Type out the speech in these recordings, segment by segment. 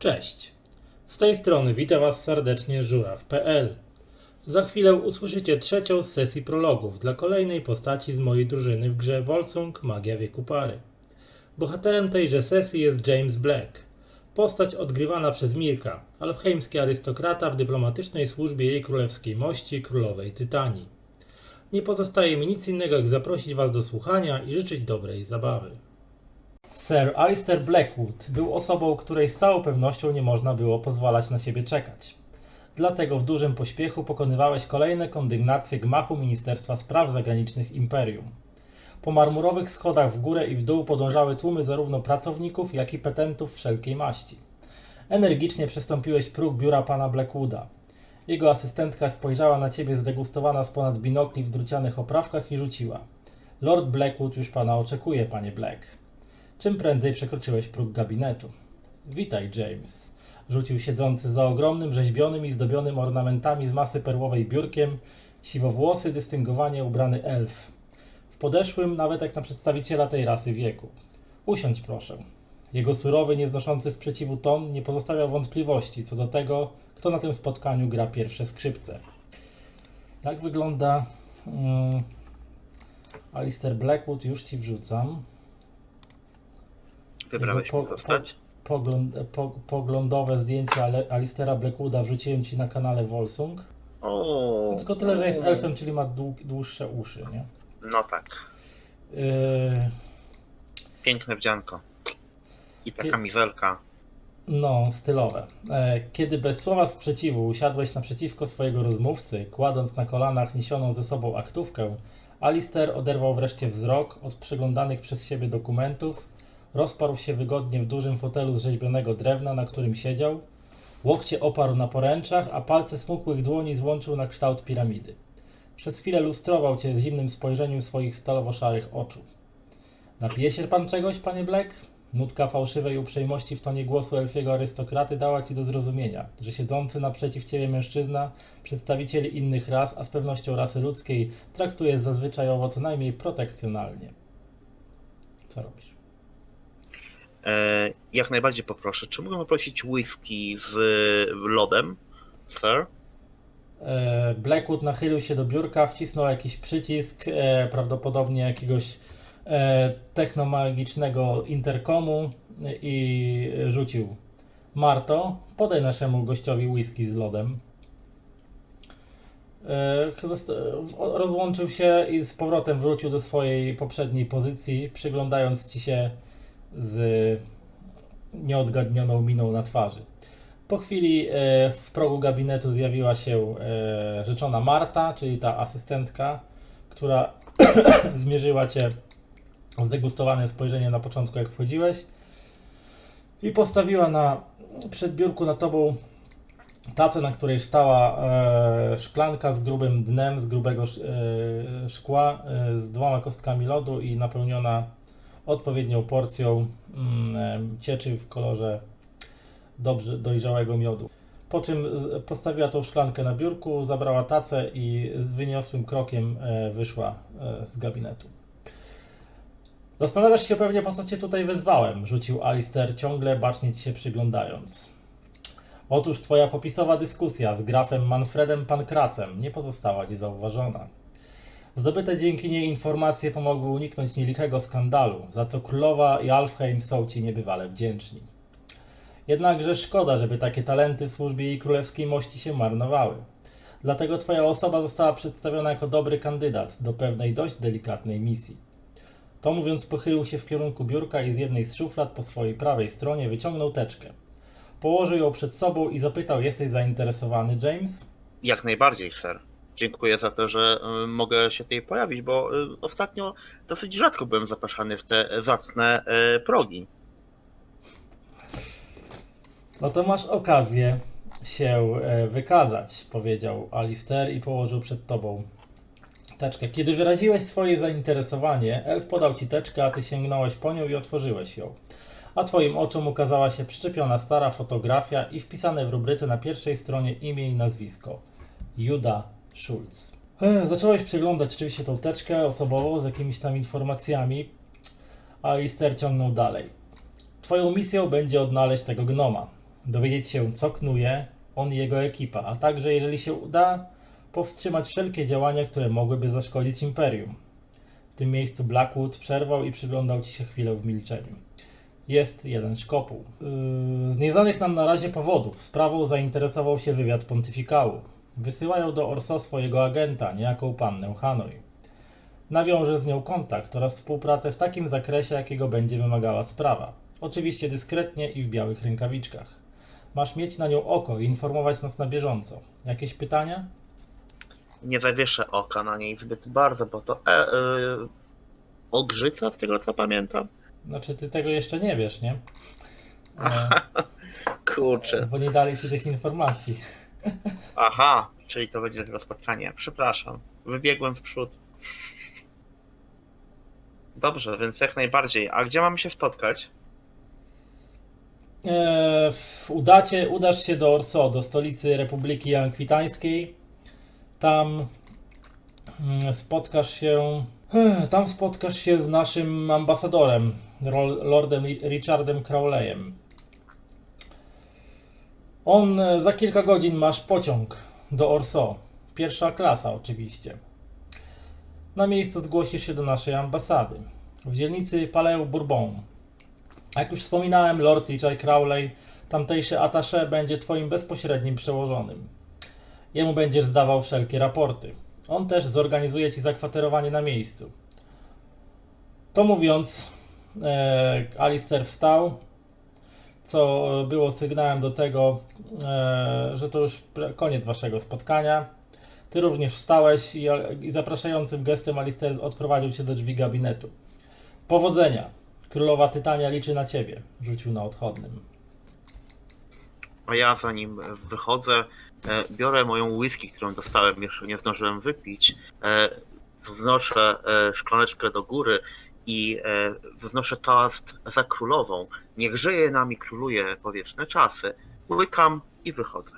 Cześć, z tej strony witam Was serdecznie Żuraw.pl. Za chwilę usłyszycie trzecią z sesji prologów dla kolejnej postaci z mojej drużyny w grze Volsung Magia Wieku Pary. Bohaterem tejże sesji jest James Black, postać odgrywana przez Mirka, alfheimski arystokrata w dyplomatycznej służbie jej królewskiej mości królowej Tytanii. Nie pozostaje mi nic innego jak zaprosić Was do słuchania i życzyć dobrej zabawy. Sir Alistair Blackwood był osobą, której z całą pewnością nie można było pozwalać na siebie czekać. Dlatego w dużym pośpiechu pokonywałeś kolejne kondygnacje gmachu Ministerstwa Spraw Zagranicznych Imperium. Po marmurowych schodach w górę i w dół podążały tłumy zarówno pracowników, jak i petentów wszelkiej maści. Energicznie przestąpiłeś próg biura pana Blackwooda. Jego asystentka spojrzała na ciebie zdegustowana z ponad binokli w drucianych oprawkach i rzuciła: Lord Blackwood już pana oczekuje, panie Black. Czym prędzej przekroczyłeś próg gabinetu. Witaj, James. Rzucił siedzący za ogromnym, rzeźbionym i zdobionym ornamentami z masy perłowej biurkiem siwowłosy, dystyngowanie ubrany elf. W podeszłym, nawet jak na przedstawiciela tej rasy, wieku. Usiądź proszę. Jego surowy, nieznoszący sprzeciwu ton nie pozostawiał wątpliwości co do tego, kto na tym spotkaniu gra pierwsze skrzypce. Jak wygląda Alistair Blackwood? Już ci wrzucam. Wybrałeś mi postać? Poglądowe zdjęcia Alistera Blackwooda wrzuciłem ci na kanale Volsung. O, Tylko tyle, że jest elfem, czyli ma dłuższe uszy, nie? No tak. Piękne wdzianko. I ta kamizelka. No, stylowe. Kiedy bez słowa sprzeciwu usiadłeś naprzeciwko swojego rozmówcy, kładąc na kolanach niesioną ze sobą aktówkę, Alistair oderwał wreszcie wzrok od przeglądanych przez siebie dokumentów, rozparł się wygodnie w dużym fotelu z rzeźbionego drewna, na którym siedział, łokcie oparł na poręczach, a palce smukłych dłoni złączył na kształt piramidy. Przez chwilę lustrował cię zimnym spojrzeniem swoich stalowo-szarych oczu. Napije się pan czegoś, panie Black? Nutka fałszywej uprzejmości w tonie głosu elfiego arystokraty dała ci do zrozumienia, że siedzący naprzeciw ciebie mężczyzna, przedstawiciel innych ras, a z pewnością rasy ludzkiej, traktuje zazwyczajowo co najmniej protekcjonalnie. Co robisz? Jak najbardziej poproszę. Czy mogę poprosić whisky z lodem, sir? Blackwood nachylił się do biurka, wcisnął jakiś przycisk, prawdopodobnie jakiegoś technomagicznego interkomu i rzucił: Marto, podaj naszemu gościowi whisky z lodem. Rozłączył się i z powrotem wrócił do swojej poprzedniej pozycji, przyglądając ci się z nieodgadnioną miną na twarzy. Po chwili w progu gabinetu zjawiła się rzeczona Marta, czyli ta asystentka, która zmierzyła cię zdegustowane spojrzenie na początku, jak wchodziłeś, i postawiła na przedbiurku nad tobą tacę, na której stała szklanka z grubym dnem, z grubego szkła, z 2 kostkami lodu i napełniona odpowiednią porcją cieczy w kolorze dobrze dojrzałego miodu. Po czym postawiła tą szklankę na biurku, zabrała tacę i z wyniosłym krokiem wyszła z gabinetu. Zastanawiasz się pewnie, po co cię tutaj wezwałem, rzucił Alistair, ciągle bacznie ci się przyglądając. Otóż twoja popisowa dyskusja z grafem Manfredem Pankracem nie pozostała niezauważona. Zdobyte dzięki niej informacje pomogły uniknąć nielichego skandalu, za co królowa i Alfheim są ci niebywale wdzięczni. Jednakże szkoda, żeby takie talenty w służbie jej królewskiej mości się marnowały. Dlatego twoja osoba została przedstawiona jako dobry kandydat do pewnej dość delikatnej misji. To mówiąc, pochylił się w kierunku biurka i z jednej z szuflad po swojej prawej stronie wyciągnął teczkę. Położył ją przed sobą i zapytał: jesteś zainteresowany, James? Jak najbardziej, sir. Dziękuję za to, że mogę się tutaj pojawić, bo ostatnio dosyć rzadko byłem zapraszany w te zacne progi. No to masz okazję się wykazać, powiedział Alistair i położył przed tobą teczkę. Kiedy wyraziłeś swoje zainteresowanie, elf podał ci teczkę, a ty sięgnąłeś po nią i otworzyłeś ją. A twoim oczom ukazała się przyczepiona stara fotografia i wpisane w rubryce na pierwszej stronie imię i nazwisko: Judah Schultz. Zacząłeś przeglądać oczywiście tą teczkę osobową z jakimiś tam informacjami, a Alistair ciągnął dalej. Twoją misją będzie odnaleźć tego gnoma. dowiedzieć się, co knuje on i jego ekipa, a także, jeżeli się uda, powstrzymać wszelkie działania, które mogłyby zaszkodzić Imperium. W tym miejscu Blackwood przerwał i przyglądał ci się chwilę w milczeniu. Jest jeden szkopuł. Z nieznanych nam na razie powodów sprawą zainteresował się wywiad pontyfikału. Wysyłają do Orso swojego agenta, niejaką pannę Hanoi. Nawiąże z nią kontakt oraz współpracę w takim zakresie, jakiego będzie wymagała sprawa. Oczywiście dyskretnie i w białych rękawiczkach. Masz mieć na nią oko i informować nas na bieżąco. Jakieś pytania? Nie zawieszę oka na niej zbyt bardzo, bo to Ogrzyca, z tego co pamiętam. Znaczy, ty tego jeszcze nie wiesz, nie? Kurczę. Bo nie dali ci tych informacji. Aha, czyli to będzie tego spotkanie. Przepraszam, wybiegłem w przód. Dobrze, więc jak najbardziej. A gdzie mamy się spotkać? Udasz się do Orso, do stolicy Republiki Ankwitańskiej. Tam spotkasz się z naszym ambasadorem, Lordem Richardem Crowleyem. Za kilka godzin masz pociąg do Orso. Pierwsza klasa oczywiście. Na miejscu zgłosisz się do naszej ambasady w dzielnicy Palais Bourbon. Jak już wspominałem, Lord Richard Crowley, tamtejszy attaché, będzie twoim bezpośrednim przełożonym. Jemu będziesz zdawał wszelkie raporty. On też zorganizuje ci zakwaterowanie na miejscu. To mówiąc, Alistair wstał, co było sygnałem do tego, że to już koniec waszego spotkania. Ty również wstałeś i zapraszającym gestem Alistair odprowadził cię do drzwi gabinetu. Powodzenia! Królowa Tytania liczy na ciebie, rzucił na odchodnym. A ja zanim wychodzę, biorę moją whisky, którą dostałem, jeszcze nie zdążyłem wypić, wznoszę szklaneczkę do góry i wznoszę toast za królową. Niech żyje nami króluje po wieczne czasy. Łykam i wychodzę.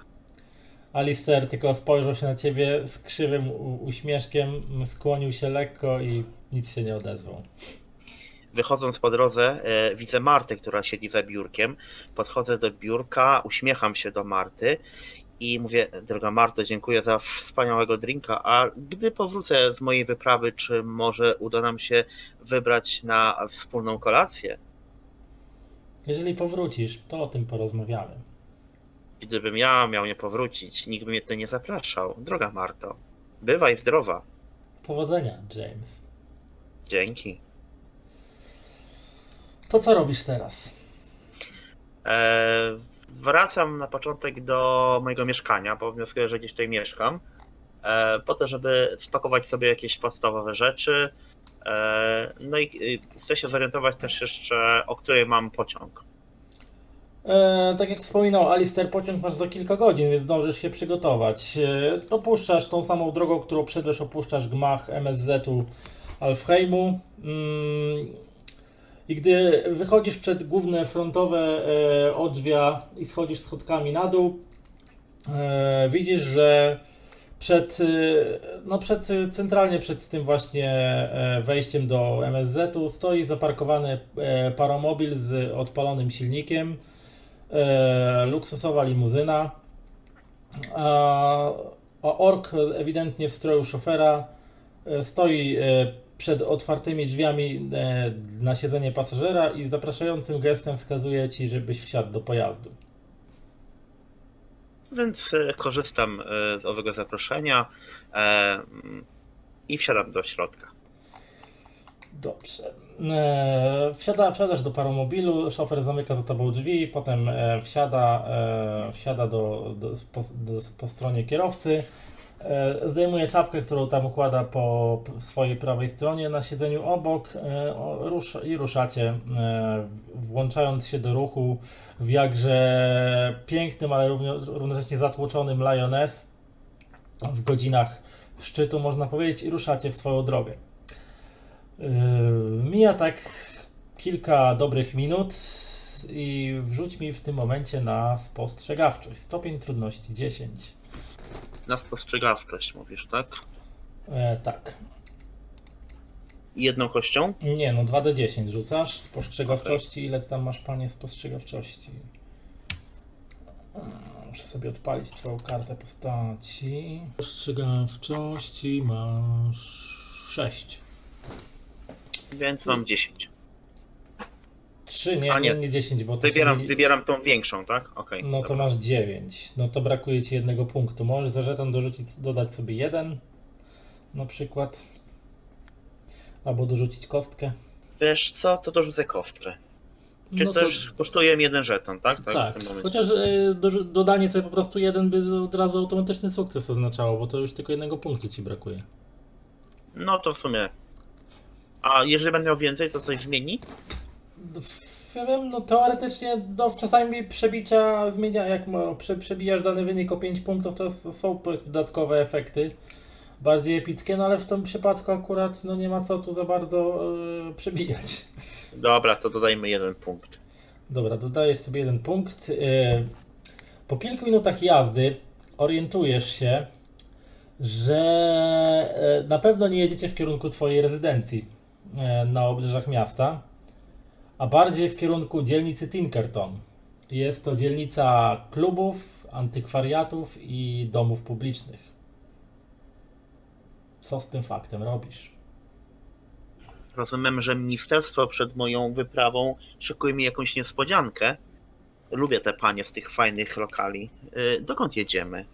Alistair tylko spojrzał się na ciebie z krzywym uśmieszkiem, skłonił się lekko i nic się nie odezwał. Wychodząc po drodze, widzę Martę, która siedzi za biurkiem. Podchodzę do biurka, uśmiecham się do Marty i mówię: droga Marto, dziękuję za wspaniałego drinka, a gdy powrócę z mojej wyprawy, czy może uda nam się wybrać na wspólną kolację? Jeżeli powrócisz, to o tym porozmawiamy. Gdybym ja miał nie powrócić, nikt by mnie tutaj nie zapraszał. Droga Marto, bywaj zdrowa. Powodzenia, James. Dzięki. To co robisz teraz? Wracam na początek do mojego mieszkania, bo wnioskuję, że gdzieś tutaj mieszkam, po to, żeby spakować sobie jakieś podstawowe rzeczy. No i chcę się zorientować też jeszcze, o której mam pociąg. Tak jak wspominał Alistair, pociąg masz za kilka godzin, więc zdążysz się przygotować. Opuszczasz tą samą drogą, którą przedłeś, opuszczasz gmach MSZ-u Alfheimu. I gdy wychodzisz przed główne frontowe odrzwia i schodzisz schodkami na dół, widzisz, że centralnie przed tym właśnie wejściem do MSZ-u stoi zaparkowany paromobil z odpalonym silnikiem, luksusowa limuzyna, a ork ewidentnie w stroju szofera stoi przed otwartymi drzwiami na siedzenie pasażera i zapraszającym gestem wskazuje ci, żebyś wsiadł do pojazdu. Więc korzystam z owego zaproszenia i wsiadam do środka. Dobrze. Wsiadasz do paromobilu, szofer zamyka za tobą drzwi, potem wsiada po stronie kierowcy, zdejmuje czapkę, którą tam układa po swojej prawej stronie na siedzeniu obok i ruszacie, włączając się do ruchu w jakże pięknym, ale równocześnie zatłoczonym Lioness w godzinach szczytu, można powiedzieć, i ruszacie w swoją drogę. Mija tak kilka dobrych minut i wrzuć mi w tym momencie na spostrzegawczość. Stopień trudności 10. Na spostrzegawczość mówisz, tak? Tak. Jedną kością? Nie, no 2d10 rzucasz. Spostrzegawczości, ile ty tam masz, panie, spostrzegawczości? Muszę sobie odpalić twoją kartę postaci. Ostrzegawczości masz 6. Więc mam 10. 3, A nie. nie 10, bo to Wybieram tą większą, tak? Okej. No to dobra. masz 9. No to brakuje ci jednego punktu. Możesz za żeton dodać sobie 1 na przykład. Albo dorzucić kostkę. Wiesz co, to dorzucę kostkę. Czy No to też kosztuje 1 żeton, tak? tak, w tym momencie. chociaż dodanie sobie po prostu 1 by od razu automatyczny sukces oznaczało, bo to już tylko jednego punktu ci brakuje. No to w sumie. A jeżeli będę miał więcej, to coś zmieni? Ja wiem, no teoretycznie czasami przebicia zmienia, jak przebijasz dany wynik o 5 punktów, to są dodatkowe efekty. Bardziej epickie, no ale w tym przypadku akurat no nie ma co tu za bardzo przebijać. Dobra, to dodajmy 1 punkt. Dobra, dodajesz sobie 1 punkt. Po kilku minutach jazdy orientujesz się, że na pewno nie jedziecie w kierunku twojej rezydencji na obrzeżach miasta, a bardziej w kierunku dzielnicy Tinkerton. Jest to dzielnica klubów, antykwariatów i domów publicznych. Co z tym faktem robisz? Rozumiem, że ministerstwo przed moją wyprawą szykuje mi jakąś niespodziankę. Lubię te panie z tych fajnych lokali. Dokąd jedziemy?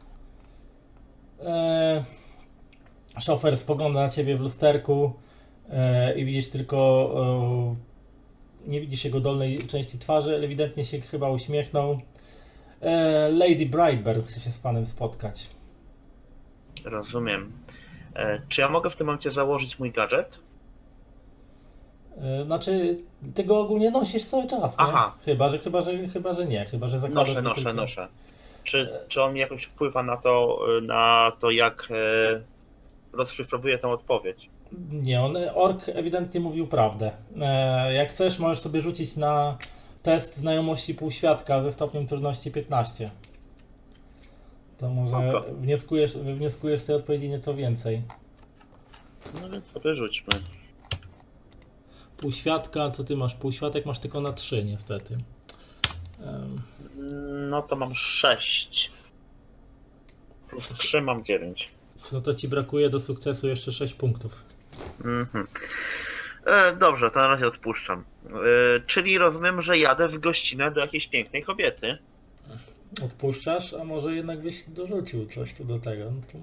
Szofer spogląda na ciebie w lusterku i widzisz tylko, nie widzisz jego dolnej części twarzy, ale ewidentnie się chyba uśmiechnął. Lady Brightburn chce się z panem spotkać. Rozumiem. Czy ja mogę w tym momencie założyć mój gadżet? Znaczy, ty go ogólnie nosisz cały czas, nie? Aha. Chyba, że nie. Chyba, że zakładasz go tylko... Noszę. Czy on mi jakoś wpływa na to jak rozszyfrowuje tę odpowiedź? Nie, ork ewidentnie mówił prawdę. Jak chcesz, możesz sobie rzucić na test znajomości półświadka ze stopniem trudności 15. To może wnioskujesz z tej odpowiedzi nieco więcej. No więc sobie rzućmy. Półświadka, co ty masz? Półświatek masz tylko na 3 niestety. No to mam 6. Plus 3 mam 9. No to ci brakuje do sukcesu jeszcze 6 punktów. Mhm. Dobrze, to na razie odpuszczam. Czyli rozumiem, że jadę w gościnę do jakiejś pięknej kobiety. Odpuszczasz, a może jednak byś dorzucił coś tu do tego. No to...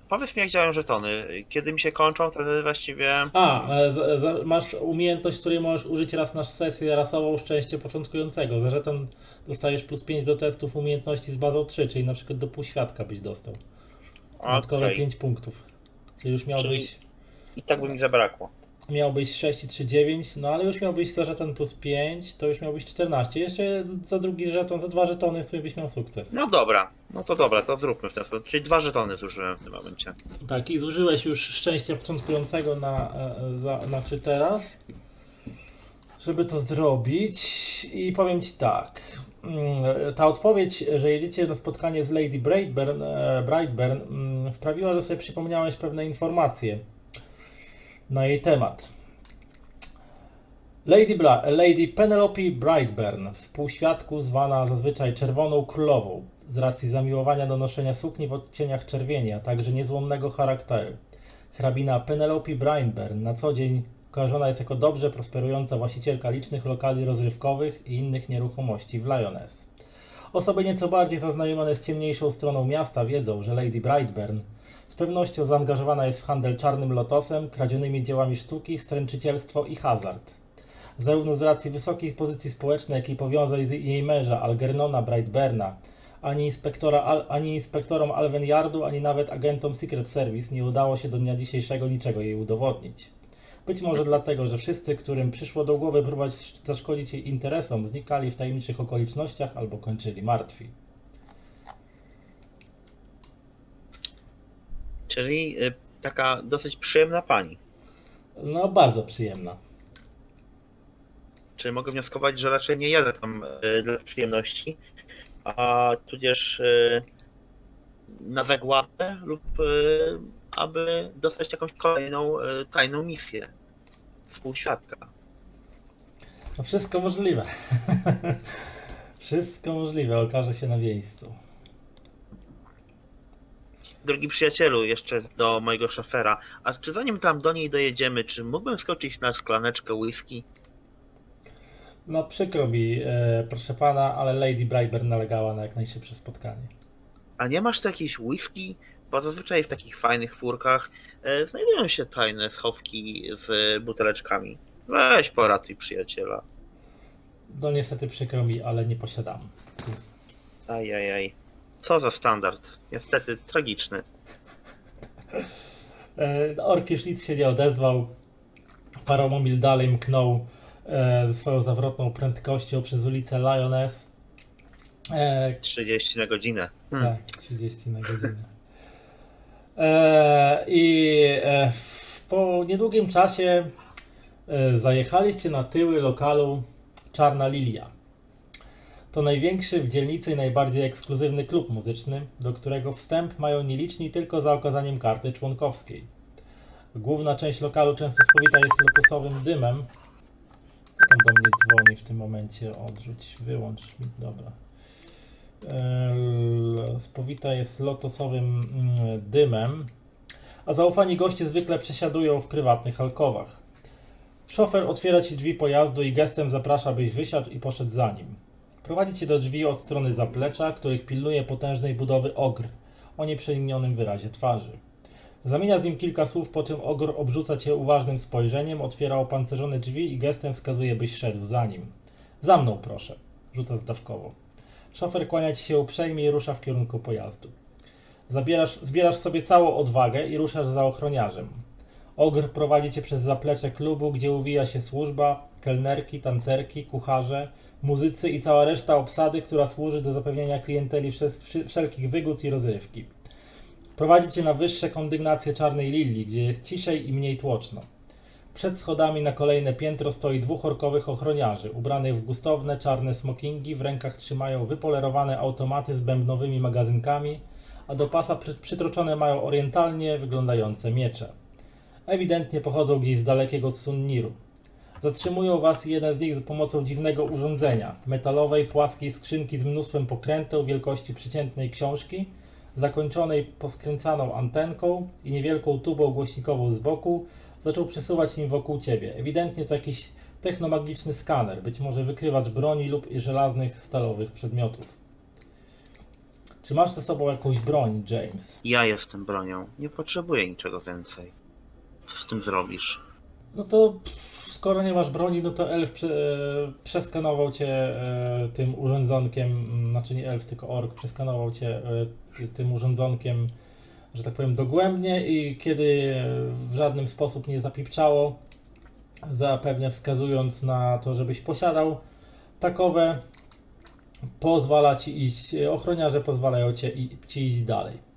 Powiedz mi, jak działają żetony. Kiedy mi się kończą, wtedy właściwie... Masz umiejętność, której możesz użyć raz na sesję rasową szczęście początkującego. Za żeton dostajesz plus 5 do testów umiejętności z bazą 3, czyli na przykład do półświadka byś dostał. Dodatkowe 5 punktów. Czyli już miałbyś... I tak by mi zabrakło. Miałbyś 6 i 3, 9, no ale już miałbyś za żeton plus 5, to już miałbyś 14. Jeszcze za drugi żeton, za 2 żetony w sumie byś miał sukces. No dobra, to zróbmy w ten sposób. Czyli 2 żetony zużyłem w tym momencie. Tak, i zużyłeś już szczęścia początkującego znaczy teraz, żeby to zrobić. I powiem ci tak. Ta odpowiedź, że jedziecie na spotkanie z Lady Brightburn sprawiła, że sobie przypomniałeś pewne informacje na jej temat. Lady Penelope Brightburn, współświadku zwana zazwyczaj Czerwoną Królową, z racji zamiłowania do noszenia sukni w odcieniach czerwieni, a także niezłomnego charakteru. Hrabina Penelope Brightburn na co dzień kojarzona jest jako dobrze prosperująca właścicielka licznych lokali rozrywkowych i innych nieruchomości w Lyoness. Osoby nieco bardziej zaznajomione z ciemniejszą stroną miasta wiedzą, że Lady Brightburn z pewnością zaangażowana jest w handel czarnym lotosem, kradzionymi dziełami sztuki, stręczycielstwo i hazard. Zarówno z racji wysokiej pozycji społecznej, jak i powiązań z jej męża Algernona Brightburna, ani inspektorom Alven Yardu, ani nawet agentom Secret Service nie udało się do dnia dzisiejszego niczego jej udowodnić. Być może dlatego, że wszyscy, którym przyszło do głowy próbować zaszkodzić jej interesom, znikali w tajemniczych okolicznościach albo kończyli martwi. Czyli taka dosyć przyjemna pani. No, bardzo przyjemna. Czy mogę wnioskować, że raczej nie jadę tam dla przyjemności, a tudzież na zagładę lub aby dostać jakąś kolejną tajną misję współświadka. No wszystko możliwe. Wszystko możliwe, okaże się na miejscu. Drogi przyjacielu, jeszcze do mojego szofera. A czy zanim tam do niej dojedziemy, czy mógłbym skoczyć na szklaneczkę whisky? No przykro mi, proszę pana, ale Lady Brightburn nalegała na jak najszybsze spotkanie. A nie masz tu jakiejś whisky? Bo zazwyczaj w takich fajnych furkach znajdują się tajne schowki z buteleczkami. Weź poratuj przyjaciela. No niestety przykro mi, ale nie posiadam. Ajajaj. Co za standard. Niestety tragiczny. Ork już nic się nie odezwał. Paroma mil dalej mknął ze swoją zawrotną prędkością przez ulicę Lyoness. 30 na godzinę. Tak, 30 na godzinę. Po niedługim czasie zajechaliście na tyły lokalu Czarna Lilia. To największy w dzielnicy i najbardziej ekskluzywny klub muzyczny, do którego wstęp mają nieliczni tylko za okazaniem karty członkowskiej. Główna część lokalu często spowita jest lotosowym dymem. Kto tam do mnie dzwoni w tym momencie? Odrzuć, wyłącz mi, dobra. Spowita jest lotosowym dymem, a zaufani goście zwykle przesiadują w prywatnych alkowach. Szofer otwiera ci drzwi pojazdu i gestem zaprasza, byś wysiadł i poszedł za nim. Prowadzi cię do drzwi od strony zaplecza, których pilnuje potężnej budowy ogr o nieprzeniknionym wyrazie twarzy. Zamienia z nim kilka słów, po czym ogr obrzuca cię uważnym spojrzeniem, otwiera opancerzone drzwi i gestem wskazuje, byś szedł za nim. Za mną proszę, rzuca zdawkowo. Szofer kłania ci się uprzejmie i rusza w kierunku pojazdu. Zbierasz sobie całą odwagę i ruszasz za ochroniarzem. Ogr prowadzi cię przez zaplecze klubu, gdzie uwija się służba, kelnerki, tancerki, kucharze, muzycy i cała reszta obsady, która służy do zapewnienia klienteli wszelkich wygód i rozrywki. Prowadzi cię na wyższe kondygnacje Czarnej Lilii, gdzie jest ciszej i mniej tłoczno. Przed schodami na kolejne piętro stoi dwóch orkowych ochroniarzy, ubranych w gustowne czarne smokingi, w rękach trzymają wypolerowane automaty z bębnowymi magazynkami, a do pasa przytroczone mają orientalnie wyglądające miecze. Ewidentnie pochodzą gdzieś z dalekiego Sunniru. Zatrzymują was i jeden z nich za pomocą dziwnego urządzenia, metalowej, płaskiej skrzynki z mnóstwem pokręteł wielkości przeciętnej książki, zakończonej poskręcaną antenką i niewielką tubą głośnikową z boku, zaczął przesuwać nim wokół ciebie. Ewidentnie to jakiś technomagiczny skaner, być może wykrywacz broni lub i żelaznych, stalowych przedmiotów. Czy masz ze sobą jakąś broń, James? Ja jestem bronią. Nie potrzebuję niczego więcej. Co z tym zrobisz? No to skoro nie masz broni, no to elf przeskanował cię tym urządzonkiem, znaczy nie elf, tylko ork, przeskanował cię tym urządzonkiem, że tak powiem, dogłębnie i kiedy w żaden sposób nie zapipczało, zapewne wskazując na to, żebyś posiadał takowe, pozwala ci iść, ochroniarze pozwalają ci iść dalej.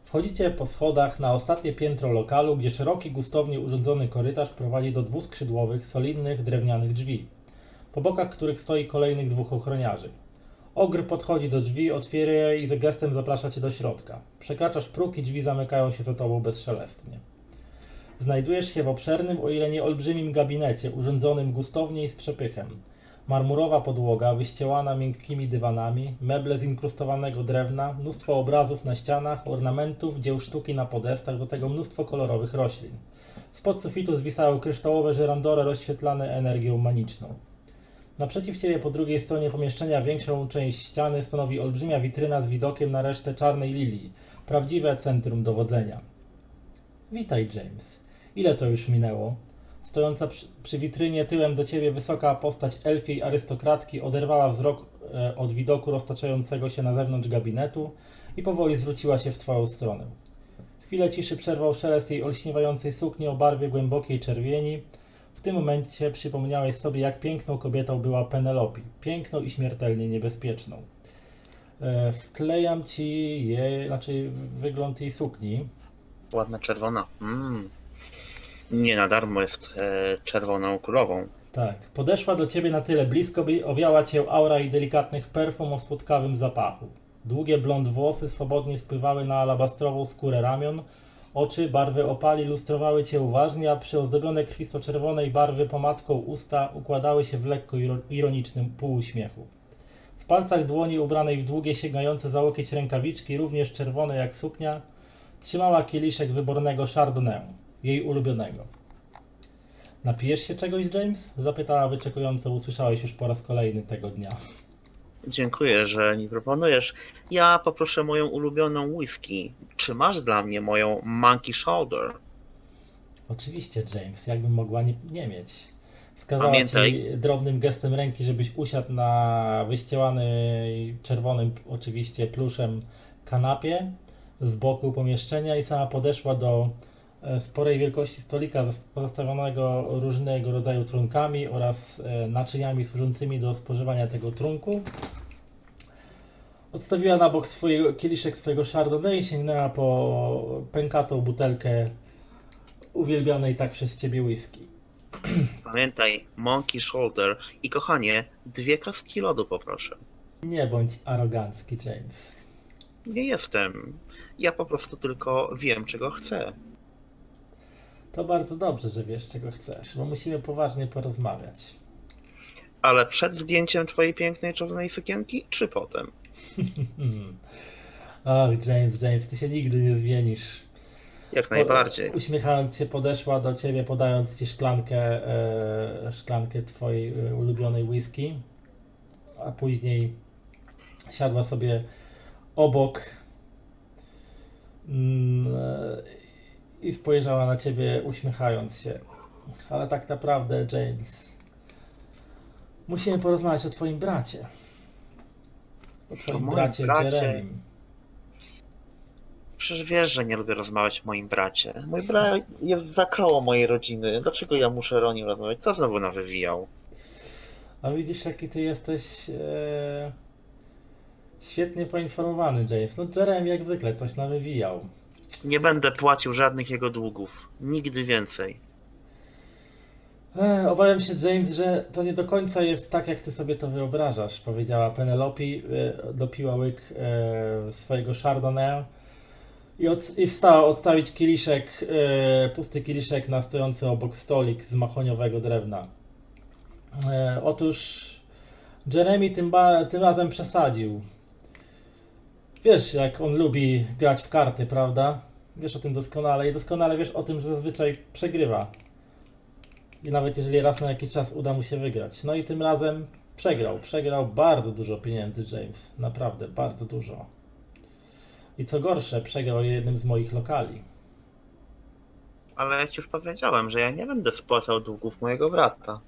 Wchodzicie po schodach na ostatnie piętro lokalu, gdzie szeroki, gustownie urządzony korytarz prowadzi do dwuskrzydłowych, solidnych, drewnianych drzwi, po bokach których stoi kolejnych dwóch ochroniarzy. Ogr podchodzi do drzwi, otwiera je i za gestem zaprasza cię do środka. Przekraczasz próg i drzwi zamykają się za tobą bezszelestnie. Znajdujesz się w obszernym, o ile nie olbrzymim gabinecie, urządzonym gustownie i z przepychem. Marmurowa podłoga, wyścielana miękkimi dywanami, meble z inkrustowanego drewna, mnóstwo obrazów na ścianach, ornamentów, dzieł sztuki na podestach, do tego mnóstwo kolorowych roślin. Spod sufitu zwisają kryształowe żerandory rozświetlane energią maniczną. Naprzeciw ciebie po drugiej stronie pomieszczenia większą część ściany stanowi olbrzymia witryna z widokiem na resztę Czarnej Lilii, prawdziwe centrum dowodzenia. Witaj, James. Ile to już minęło? Stojąca przy witrynie tyłem do ciebie wysoka postać elfiej arystokratki oderwała wzrok od widoku roztaczającego się na zewnątrz gabinetu i powoli zwróciła się w twoją stronę. Chwilę ciszy przerwał szelest jej olśniewającej sukni o barwie głębokiej czerwieni. W tym momencie przypomniałeś sobie, jak piękną kobietą była Penelope. Piękną i śmiertelnie niebezpieczną. Wklejam ci wygląd jej sukni. Ładna czerwona. Nie na darmo jest czerwoną królową. Tak. Podeszła do ciebie na tyle blisko, by owiała cię aura i delikatnych perfum o słodkawym zapachu. Długie blond włosy swobodnie spływały na alabastrową skórę ramion, oczy barwy opali lustrowały cię uważnie, a przyozdobione krwisto-czerwonej barwy pomadką usta układały się w lekko ironicznym półuśmiechu. W palcach dłoni ubranej w długie, sięgające za łokieć rękawiczki, również czerwone jak suknia, trzymała kieliszek wybornego Chardonnay, jej ulubionego. Napijesz się czegoś, James? Zapytała wyczekująco, usłyszałeś już po raz kolejny tego dnia. Dziękuję, że mi proponujesz. Ja poproszę moją ulubioną whisky. Czy masz dla mnie moją Monkey Shoulder? Oczywiście, James, jakbym mogła nie mieć. Wskazała Pamiętaj. ci drobnym gestem ręki, żebyś usiadł na wyścielanej czerwonym, oczywiście pluszem kanapie z boku pomieszczenia i sama podeszła do sporej wielkości stolika pozastawionego różnego rodzaju trunkami oraz naczyniami służącymi do spożywania tego trunku. Odstawiła na bok kieliszek swojego Chardonnay i sięgnęła po pękatą butelkę uwielbianej tak przez ciebie whisky. Pamiętaj, Monkey Shoulder i kochanie, 2 kostki lodu poproszę. Nie bądź arogancki, James. Nie jestem. Ja po prostu tylko wiem, czego chcę. To bardzo dobrze, że wiesz, czego chcesz, bo musimy poważnie porozmawiać. Ale przed zdjęciem twojej pięknej czarnej sukienki, czy potem? Ach, James, ty się nigdy nie zmienisz. Jak najbardziej. Uśmiechając się podeszła do ciebie, podając ci szklankę twojej ulubionej whisky, a później siadła sobie obok i spojrzała na ciebie uśmiechając się. Ale tak naprawdę, James, musimy porozmawiać o twoim bracie. O twoim moim bracie bracie? Jeremim. Przecież wiesz, że nie lubię rozmawiać o moim bracie. Mój brat jest za koło mojej rodziny. Dlaczego ja muszę o nim rozmawiać? Co znowu nawywijał? A widzisz, jaki ty jesteś świetnie poinformowany, James. No Jeremy jak zwykle coś nawywijał. Nie będę płacił żadnych jego długów. Nigdy więcej. Obawiam się, James, że to nie do końca jest tak, jak ty sobie to wyobrażasz, powiedziała Penelope, dopiła łyk swojego Chardonnay i wstała odstawić kieliszek, pusty kieliszek na stojący obok stolik z mahoniowego drewna. Otóż Jeremy tym razem przesadził. Wiesz, jak on lubi grać w karty, prawda? Wiesz o tym doskonale i doskonale wiesz o tym, że zazwyczaj przegrywa. I nawet jeżeli raz na jakiś czas uda mu się wygrać. No i tym razem przegrał. Przegrał bardzo dużo pieniędzy, James. Naprawdę, bardzo dużo. I co gorsze, przegrał jednym z moich lokali. Ale ja ci już powiedziałem, że ja nie będę spłacał długów mojego brata.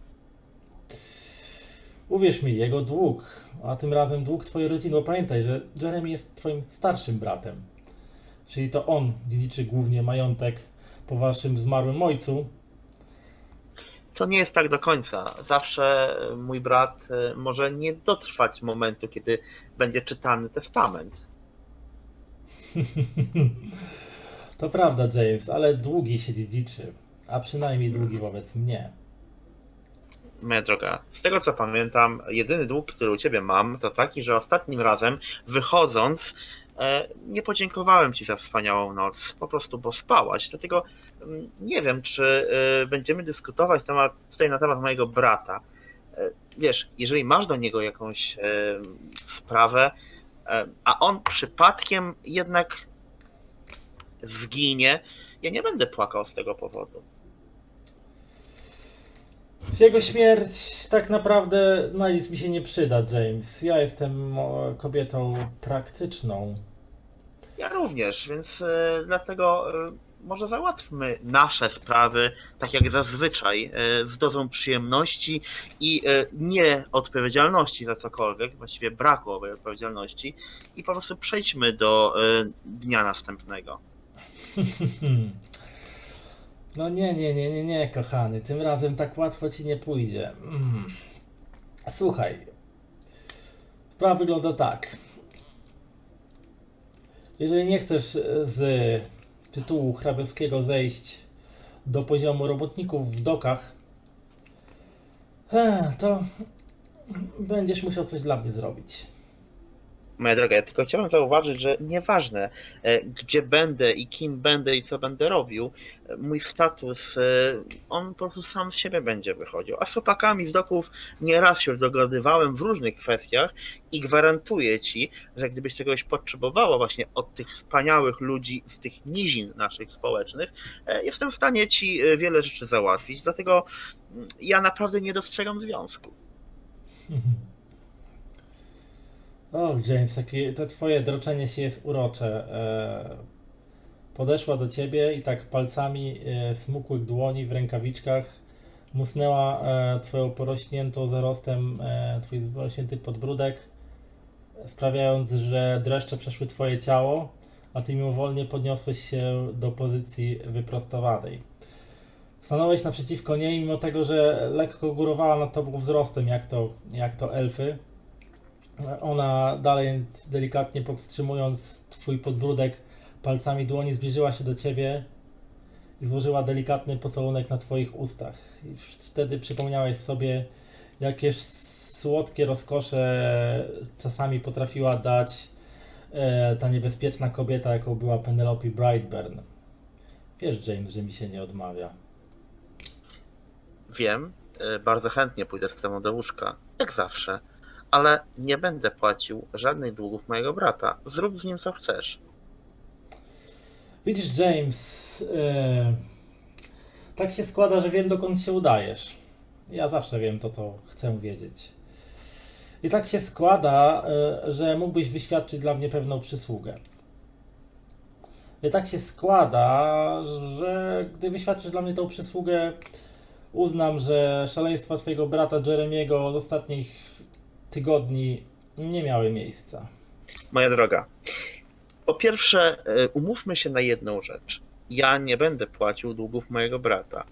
Uwierz mi, jego dług, a tym razem dług twojej rodziny, bo pamiętaj, że Jeremy jest twoim starszym bratem. Czyli to on dziedziczy głównie majątek po waszym zmarłym ojcu. To nie jest tak do końca. Zawsze mój brat może nie dotrwać momentu, kiedy będzie czytany testament. To prawda, James, ale długi się dziedziczy, a przynajmniej długi wobec mnie. Moja droga, z tego co pamiętam, jedyny dług, który u ciebie mam, to taki, że ostatnim razem wychodząc nie podziękowałem ci za wspaniałą noc, po prostu bo spałaś. Dlatego nie wiem, czy będziemy dyskutować tutaj na temat mojego brata. Wiesz, jeżeli masz do niego jakąś sprawę, a on przypadkiem jednak zginie, ja nie będę płakał z tego powodu. Jego śmierć tak naprawdę na nic mi się nie przyda, James. Ja jestem kobietą praktyczną. Ja również, więc dlatego może załatwmy nasze sprawy tak jak zazwyczaj, z dozą przyjemności i nieodpowiedzialności za cokolwiek, właściwie braku owej odpowiedzialności i po prostu przejdźmy do dnia następnego. No nie, kochany. Tym razem tak łatwo ci nie pójdzie. Słuchaj. Sprawa wygląda tak. Jeżeli nie chcesz z tytułu hrabiowskiego zejść do poziomu robotników w dokach, to będziesz musiał coś dla mnie zrobić. Moja droga, ja tylko chciałem zauważyć, że nieważne gdzie będę i kim będę i co będę robił, mój status, on po prostu sam z siebie będzie wychodził. A z chłopakami z doków nieraz się już dogadywałem w różnych kwestiach i gwarantuję ci, że gdybyś czegoś potrzebowała właśnie od tych wspaniałych ludzi z tych nizin naszych społecznych, jestem w stanie ci wiele rzeczy załatwić, dlatego ja naprawdę nie dostrzegam związku. O, James, to twoje droczenie się jest urocze. Podeszła do ciebie i tak palcami smukłych dłoni w rękawiczkach musnęła twoją porośniętą zarostem, twój porośnięty podbródek, sprawiając, że dreszcze przeszły twoje ciało, a ty mimowolnie podniosłeś się do pozycji wyprostowanej. Stanąłeś naprzeciwko niej, mimo tego, że lekko górowała nad tobą wzrostem, jak to elfy. Ona dalej delikatnie podtrzymując twój podbródek palcami dłoni zbliżyła się do ciebie i złożyła delikatny pocałunek na twoich ustach. I wtedy przypomniałeś sobie, jakież słodkie rozkosze czasami potrafiła dać ta niebezpieczna kobieta, jaką była Penelope Brightburn. Wiesz, James, że mi się nie odmawia. Wiem, bardzo chętnie pójdę z tobą do łóżka, jak zawsze, ale nie będę płacił żadnych długów mojego brata. Zrób z nim co chcesz. Widzisz, James, tak się składa, że wiem, dokąd się udajesz. Ja zawsze wiem to, co chcę wiedzieć. I tak się składa, że mógłbyś wyświadczyć dla mnie pewną przysługę. I tak się składa, że gdy wyświadczysz dla mnie tą przysługę, uznam, że szaleństwa twojego brata Jeremiego z ostatnich tygodni nie miały miejsca. Moja droga, po pierwsze, umówmy się na jedną rzecz. Ja nie będę płacił długów mojego brata.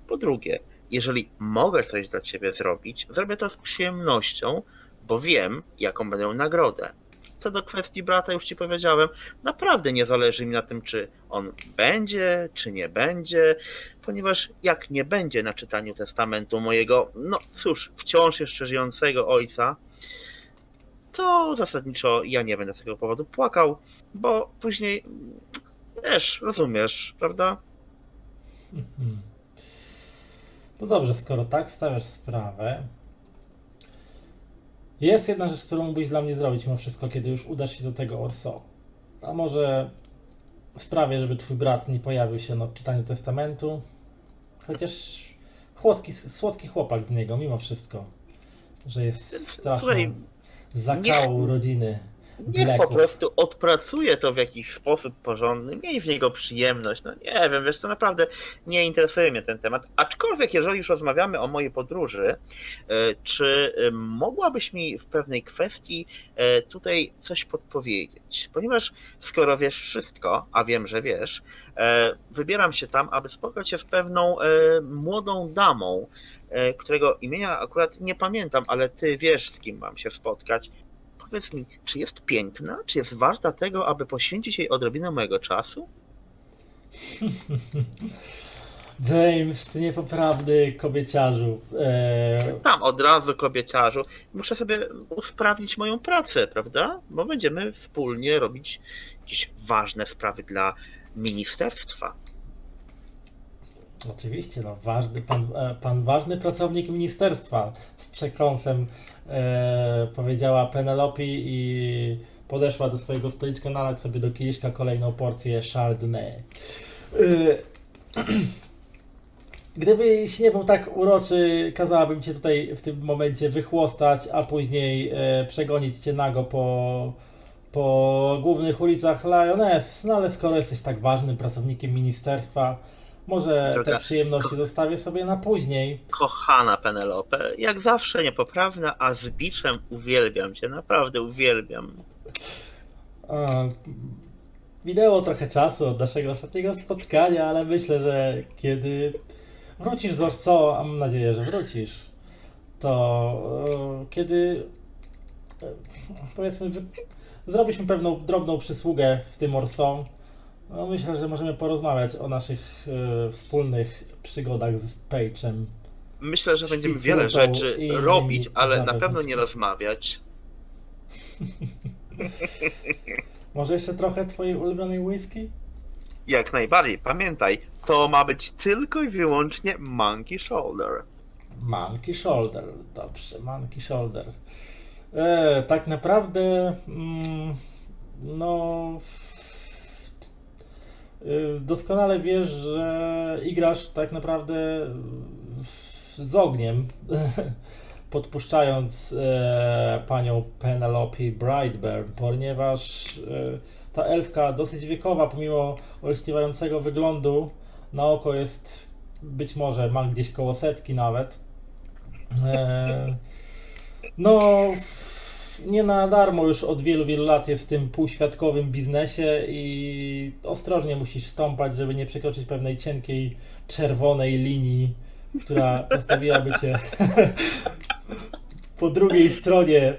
Po drugie, jeżeli mogę coś dla ciebie zrobić, zrobię to z przyjemnością, bo wiem, jaką będę miał nagrodę. Co do kwestii brata, już ci powiedziałem, naprawdę nie zależy mi na tym, czy on będzie, czy nie będzie, ponieważ jak nie będzie na czytaniu testamentu mojego, no cóż, wciąż jeszcze żyjącego ojca, to zasadniczo ja nie będę z tego powodu płakał, bo później, wiesz, rozumiesz, prawda? Mhm. No dobrze, skoro tak stawiasz sprawę, jest jedna rzecz, którą mógłbyś dla mnie zrobić mimo wszystko, kiedy już udasz się do tego Orso. A może sprawię, żeby twój brat nie pojawił się na odczytaniu testamentu, chociaż słodki chłopak z niego mimo wszystko, że jest straszną Słuchaj, zakałą rodziny niech po Blacków. prostu odpracuje to w jakiś sposób porządny, miej z niego przyjemność. No nie wiem, wiesz co, naprawdę nie interesuje mnie ten temat. Aczkolwiek, jeżeli już rozmawiamy o mojej podróży, czy mogłabyś mi w pewnej kwestii tutaj coś podpowiedzieć? Ponieważ skoro wiesz wszystko, a wiem, że wiesz, wybieram się tam, aby spotkać się z pewną młodą damą, którego imienia akurat nie pamiętam, ale ty wiesz, z kim mam się spotkać. Powiedz mi, czy jest piękna? Czy jest warta tego, aby poświęcić jej odrobinę mojego czasu? James, ty niepoprawny kobieciarzu. Tam od razu, kobieciarzu, muszę sobie usprawnić moją pracę, prawda? Bo będziemy wspólnie robić jakieś ważne sprawy dla ministerstwa. Oczywiście, no, pan ważny pracownik ministerstwa z przekąsem powiedziała Penelope i podeszła do swojego stoliczka, nalać sobie do kieliszka kolejną porcję Chardonnay. Gdybyś nie był tak uroczy, kazałabym cię tutaj w tym momencie wychłostać, a później przegonić cię nago po głównych ulicach Lyoness, no ale skoro jesteś tak ważnym pracownikiem ministerstwa, może te Droga, przyjemności zostawię sobie na później. kochana Penelope, jak zawsze niepoprawna, a z biczem uwielbiam cię, naprawdę uwielbiam. Minęło trochę czasu od naszego ostatniego spotkania, ale myślę, że kiedy wrócisz z Orso, a mam nadzieję, że wrócisz, to kiedy powiedzmy zrobisz mi pewną drobną przysługę w tym Orso, no myślę, że możemy porozmawiać o naszych wspólnych przygodach z Page'em. Myślę, że będziemy wiele Szpicrutą rzeczy i innymi robić, ale na pewno nie zabawniczkami. rozmawiać. Może jeszcze trochę twojej ulubionej whisky? Jak najbardziej, pamiętaj, to ma być tylko i wyłącznie Monkey Shoulder. Monkey Shoulder, dobrze, Monkey Shoulder. Tak naprawdę, no, doskonale wiesz, że igrasz tak naprawdę z ogniem, podpuszczając panią Penelope Brightburn, ponieważ ta elfka dosyć wiekowa, pomimo olśniewającego wyglądu, na oko jest, być może ma gdzieś koło setki nawet. No, nie na darmo już od wielu, wielu lat jest w tym półświadkowym biznesie i ostrożnie musisz stąpać, żeby nie przekroczyć pewnej cienkiej, czerwonej linii, która postawiłaby cię po drugiej stronie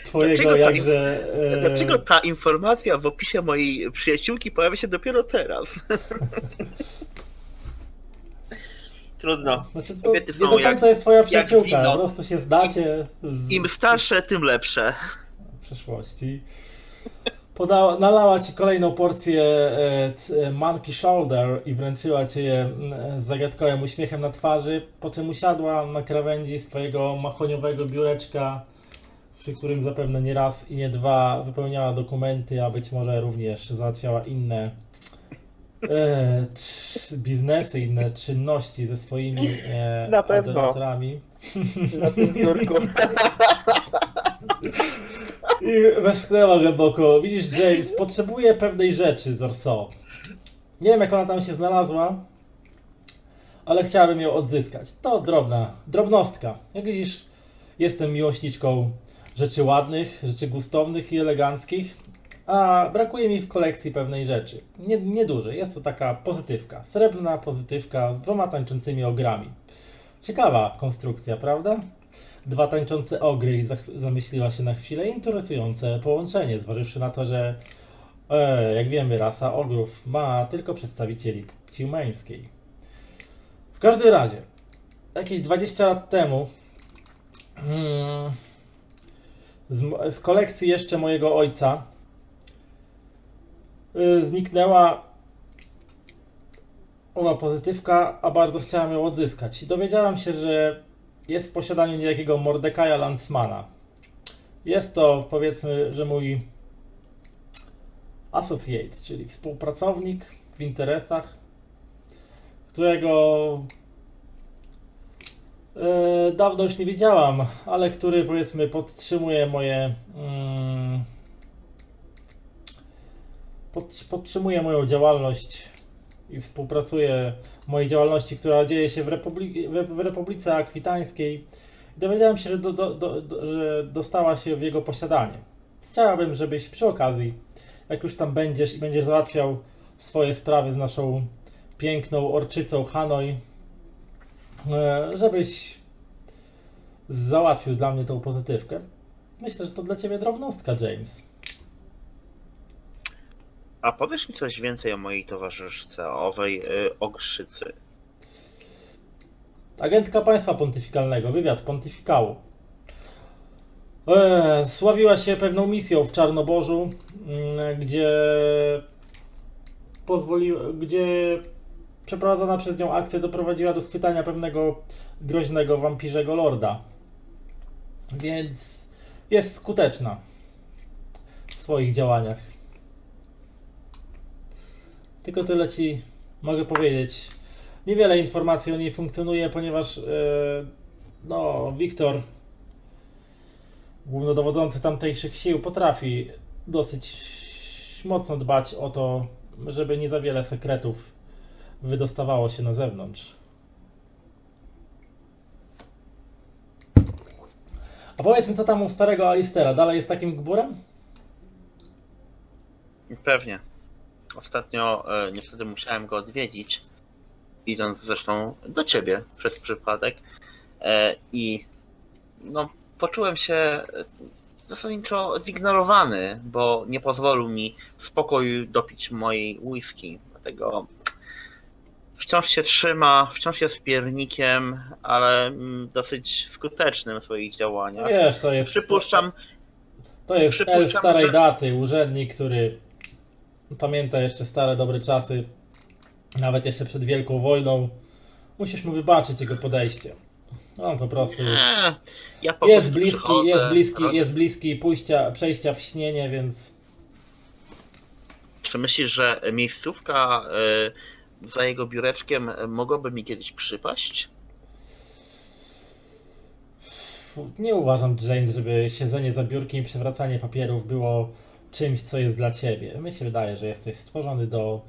twojego Dlaczego ta jakże... Dlaczego ta informacja w opisie mojej przyjaciółki pojawia się dopiero teraz? Trudno. Znaczy to Kobiety nie są do końca jest twoja przyjaciółka, wino. po prostu się zdacie z Im starsze, tym lepsze. przeszłości. Nalała ci kolejną porcję Monkey Shoulder i wręczyła ci je z zagadkowym uśmiechem na twarzy, po czym usiadła na krawędzi swojego mahoniowego biureczka, przy którym zapewne nie raz i nie dwa wypełniała dokumenty, a być może również załatwiała inne biznesy, inne czynności ze swoimi Na pewno. adoratorami. Na tym biurku. I westchnęła głęboko. Widzisz, James, potrzebuje pewnej rzeczy z Orso. Nie wiem, jak ona tam się znalazła, ale chciałabym ją odzyskać. To drobnostka. Jak widzisz, jestem miłośniczką rzeczy ładnych, rzeczy gustownych i eleganckich, a brakuje mi w kolekcji pewnej rzeczy. Niedużej. Jest to taka pozytywka. Srebrna pozytywka z 2 tańczącymi ogrami. Ciekawa konstrukcja, prawda? 2 tańczące ogry i zamyśliła się na chwilę. Interesujące połączenie, zważywszy na to, że jak wiemy, rasa ogrów ma tylko przedstawicieli płci męskiej. W każdym razie, jakieś 20 lat temu z kolekcji jeszcze mojego ojca zniknęła owa pozytywka, a bardzo chciałem ją odzyskać. I dowiedziałem się, że jest w posiadaniu niejakiego Mordekaja Lansmana. Jest to, powiedzmy, że mój associate, czyli współpracownik w interesach, którego dawno już nie widziałam, ale który, powiedzmy, podtrzymuje moje podtrzymuje moją działalność i współpracuje w mojej działalności, która dzieje się w Republice Akwitańskiej. Dowiedziałem się, że dostała się w jego posiadanie. Chciałabym, żebyś przy okazji, jak już tam będziesz i będziesz załatwiał swoje sprawy z naszą piękną orczycą Hanoi, żebyś załatwił dla mnie tą pozytywkę. Myślę, że to dla ciebie drobnostka, James. A powiesz mi coś więcej o mojej towarzyszce, o owej ogrzycy. Agentka państwa pontyfikalnego, wywiad pontyfikału. Sławiła się pewną misją w Czarnoborzu, gdzie przeprowadzona przez nią akcja doprowadziła do schwytania pewnego groźnego wampirzego lorda. Więc jest skuteczna w swoich działaniach. Tylko tyle ci mogę powiedzieć. Niewiele informacji o niej funkcjonuje, ponieważ Wiktor, głównodowodzący tamtejszych sił, potrafi dosyć mocno dbać o to, żeby nie za wiele sekretów wydostawało się na zewnątrz. A powiedz mi, co tam u starego Alistera? Dalej jest takim gburem? Pewnie. Ostatnio niestety musiałem go odwiedzić, idąc zresztą do ciebie przez przypadek i poczułem się zasadniczo zignorowany, bo nie pozwolił mi w spokoju dopić mojej whisky. Dlatego wciąż się trzyma, wciąż jest piernikiem, ale dosyć skutecznym w swoich działaniach. Wiesz, to jest... Przypuszczam, To jest elf Przypuszczam, starej że- daty, urzędnik, który pamięta jeszcze stare dobre czasy, nawet jeszcze przed Wielką Wojną. Musisz mu wybaczyć jego podejście. On po prostu już Nie, ja po prostu przychodzę, jest bliski przejścia w śnienie, więc Czy myślisz, że miejscówka za jego biureczkiem mogłaby mi kiedyś przypaść? nie uważam, James, żeby siedzenie za biurkiem i przewracanie papierów było czymś, co jest dla ciebie. Mi się wydaje, że jesteś stworzony do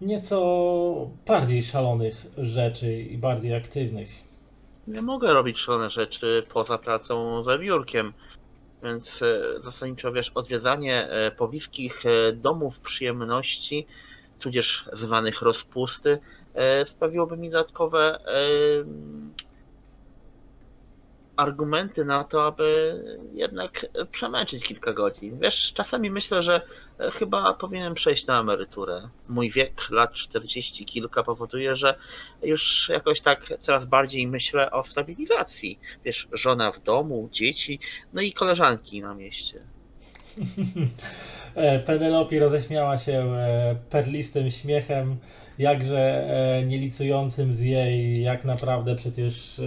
nieco bardziej szalonych rzeczy i bardziej aktywnych. Nie mogę robić szalone rzeczy poza pracą za biurkiem, więc zasadniczo wiesz, odwiedzanie pobliskich domów przyjemności, tudzież zwanych rozpusty, sprawiłoby mi dodatkowe argumenty na to, aby jednak przemęczyć kilka godzin. Wiesz, czasami myślę, że chyba powinienem przejść na emeryturę. Mój wiek, lat 40 kilka, powoduje, że już jakoś tak coraz bardziej myślę o stabilizacji. Wiesz, żona w domu, dzieci, no i koleżanki na mieście. Penelope roześmiała się perlistym śmiechem, jakże nielicującym z jej, jak naprawdę przecież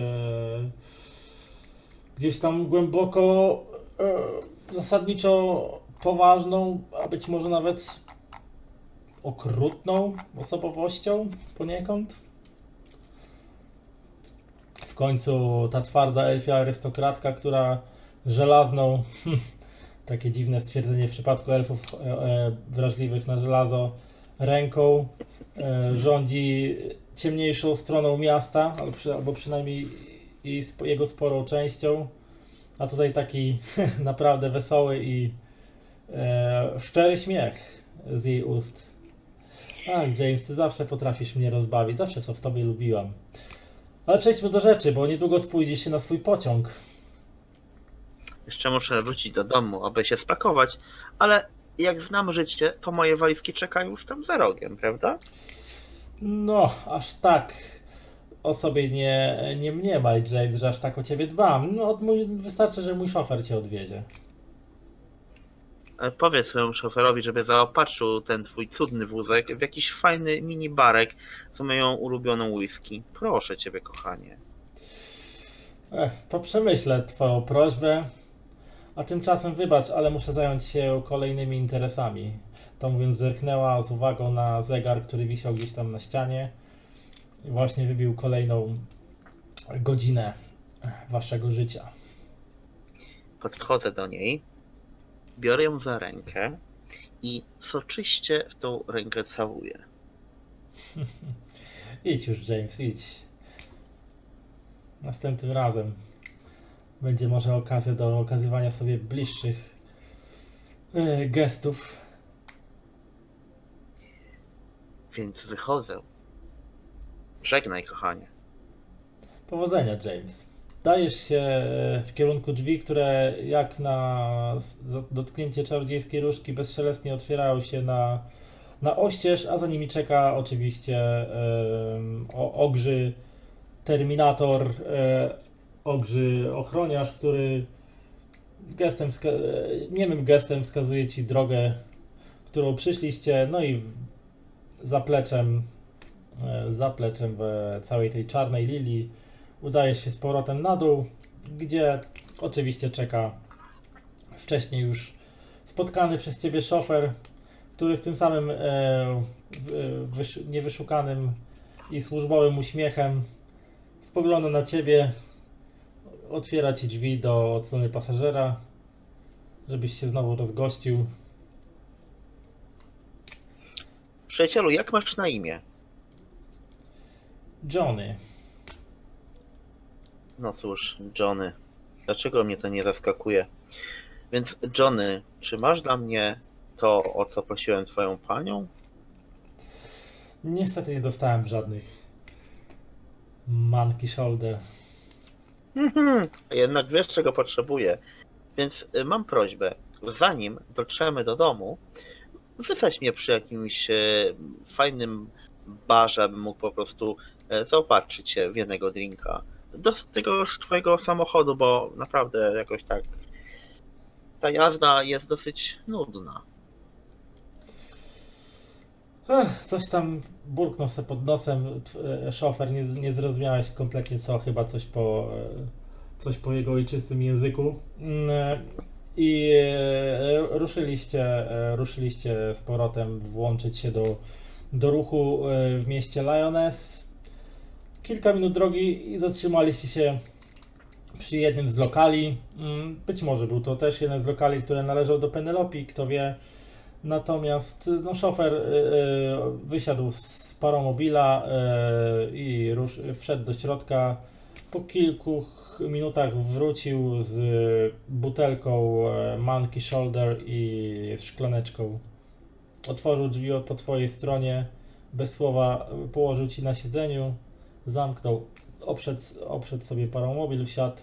gdzieś tam głęboko zasadniczo poważną, a być może nawet okrutną osobowością poniekąd. W końcu ta twarda elfia arystokratka, która żelazną, takie dziwne stwierdzenie w przypadku elfów wrażliwych na żelazo, ręką rządzi ciemniejszą stroną miasta, albo przynajmniej jego sporą częścią. A tutaj taki naprawdę wesoły i szczery śmiech z jej ust. Tak, James, ty zawsze potrafisz mnie rozbawić, zawsze co w tobie lubiłam. Ale przejdźmy do rzeczy, bo niedługo spóźnisz się na swój pociąg. Jeszcze muszę wrócić do domu, aby się spakować, ale jak znam życie, to moje walizki czekają już tam za rogiem, prawda? No, aż tak o sobie nie mniemaj, James, że aż tak o ciebie dbam. No, wystarczy, że mój szofer cię odwiezie. Powiedz swojemu szoferowi, żeby zaopatrzył ten twój cudny wózek w jakiś fajny mini barek z moją ulubioną whisky. Proszę ciebie, kochanie. To przemyślę twoją prośbę, a tymczasem wybacz, ale muszę zająć się kolejnymi interesami. To mówiąc, zerknęła z uwagą na zegar, który wisiał gdzieś tam na ścianie i właśnie wybił kolejną godzinę waszego życia. Podchodzę do niej, biorę ją za rękę i soczyście w tą rękę całuję. Idź już, James, idź. Następnym razem będzie może okazja do okazywania sobie bliższych gestów. Więc wychodzę. Żegnaj, kochanie. Powodzenia, James. Dajesz się w kierunku drzwi, które jak na dotknięcie czarodziejskiej różdżki bezszelestnie otwierają się na oścież, a za nimi czeka oczywiście ogrzy terminator, ogrzy ochroniarz, który niemym gestem wskazuje ci drogę, którą przyszliście, no i zapleczem w całej tej czarnej lilii udajesz się z powrotem na dół, gdzie oczywiście czeka wcześniej już spotkany przez ciebie szofer, który z tym samym niewyszukanym i służbowym uśmiechem spogląda na ciebie, otwiera ci drzwi do strony pasażera, żebyś się znowu rozgościł. Przyjacielu, jak masz na imię? Johnny. No cóż, Johnny, dlaczego mnie to nie zaskakuje? Więc Johnny, czy masz dla mnie to, o co prosiłem twoją panią? Niestety nie dostałem żadnych monkey shoulder. A jednak wiesz, czego potrzebuję. Więc mam prośbę, zanim dotrzemy do domu, wysadź mnie przy jakimś fajnym barze, abym mógł po prostu zaopatrzyć się w jednego drinka. Do tego twojego samochodu, bo naprawdę jakoś tak ta jazda jest dosyć nudna. Coś tam burknął sobie pod nosem szofer, nie zrozumiałeś kompletnie co, chyba coś po jego ojczystym języku. I ruszyliście z powrotem włączyć się do ruchu w mieście Lyoness. Kilka minut drogi i zatrzymaliście się przy jednym z lokali. Być może był to też jeden z lokali, który należał do Penelope, kto wie. Natomiast no, szofer wysiadł z paromobila i wszedł do środka. Po kilku minutach wrócił z butelką Monkey Shoulder i szklaneczką. Otworzył drzwi po twojej stronie, bez słowa położył ci na siedzeniu, zamknął, oprzedł sobie paromobil, wsiadł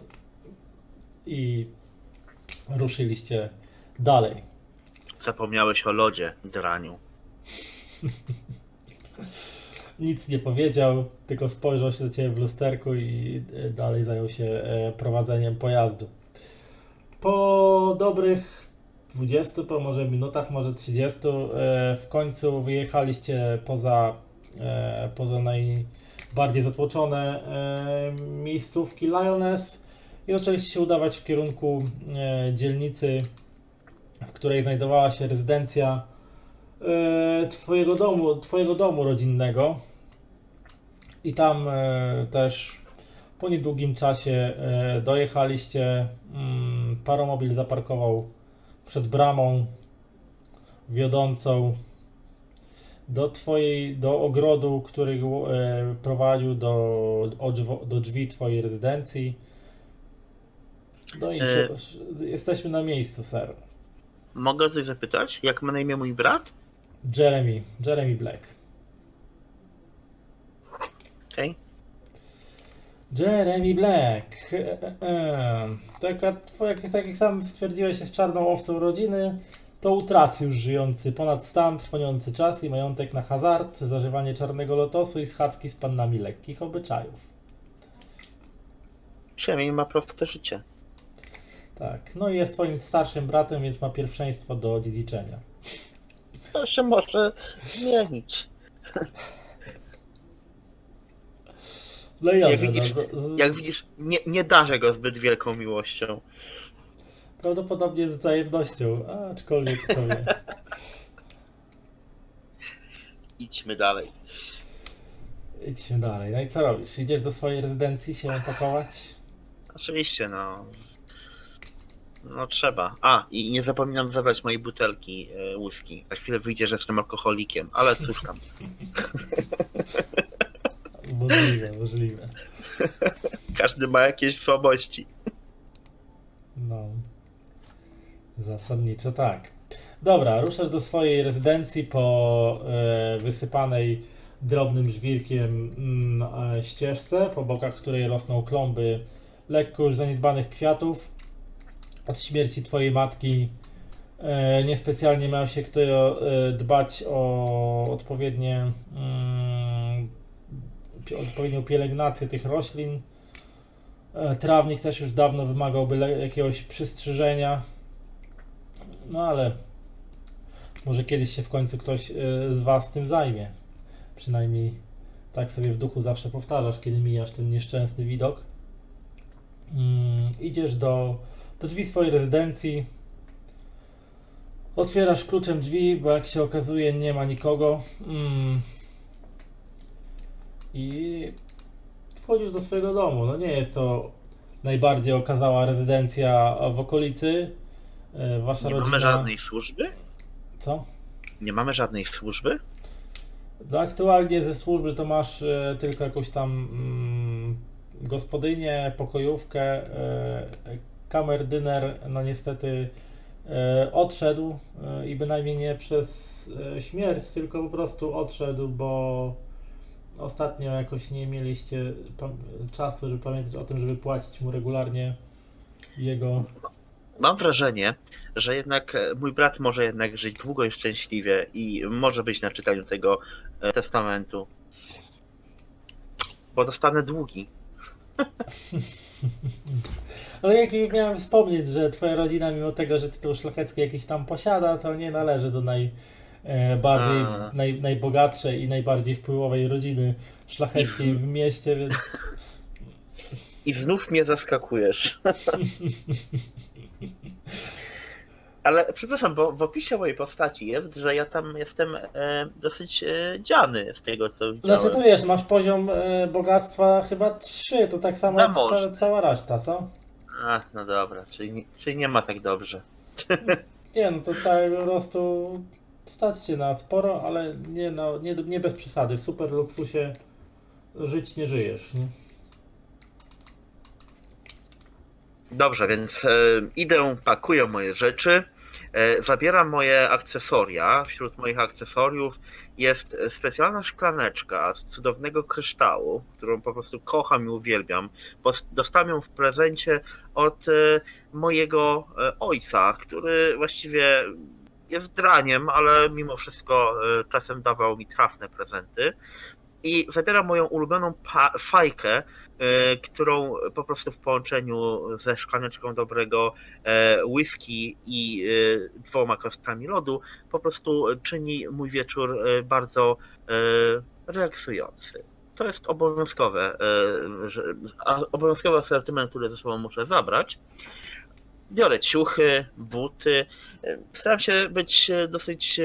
i ruszyliście dalej. Zapomniałeś o lodzie, draniu. Nic nie powiedział, tylko spojrzał się do ciebie w lusterku i dalej zajął się prowadzeniem pojazdu. Po dobrych 20, po może minutach, może 30, w końcu wyjechaliście poza najbardziej zatłoczone miejscówki Lyoness i zaczęliście się udawać w kierunku dzielnicy, w której znajdowała się rezydencja twojego domu rodzinnego. I tam też po niedługim czasie dojechaliście. Paromobil zaparkował przed bramą wiodącą do ogrodu, który prowadził do drzwi twojej rezydencji. No i jesteśmy na miejscu, sir. Mogę coś zapytać? Jak ma na imię mój brat? Jeremy Black. Okej. Jeremy Black. Jak sam stwierdziłeś, jest czarną owcą rodziny. To utracjusz żyjący ponad stan, trwoniący czas i majątek na hazard, zażywanie czarnego lotosu i schadzki z pannami lekkich obyczajów. Przynajmniej ma proste życie. Tak, no i jest twoim starszym bratem, więc ma pierwszeństwo do dziedziczenia. To się może zmienić. No i Jak dobrze, widzisz, nie darzę go zbyt wielką miłością. prawdopodobnie z wzajemnością, aczkolwiek kto wie. Idźmy dalej. Idźmy dalej. No i co robisz? Idziesz do swojej rezydencji się pakować? Oczywiście, no. No trzeba. I nie zapominam zabrać mojej butelki whisky. Za chwilę wyjdzie, że jestem alkoholikiem, ale cóż tam. Możliwe. Każdy ma jakieś słabości. No. Zasadniczo tak. Dobra, ruszasz do swojej rezydencji po wysypanej drobnym żwirkiem ścieżce, po bokach której rosną klomby lekko już zaniedbanych kwiatów. Od śmierci twojej matki niespecjalnie miał się kto dbać o odpowiednią pielęgnację tych roślin. Trawnik też już dawno wymagałby jakiegoś przystrzyżenia. No ale może kiedyś się w końcu ktoś z was tym zajmie. Przynajmniej tak sobie w duchu zawsze powtarzasz, kiedy mijasz ten nieszczęsny widok. Idziesz do drzwi swojej rezydencji. Otwierasz kluczem drzwi, bo jak się okazuje nie ma nikogo. I wchodzisz do swojego domu. No nie jest to najbardziej okazała rezydencja w okolicy. Wasza Nie rodzina... mamy żadnej służby? Co? Nie mamy żadnej służby? No aktualnie ze służby to masz tylko jakąś tam gospodynię, pokojówkę, kamerdyner, no niestety odszedł i bynajmniej nie przez śmierć, tylko po prostu odszedł, bo ostatnio jakoś nie mieliście czasu, żeby pamiętać o tym, żeby płacić mu regularnie jego... Mam wrażenie, że jednak mój brat może jednak żyć długo i szczęśliwie i może być na czytaniu tego testamentu. Bo dostanę długi. Ale jak miałem wspomnieć, że twoja rodzina, mimo tego, że tytuł szlachecki jakiś tam posiada, to nie należy do A, najbogatszej i najbardziej wpływowej rodziny I, szlacheckiej z, w mieście, więc I znów mnie zaskakujesz. Ale przepraszam, bo w opisie mojej postaci jest, że ja tam jestem dosyć dziany z tego, co znaczy to widziałem. wiesz, masz poziom bogactwa chyba 3, to tak samo jak Zamożny. cała reszta, co? A, no dobra, czyli nie ma tak dobrze. Nie, no to tak po prostu stać cię na sporo, ale nie bez przesady. W super luksusie żyć nie żyjesz, nie? Dobrze, więc idę, pakuję moje rzeczy, zabieram moje akcesoria. Wśród moich akcesoriów jest specjalna szklaneczka z cudownego kryształu, którą po prostu kocham i uwielbiam. Dostałem ją w prezencie od mojego ojca, który właściwie jest draniem, ale mimo wszystko czasem dawał mi trafne prezenty. I zabieram moją ulubioną fajkę, którą po prostu w połączeniu ze szklaneczką dobrego whisky i 2 kostkami lodu po prostu czyni mój wieczór bardzo relaksujący. To jest obowiązkowy asortyment, który ze sobą muszę zabrać. Biorę ciuchy, buty. Staram się być dosyć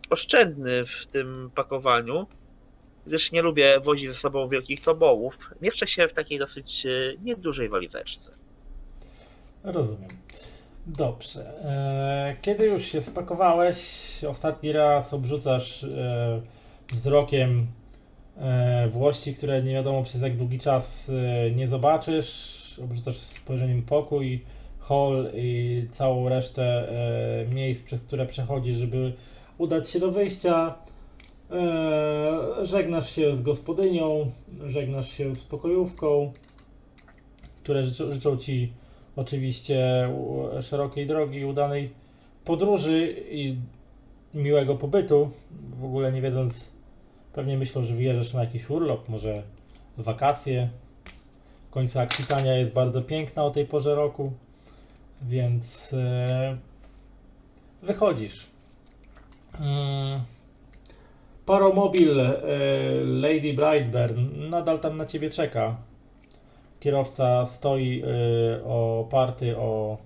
oszczędny w tym pakowaniu, gdyż nie lubię wozić ze sobą wielkich tobołów. Mieszczę się w takiej dosyć niedużej walizeczce. Rozumiem. Dobrze. Kiedy już się spakowałeś, ostatni raz obrzucasz wzrokiem włości, które nie wiadomo przez jak długi czas nie zobaczysz. Obrzucasz spojrzeniem pokój, hall i całą resztę miejsc, przez które przechodzisz, żeby udać się do wyjścia. Żegnasz się z gospodynią, żegnasz się z pokojówką, które życzą ci oczywiście szerokiej drogi, udanej podróży i miłego pobytu. W ogóle nie wiedząc, pewnie myślą, że wyjeżdżasz na jakiś urlop, może wakacje. W końcu Akwitania jest bardzo piękna o tej porze roku, więc wychodzisz. Paromobil Lady Brightburn nadal tam na ciebie czeka. Kierowca stoi oparty o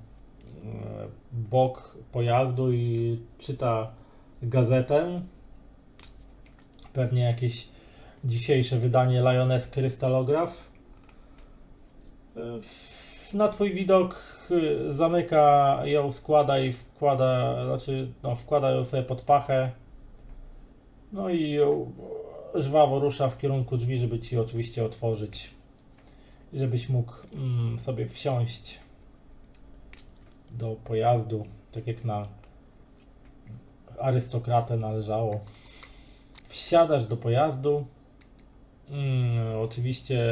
bok pojazdu i czyta gazetę. Pewnie jakieś dzisiejsze wydanie Lioness Krystalograf. Na twój widok zamyka ją, składa i wkłada ją sobie pod pachę. No i żwawo rusza w kierunku drzwi, żeby ci oczywiście otworzyć. I żebyś mógł sobie wsiąść do pojazdu, tak jak na arystokratę należało. Wsiadasz do pojazdu. Oczywiście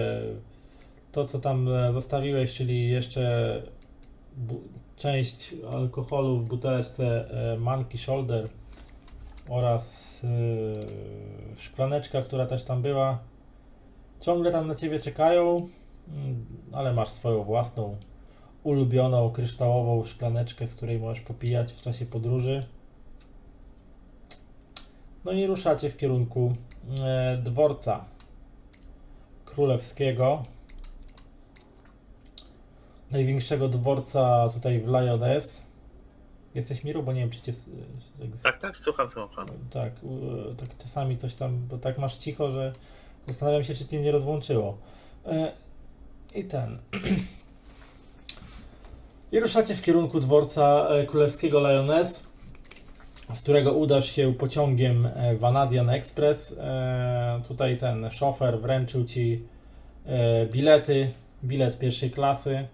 to, co tam zostawiłeś, czyli jeszcze część alkoholu w buteleczce Monkey Shoulder oraz szklaneczka, która też tam była, ciągle tam na ciebie czekają, ale masz swoją własną, ulubioną, kryształową szklaneczkę, z której możesz popijać w czasie podróży. No i ruszacie w kierunku dworca królewskiego, największego dworca tutaj w Lyoness. Jesteś, Miru? Bo nie wiem, czy cię... Tak, słucham. Tak, tak czasami coś tam, bo tak masz cicho, że zastanawiam się, czy cię nie rozłączyło. I ruszacie w kierunku dworca królewskiego Lyoness, z którego udasz się pociągiem Vanadian Express. Tutaj ten szofer wręczył ci bilet pierwszej klasy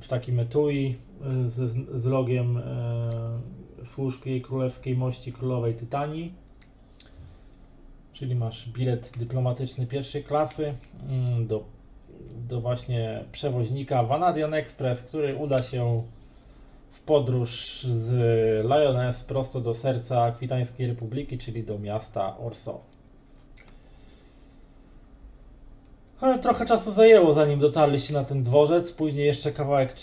w takim etui z logiem służb jej królewskiej mości królowej Tytanii. Czyli masz bilet dyplomatyczny pierwszej klasy do właśnie przewoźnika Vanadian Express, który uda się w podróż z Lyoness prosto do serca Akwitańskiej Republiki, czyli do miasta Orso. Ale trochę czasu zajęło, zanim dotarliście na ten dworzec. Później jeszcze kawałek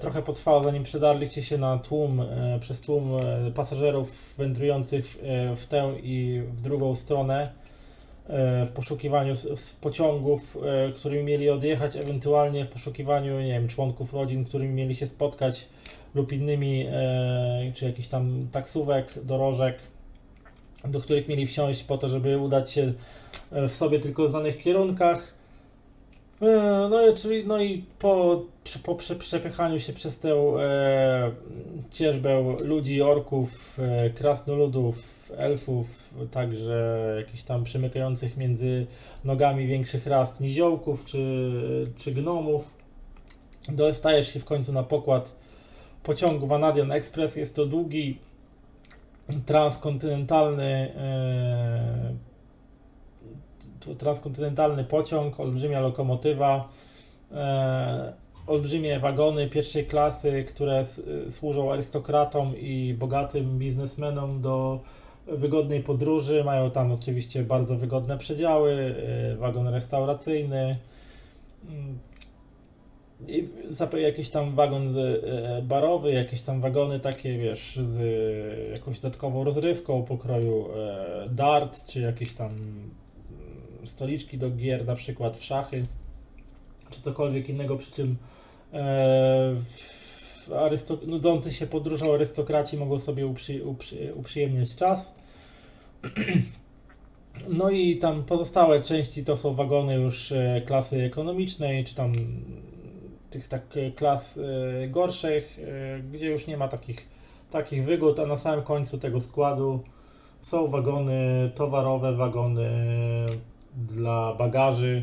trochę potrwało, zanim przedarliście się na tłum, przez tłum pasażerów wędrujących w tę i w drugą stronę w poszukiwaniu pociągów, którymi mieli odjechać, ewentualnie w poszukiwaniu, nie wiem, członków rodzin, którymi mieli się spotkać, lub innymi, czy jakichś tam taksówek, dorożek, do których mieli wsiąść po to, żeby udać się w sobie tylko znanych kierunkach. No i po przepychaniu się przez tę cieżbę ludzi, orków, krasnoludów, elfów, także jakichś tam przemykających między nogami większych ras niziołków czy gnomów, dostajesz się w końcu na pokład pociągu Vanadian Express. Jest to długi, transkontynentalny pociąg, olbrzymia lokomotywa, olbrzymie wagony pierwszej klasy, które służą arystokratom i bogatym biznesmenom do wygodnej podróży. Mają tam oczywiście bardzo wygodne przedziały, wagon restauracyjny, i jakiś tam wagon barowy, jakieś tam wagony takie, wiesz, z jakąś dodatkową rozrywką pokroju dart, czy jakieś tam stoliczki do gier, na przykład w szachy, czy cokolwiek innego, przy czym nudzący się podróżą arystokraci mogą sobie uprzyjemniać czas. No i tam pozostałe części to są wagony już klasy ekonomicznej, czy tam tych tak klas gorszych, gdzie już nie ma takich wygód, a na samym końcu tego składu są wagony towarowe, wagony dla bagaży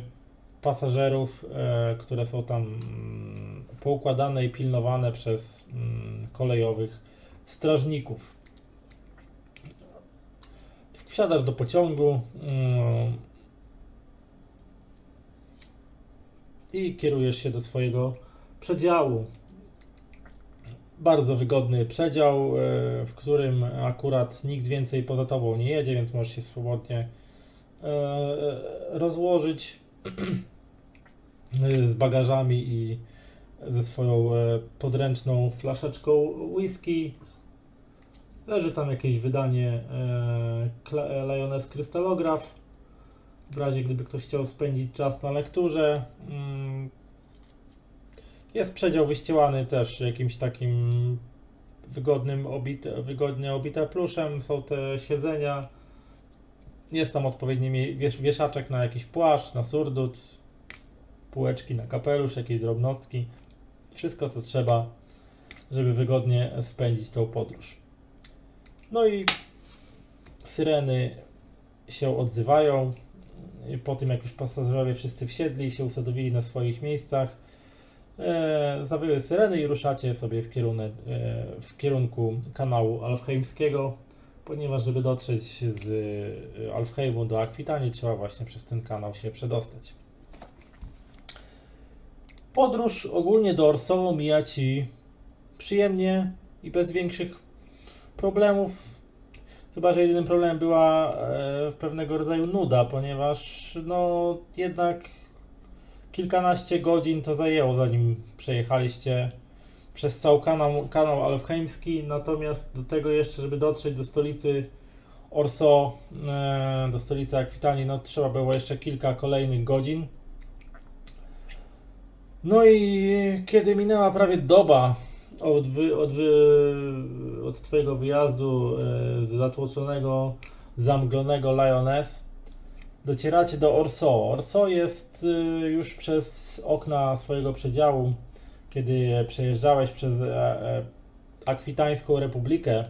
pasażerów, które są tam poukładane i pilnowane przez kolejowych strażników. Wsiadasz do pociągu i kierujesz się do swojego przedziału. Bardzo wygodny przedział, w którym akurat nikt więcej poza tobą nie jedzie, więc możesz się swobodnie rozłożyć z bagażami i ze swoją podręczną flaszeczką whisky. Leży tam jakieś wydanie Lioness Krystalograf, w razie gdyby ktoś chciał spędzić czas na lekturze. Jest przedział wyścielany też jakimś takim wygodnie obite pluszem, są te siedzenia. Jest tam odpowiedni wieszaczek na jakiś płaszcz, na surdut, półeczki na kapelusz, jakieś drobnostki. Wszystko co trzeba, żeby wygodnie spędzić tą podróż. No i syreny się odzywają. I po tym jak już pasażerowie wszyscy wsiedli i się usadowili na swoich miejscach, zawyły syreny i ruszacie sobie w kierunku kanału Alfheimskiego, ponieważ żeby dotrzeć z Alfheimu do Akwitanii trzeba właśnie przez ten kanał się przedostać. Podróż ogólnie do Orsowo mija Ci przyjemnie i bez większych problemów. Chyba że jedynym problemem była pewnego rodzaju nuda, ponieważ no jednak kilkanaście godzin to zajęło, zanim przejechaliście przez cały kanał Alfheimski, natomiast do tego jeszcze, żeby dotrzeć do stolicy Orso, do stolicy Akwitanii, no trzeba było jeszcze kilka kolejnych godzin. No i kiedy minęła prawie doba od Twojego wyjazdu z zatłoczonego, zamglonego Lioness, docieracie do Orso. Orso jest już przez okna swojego przedziału, kiedy przejeżdżałeś przez Akwitańską Republikę,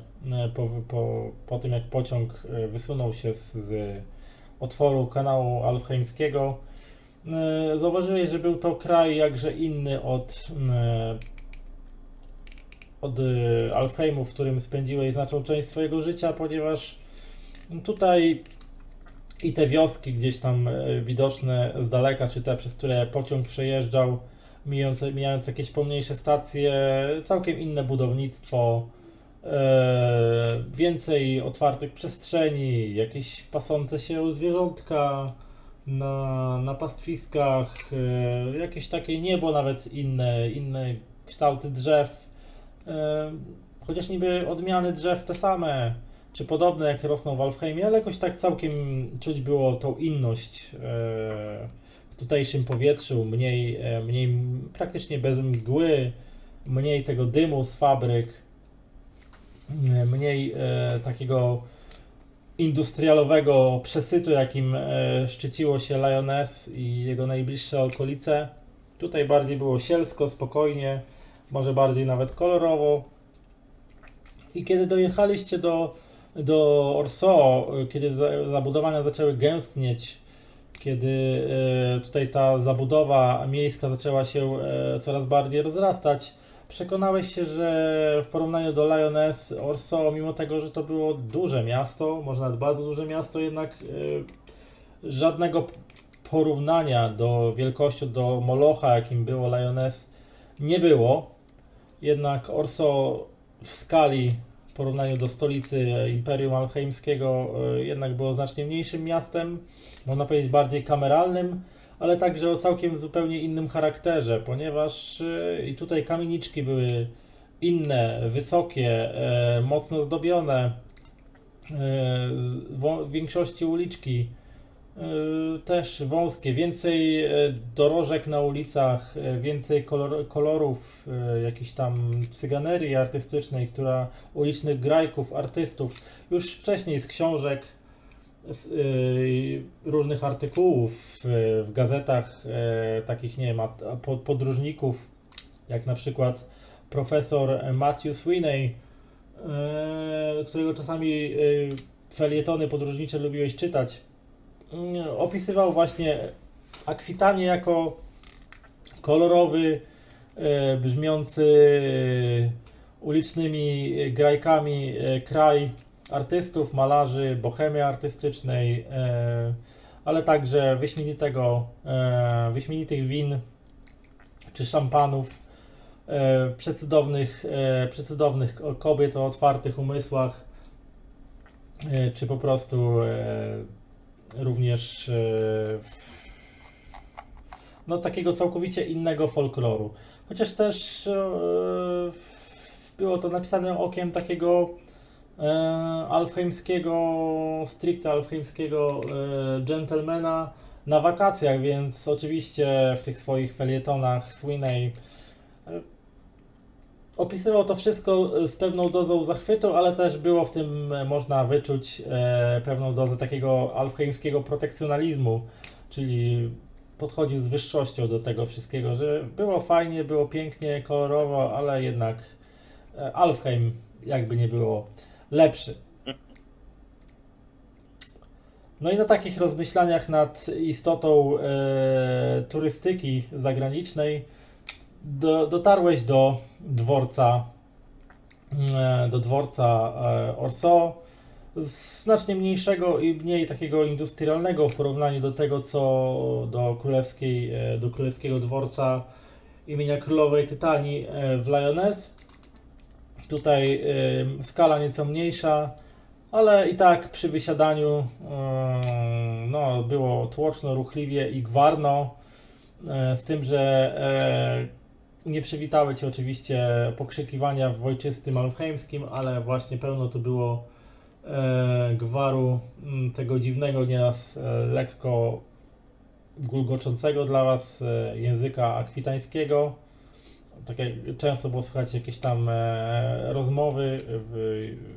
po tym jak pociąg wysunął się z otworu kanału Alfheimskiego, zauważyłeś, że był to kraj jakże inny od Alfheimu, w którym spędziłeś znaczną część swojego życia, ponieważ tutaj i te wioski gdzieś tam widoczne z daleka, czy te, przez które pociąg przejeżdżał, mijając jakieś pomniejsze stacje, całkiem inne budownictwo, więcej otwartych przestrzeni, jakieś pasące się zwierzątka, na pastwiskach, jakieś takie niebo, nawet inne kształty drzew, chociaż niby odmiany drzew te same, czy podobne jak rosną w Alfheimie, ale jakoś tak całkiem czuć było tą inność w tutejszym powietrzu, mniej praktycznie bez mgły, mniej tego dymu z fabryk, mniej takiego industrialowego przesytu, jakim szczyciło się Lyoness i jego najbliższe okolice. Tutaj bardziej było sielsko, spokojnie, może bardziej nawet kolorowo. I kiedy dojechaliście do Orso, kiedy zabudowania zaczęły gęstnieć, kiedy tutaj ta zabudowa miejska zaczęła się coraz bardziej rozrastać, przekonałeś się, że w porównaniu do Lyoness, Orso, mimo tego, że to było duże miasto, może nawet bardzo duże miasto, jednak żadnego porównania do wielkości, do Molocha, jakim było Lyoness, nie było. Jednak Orso w skali w porównaniu do stolicy Imperium Alfheimskiego jednak było znacznie mniejszym miastem, można powiedzieć bardziej kameralnym, ale także o całkiem zupełnie innym charakterze, ponieważ i tutaj kamieniczki były inne, wysokie, mocno zdobione, w większości uliczki też wąskie, więcej dorożek na ulicach, więcej kolorów, jakiejś tam cyganerii artystycznej, ulicznych grajków, artystów, już wcześniej z książek, z różnych artykułów w gazetach, takich, nie wiem, podróżników, jak na przykład profesor Matthew Sweeney, którego czasami felietony podróżnicze lubiłeś czytać. Opisywał właśnie Akwitanię jako kolorowy, brzmiący ulicznymi grajkami kraj artystów, malarzy, bohemy artystycznej, ale także wyśmienitych win czy szampanów, przecudownych kobiet o otwartych umysłach, czy po prostu również no, takiego całkowicie innego folkloru. Chociaż też było to napisane okiem takiego stricte alfheimskiego gentlemana na wakacjach, więc oczywiście w tych swoich felietonach Sweeney opisywał to wszystko z pewną dozą zachwytu, ale też było w tym, można wyczuć pewną dozę takiego alfheimskiego protekcjonalizmu, czyli podchodził z wyższością do tego wszystkiego, że było fajnie, było pięknie, kolorowo, ale jednak Alfheim, jakby nie było, lepszy. No i na takich rozmyślaniach nad istotą turystyki zagranicznej dotarłeś do dworca Orso, znacznie mniejszego i mniej takiego industrialnego w porównaniu do tego, co do królewskiego dworca imienia królowej Tytanii w Lyoness. Tutaj skala nieco mniejsza, ale i tak przy wysiadaniu no, było tłoczno, ruchliwie i gwarno, z tym, że nie przywitały Cię oczywiście pokrzykiwania w ojczystym alfheimskim, ale właśnie pełno tu było gwaru, tego dziwnego, nieraz lekko gulgoczącego dla Was języka akwitańskiego. Tak jak często było słychać jakieś tam rozmowy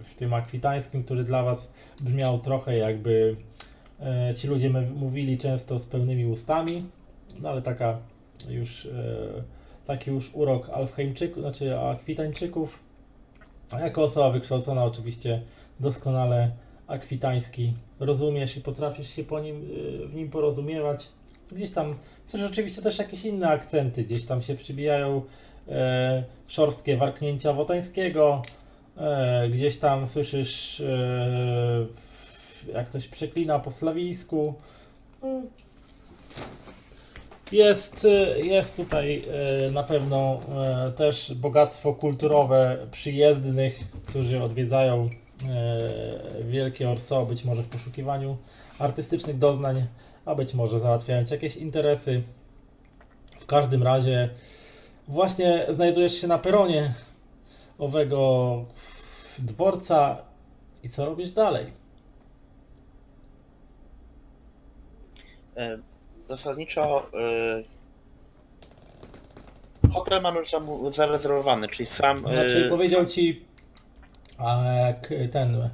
w tym akwitańskim, który dla Was brzmiał trochę jakby ci ludzie mówili często z pełnymi ustami, no ale taki już urok Alfheimczyków, znaczy Akwitańczyków. A jako osoba wykształcona oczywiście doskonale akwitański rozumiesz i potrafisz się w nim porozumiewać. Gdzieś tam też oczywiście też jakieś inne akcenty, gdzieś tam się przybijają szorstkie warknięcia wotańskiego, gdzieś tam słyszysz jak ktoś przeklina po slawijsku. Jest tutaj na pewno też bogactwo kulturowe przyjezdnych, którzy odwiedzają wielkie Orso, być może w poszukiwaniu artystycznych doznań, a być może załatwiając jakieś interesy. W każdym razie właśnie znajdujesz się na peronie owego dworca i co robisz dalej? Zasadniczo hotel mam już zarezerwowany, czyli sam... Znaczy powiedział ci ten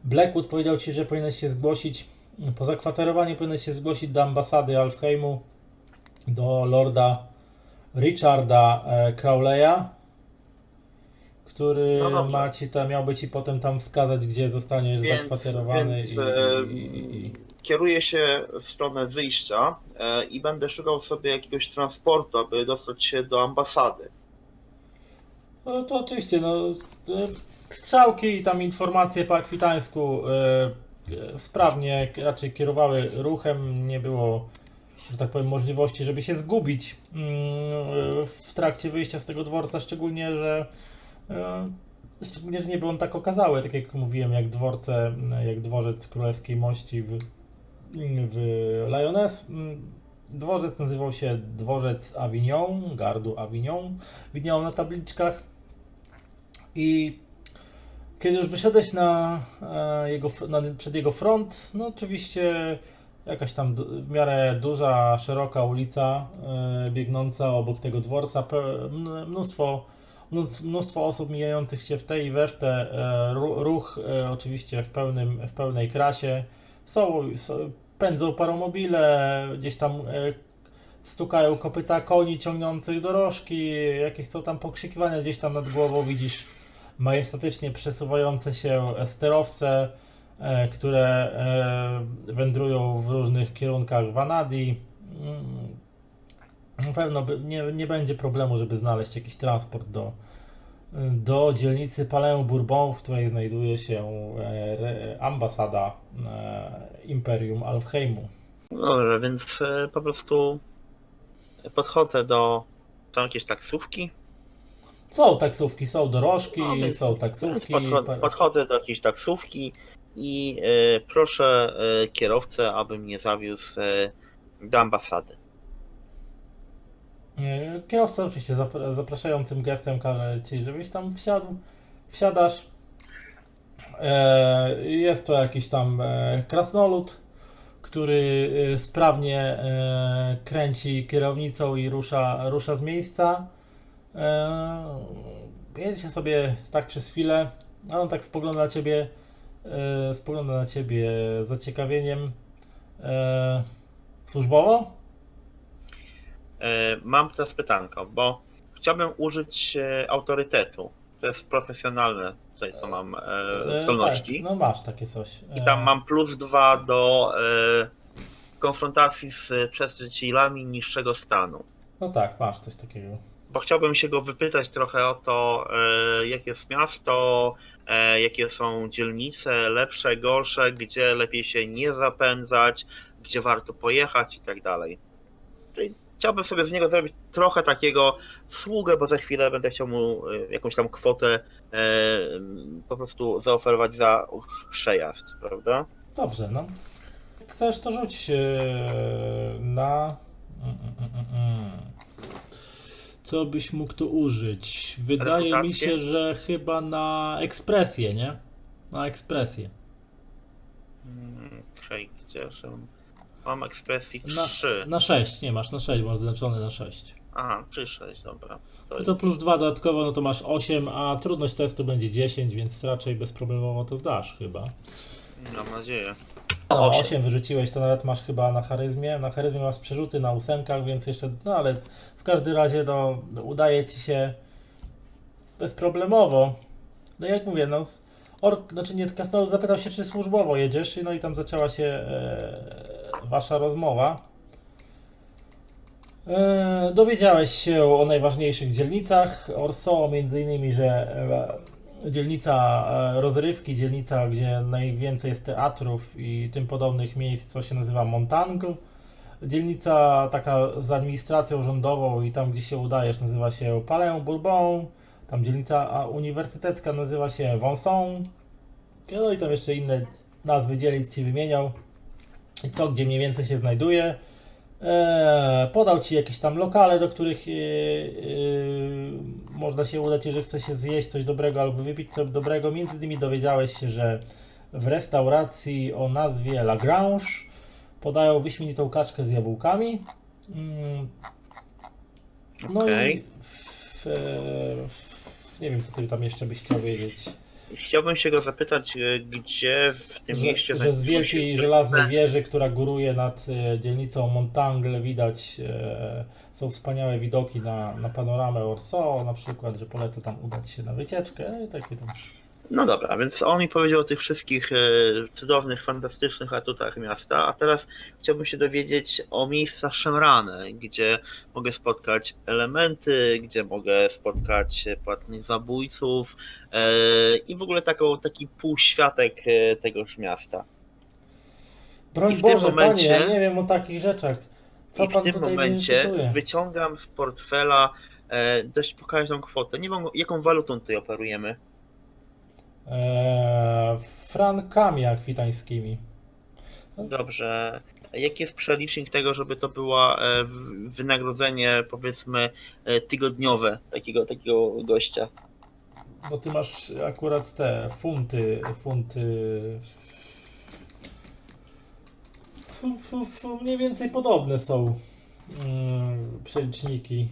Blackwood powiedział ci, że powinieneś się zgłosić po zakwaterowaniu, powinieneś się zgłosić do ambasady Alfheimu, do lorda Richarda Crowleya, który No dobrze. miałby ci potem tam wskazać, gdzie zostaniesz zakwaterowany więc, i kieruję się w stronę wyjścia i będę szukał sobie jakiegoś transportu, aby dostać się do ambasady. No to oczywiście, strzałki i tam informacje po akwitańsku sprawnie raczej kierowały ruchem, nie było, że tak powiem, możliwości, żeby się zgubić w trakcie wyjścia z tego dworca, szczególnie, że nie był on tak okazały, tak jak mówiłem, jak dworzec Królewskiej Mości w Lyoness. Dworzec nazywał się Dworzec Avignon, gardu Avignon, widniało na tabliczkach. I kiedy już wyszedłeś przed jego front, no oczywiście jakaś tam w miarę duża, szeroka ulica biegnąca obok tego dworca, mnóstwo osób mijających się w tej i we w te, ruch oczywiście w pełnej krasie, pędzą paromobile, gdzieś tam stukają kopyta koni ciągnących dorożki, jakieś są tam pokrzykiwania, gdzieś tam nad głową widzisz majestatycznie przesuwające się sterowce, które wędrują w różnych kierunkach Vanadi. Na pewno nie będzie problemu, żeby znaleźć jakiś transport do dzielnicy Palais Bourbon, w której znajduje się ambasada Imperium Alfheimu. Dobrze, więc po prostu podchodzę są jakieś taksówki? Są taksówki, są dorożki, No, więc- są taksówki. Podchodzę do jakiejś taksówki i proszę kierowcę, aby mnie zawiózł do ambasady. Kierowca oczywiście zapraszającym gestem każe ci, żebyś tam wsiadasz. Jest to jakiś tam krasnolud, który sprawnie kręci kierownicą i rusza z miejsca. Jedziecie sobie tak przez chwilę, a on tak spogląda na ciebie z zaciekawieniem. Służbowo? Mam teraz pytanko, bo chciałbym użyć autorytetu. To jest profesjonalne, tutaj co mam zdolności. Tak, no masz takie coś. I tam mam +2 do konfrontacji z przedstawicielami niższego stanu. No tak, masz coś takiego. Bo chciałbym się go wypytać trochę o to, jakie jest miasto, jakie są dzielnice, lepsze, gorsze, gdzie lepiej się nie zapędzać, gdzie warto pojechać i tak dalej. Czyli chciałbym sobie z niego zrobić trochę takiego sługę, bo za chwilę będę chciał mu jakąś tam kwotę po prostu zaoferować za przejazd, prawda? Dobrze, no. Jak chcesz, to rzuć na... Co byś mógł tu użyć? Wydaje mi Reputację? się, że chyba na ekspresję, nie? Na ekspresję. Okej, gdzie są? Mam ekspresji Na, 3. na 6, nie masz na 6, masz zaznaczone na 6. Aha, 6, dobra. No to plus 2 dodatkowo, no to masz 8, a trudność testu będzie 10, więc raczej bezproblemowo to zdasz chyba. Mam nadzieję. No, 8. 8 wyrzuciłeś, to nawet masz chyba na charyzmie. Na charyzmie masz przerzuty na 8, więc jeszcze, no ale w każdym razie udaje ci się bezproblemowo. No jak mówię, znaczy nie, Krasnolud zapytał się, czy służbowo jedziesz, no i tam zaczęła się wasza rozmowa. Dowiedziałeś się o najważniejszych dzielnicach Orso, między innymi, że dzielnica rozrywki, dzielnica, gdzie najwięcej jest teatrów i tym podobnych miejsc, co się nazywa Montangle. Dzielnica taka z administracją rządową i tam, gdzie się udajesz, nazywa się Palais Bourbon. Tam dzielnica uniwersytecka nazywa się Vanson. No i tam jeszcze inne nazwy dzielnic ci wymieniał. I co, gdzie mniej więcej się znajduje. Podał ci jakieś tam lokale, do których można się udać, jeżeli chce się zjeść coś dobrego albo wypić coś dobrego. Między innymi dowiedziałeś się, że w restauracji o nazwie Lagrange podają wyśmienitą kaczkę z jabłkami. No Okej. i nie wiem, co ty tam jeszcze byś chciał wiedzieć. Chciałbym się go zapytać, gdzie w tym mieście Że z znajdują wielkiej się żelaznej wieży, która góruje nad dzielnicą Montangle, widać, są wspaniałe widoki na panoramę Orso, na przykład, że polecę tam udać się na wycieczkę i takie tam. No dobra, więc on mi powiedział o tych wszystkich cudownych, fantastycznych atutach miasta, a teraz chciałbym się dowiedzieć o miejscach szemrane, gdzie mogę spotkać elementy, gdzie mogę spotkać płatnych zabójców i w ogóle taki półświatek tegoż miasta. Broń I w tym Boże, panie, momencie- ja nie wiem o takich rzeczach. Co I w pan tym tutaj mnie momencie pytuje? wyciągam z portfela dość pokaźną kwotę. Nie wiem, jaką walutą tutaj operujemy. Frankami akwitańskimi. Dobrze. Jaki jest przelicznik tego, żeby to było wynagrodzenie, powiedzmy, tygodniowe takiego gościa? Bo ty masz akurat te funty. Mniej więcej podobne są przeliczniki.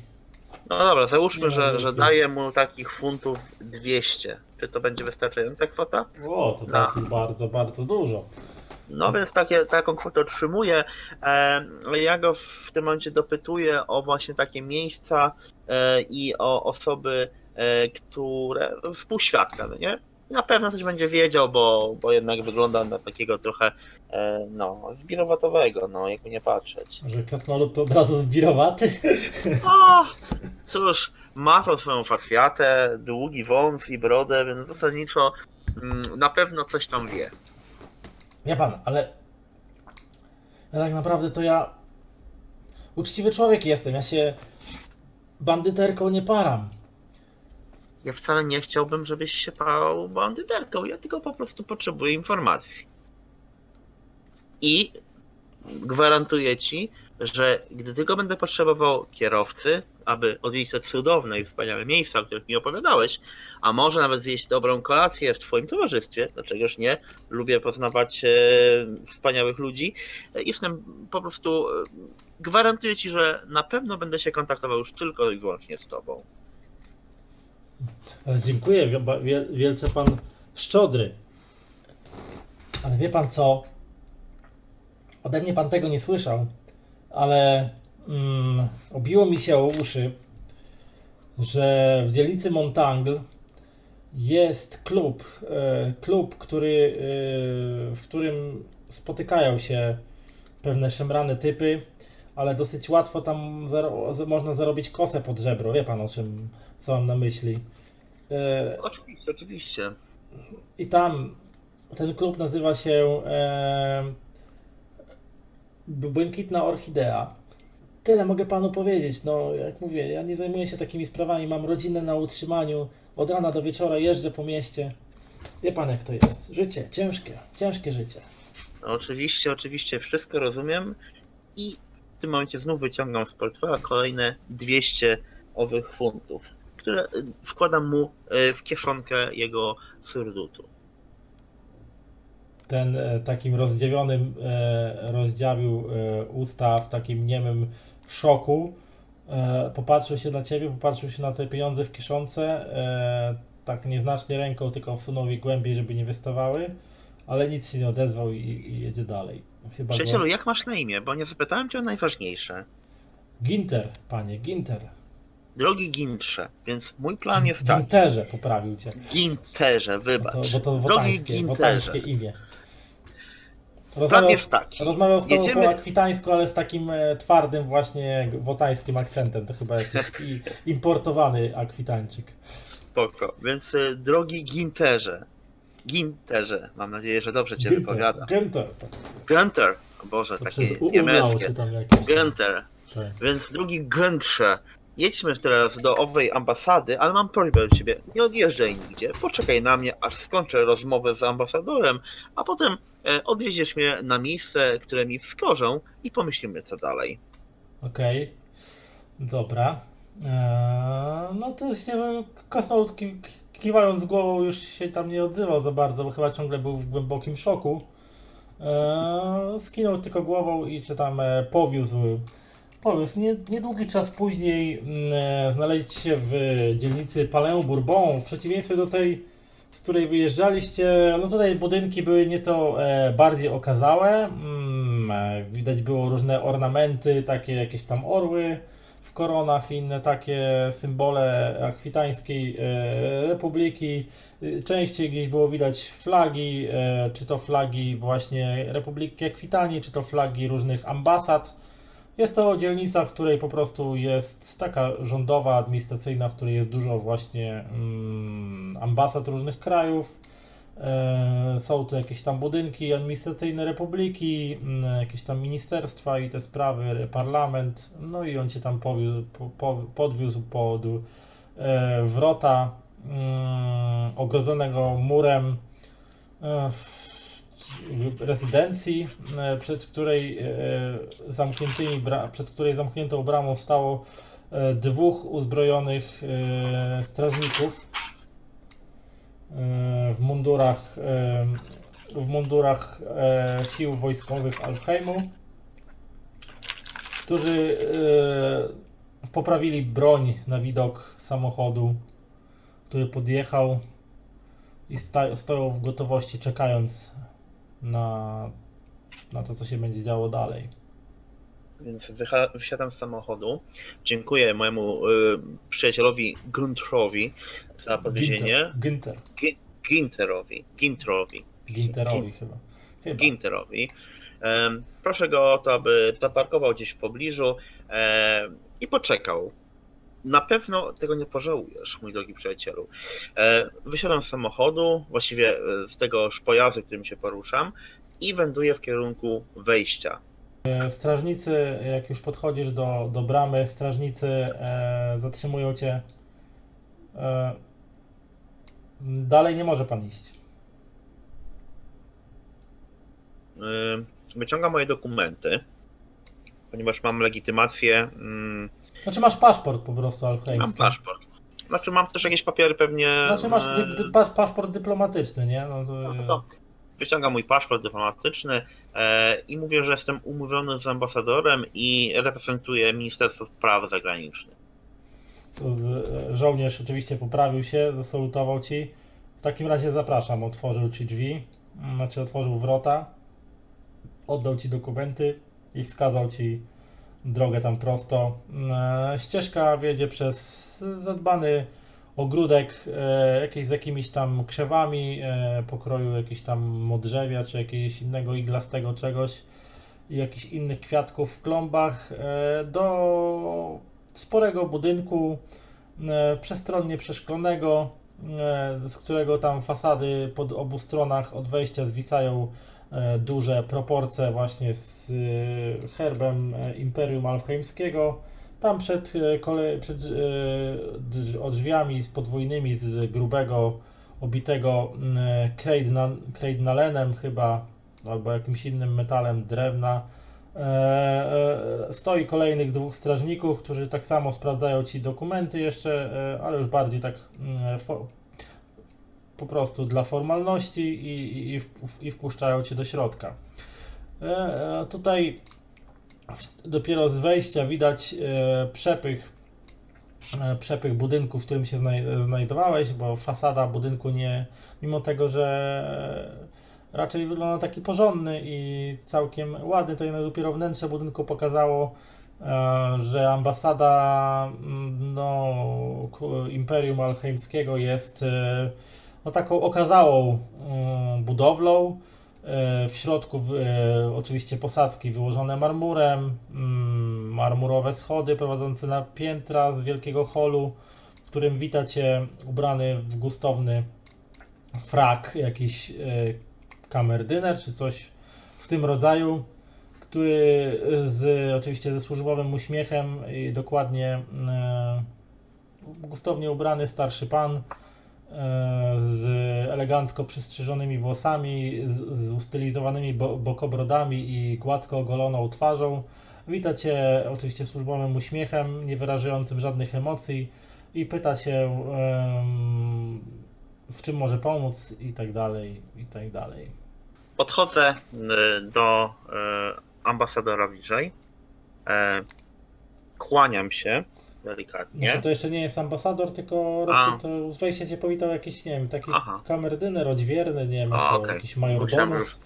No dobra, załóżmy, Nie ma że wielkiej. daję mu takich funtów 200. Czy to będzie wystarczająca kwota? O, to bardzo, bardzo, bardzo dużo. No więc taką kwotę otrzymuję. Ja go w tym momencie dopytuję o właśnie takie miejsca i o osoby, które współświadka, no nie? Na pewno coś będzie wiedział, bo jednak wygląda na takiego trochę zbirowatowego, no jakby nie patrzeć. Że krasnolud to od razu zbirowaty. O, cóż, ma tą swoją facjatę, długi wąs i brodę, więc zasadniczo na pewno coś tam wie. Wie pan, ale ja tak naprawdę to ja uczciwy człowiek jestem, ja się bandyterką nie param. Ja wcale nie chciałbym, żebyś się parał bandyterką, ja tylko po prostu potrzebuję informacji. I gwarantuję ci, że gdy tylko będę potrzebował kierowcy, aby odwiedzić te cudowne i wspaniałe miejsca, o których mi opowiadałeś, a może nawet zjeść dobrą kolację w twoim towarzystwie, dlaczegoż nie, lubię poznawać wspaniałych ludzi, jestem po prostu, gwarantuję ci, że na pewno będę się kontaktował już tylko i wyłącznie z tobą. Ale dziękuję, wielce pan szczodry. Ale wie pan co? Ode mnie pan tego nie słyszał, ale obiło mi się o uszy, że w dzielnicy Montangle jest klub, w którym spotykają się pewne szemrane typy, ale dosyć łatwo tam można zarobić kosę pod żebro. Wie pan, co mam na myśli. Oczywiście, oczywiście. I tam ten klub nazywa się Błękitna Orchidea. Tyle mogę panu powiedzieć. No, jak mówię, ja nie zajmuję się takimi sprawami. Mam rodzinę na utrzymaniu. Od rana do wieczora jeżdżę po mieście. Wie pan, jak to jest. Życie ciężkie życie. No, oczywiście, wszystko rozumiem i w tym momencie znów wyciągam z portfela kolejne 200 owych funtów, które wkładam mu w kieszonkę jego surdutu. Ten takim rozdziawionym rozdziawił usta w takim niemym szoku. Popatrzył się na ciebie, popatrzył się na te pieniądze w kieszonce, tak nieznacznie ręką tylko wsunął je głębiej, żeby nie wystawały, ale nic się nie odezwał i jedzie dalej. Chyba Przyjacielu, jak masz na imię? Bo nie zapytałem cię o najważniejsze. Ginter, panie, Ginter. Drogi Gintrze, więc mój plan jest taki. Ginterze, poprawił cię. Ginterze, wybacz. Bo to Drogi wotańskie imię. Plan jest taki. Rozmawiał z tobą Jedziemy- po akwitańsku, ale z takim twardym właśnie wotańskim akcentem. To chyba jakiś importowany akwitańczyk. Spoko. Więc drogi Ginterze, mam nadzieję, że dobrze cię wypowiada. Ginter. Gunter, o Boże, To takie przez umlaut niemieckie. czy tam jakieś. Gunter. Tak. Więc drugi Guntrze, jedźmy teraz do owej ambasady, ale mam prośbę do ciebie, nie odjeżdżaj nigdzie, poczekaj na mnie, aż skończę rozmowę z ambasadorem, a potem odwiedziesz mnie na miejsce, które mi wskażą i pomyślimy co dalej. Okej, dobra. No to się krasnolud kiwając głową już się tam nie odzywał za bardzo, bo chyba ciągle był w głębokim szoku. Skinął tylko głową i czy tam powiózł. Niedługi czas później znaleźliście się w dzielnicy Palais-Bourbon. W przeciwieństwie do tej, z której wyjeżdżaliście, no tutaj budynki były nieco bardziej okazałe. Widać było różne ornamenty, takie jakieś tam orły w koronach i inne takie symbole akwitańskiej republiki. Częściej gdzieś było widać flagi, czy to flagi właśnie Republiki Akwitanii, czy to flagi różnych ambasad. Jest to dzielnica, w której po prostu jest taka rządowa, administracyjna, w której jest dużo właśnie ambasad różnych krajów. Są tu jakieś tam budynki administracyjne republiki, jakieś tam ministerstwa i te sprawy, parlament. No i on cię tam podwiózł pod wrota ogrodzonego murem rezydencji, przed której zamkniętą bramą stało dwóch uzbrojonych strażników w mundurach sił wojskowych Alfheimu, którzy poprawili broń na widok samochodu, który podjechał i stoją w gotowości, czekając na to, co się będzie działo dalej. Więc wysiadam z samochodu. Dziękuję mojemu przyjacielowi Gunterowi za podwiezienie. Ginterowi chyba. Ginterowi. Proszę go o to, aby zaparkował gdzieś w pobliżu i poczekał. Na pewno tego nie pożałujesz, mój drogi przyjacielu. Wysiadam z samochodu, właściwie z tego pojazdu, którym się poruszam i wędruję w kierunku wejścia. Strażnicy, jak już podchodzisz do bramy, strażnicy zatrzymują cię. Dalej nie może pan iść. Wyciągam moje dokumenty, ponieważ mam legitymację. Znaczy masz paszport po prostu Mam alfheimski. paszport. Znaczy mam też jakieś papiery pewnie. Znaczy masz paszport dyplomatyczny, nie? To wyciągam mój paszport dyplomatyczny i mówię, że jestem umówiony z ambasadorem i reprezentuję Ministerstwo Spraw Zagranicznych. Żołnierz oczywiście poprawił się, zasalutował ci. W takim razie zapraszam, otworzył ci drzwi, znaczy otworzył wrota, oddał ci dokumenty i wskazał ci drogę tam prosto. Ścieżka wiedzie przez zadbany ogródek, z jakimiś tam krzewami, pokroju jakiegoś tam modrzewia, czy jakiegoś innego iglastego czegoś i jakichś innych kwiatków w klombach, do sporego budynku, przestronnie przeszklonego, z którego tam fasady po obu stronach od wejścia zwisają duże proporcje właśnie z herbem Imperium Alfheimskiego. Tam przed drzwiami podwójnymi z grubego, obitego kreidnalenem chyba, albo jakimś innym metalem drewna, stoi kolejnych dwóch strażników, którzy tak samo sprawdzają ci dokumenty jeszcze, ale już bardziej tak po prostu dla formalności i wpuszczają cię do środka. Tutaj dopiero z wejścia widać przepych budynku, w którym się znajdowałeś, bo fasada budynku nie, mimo tego, że raczej wygląda taki porządny i całkiem ładny, to jednak dopiero wnętrze budynku pokazało, że ambasada Imperium Alchemskiego jest taką okazałą budowlą. W środku oczywiście posadzki wyłożone marmurem, marmurowe schody prowadzące na piętra z wielkiego holu, w którym wita cię ubrany w gustowny frak jakiś kamerdyner czy coś w tym rodzaju, który oczywiście ze służbowym uśmiechem i dokładnie gustownie ubrany starszy pan z elegancko przystrzyżonymi włosami, z ustylizowanymi bokobrodami i gładko ogoloną twarzą. Wita Cię oczywiście służbowym uśmiechem, nie wyrażającym żadnych emocji i pyta się, w czym może pomóc i tak dalej, i tak dalej. Podchodzę do ambasadora bliżej. Kłaniam się delikatnie. Znaczy to jeszcze nie jest ambasador, tylko to z wejścia Cię powitał jakiś, nie wiem, taki kamerdyner odźwierny, nie wiem, jak to, jakiś majordomus.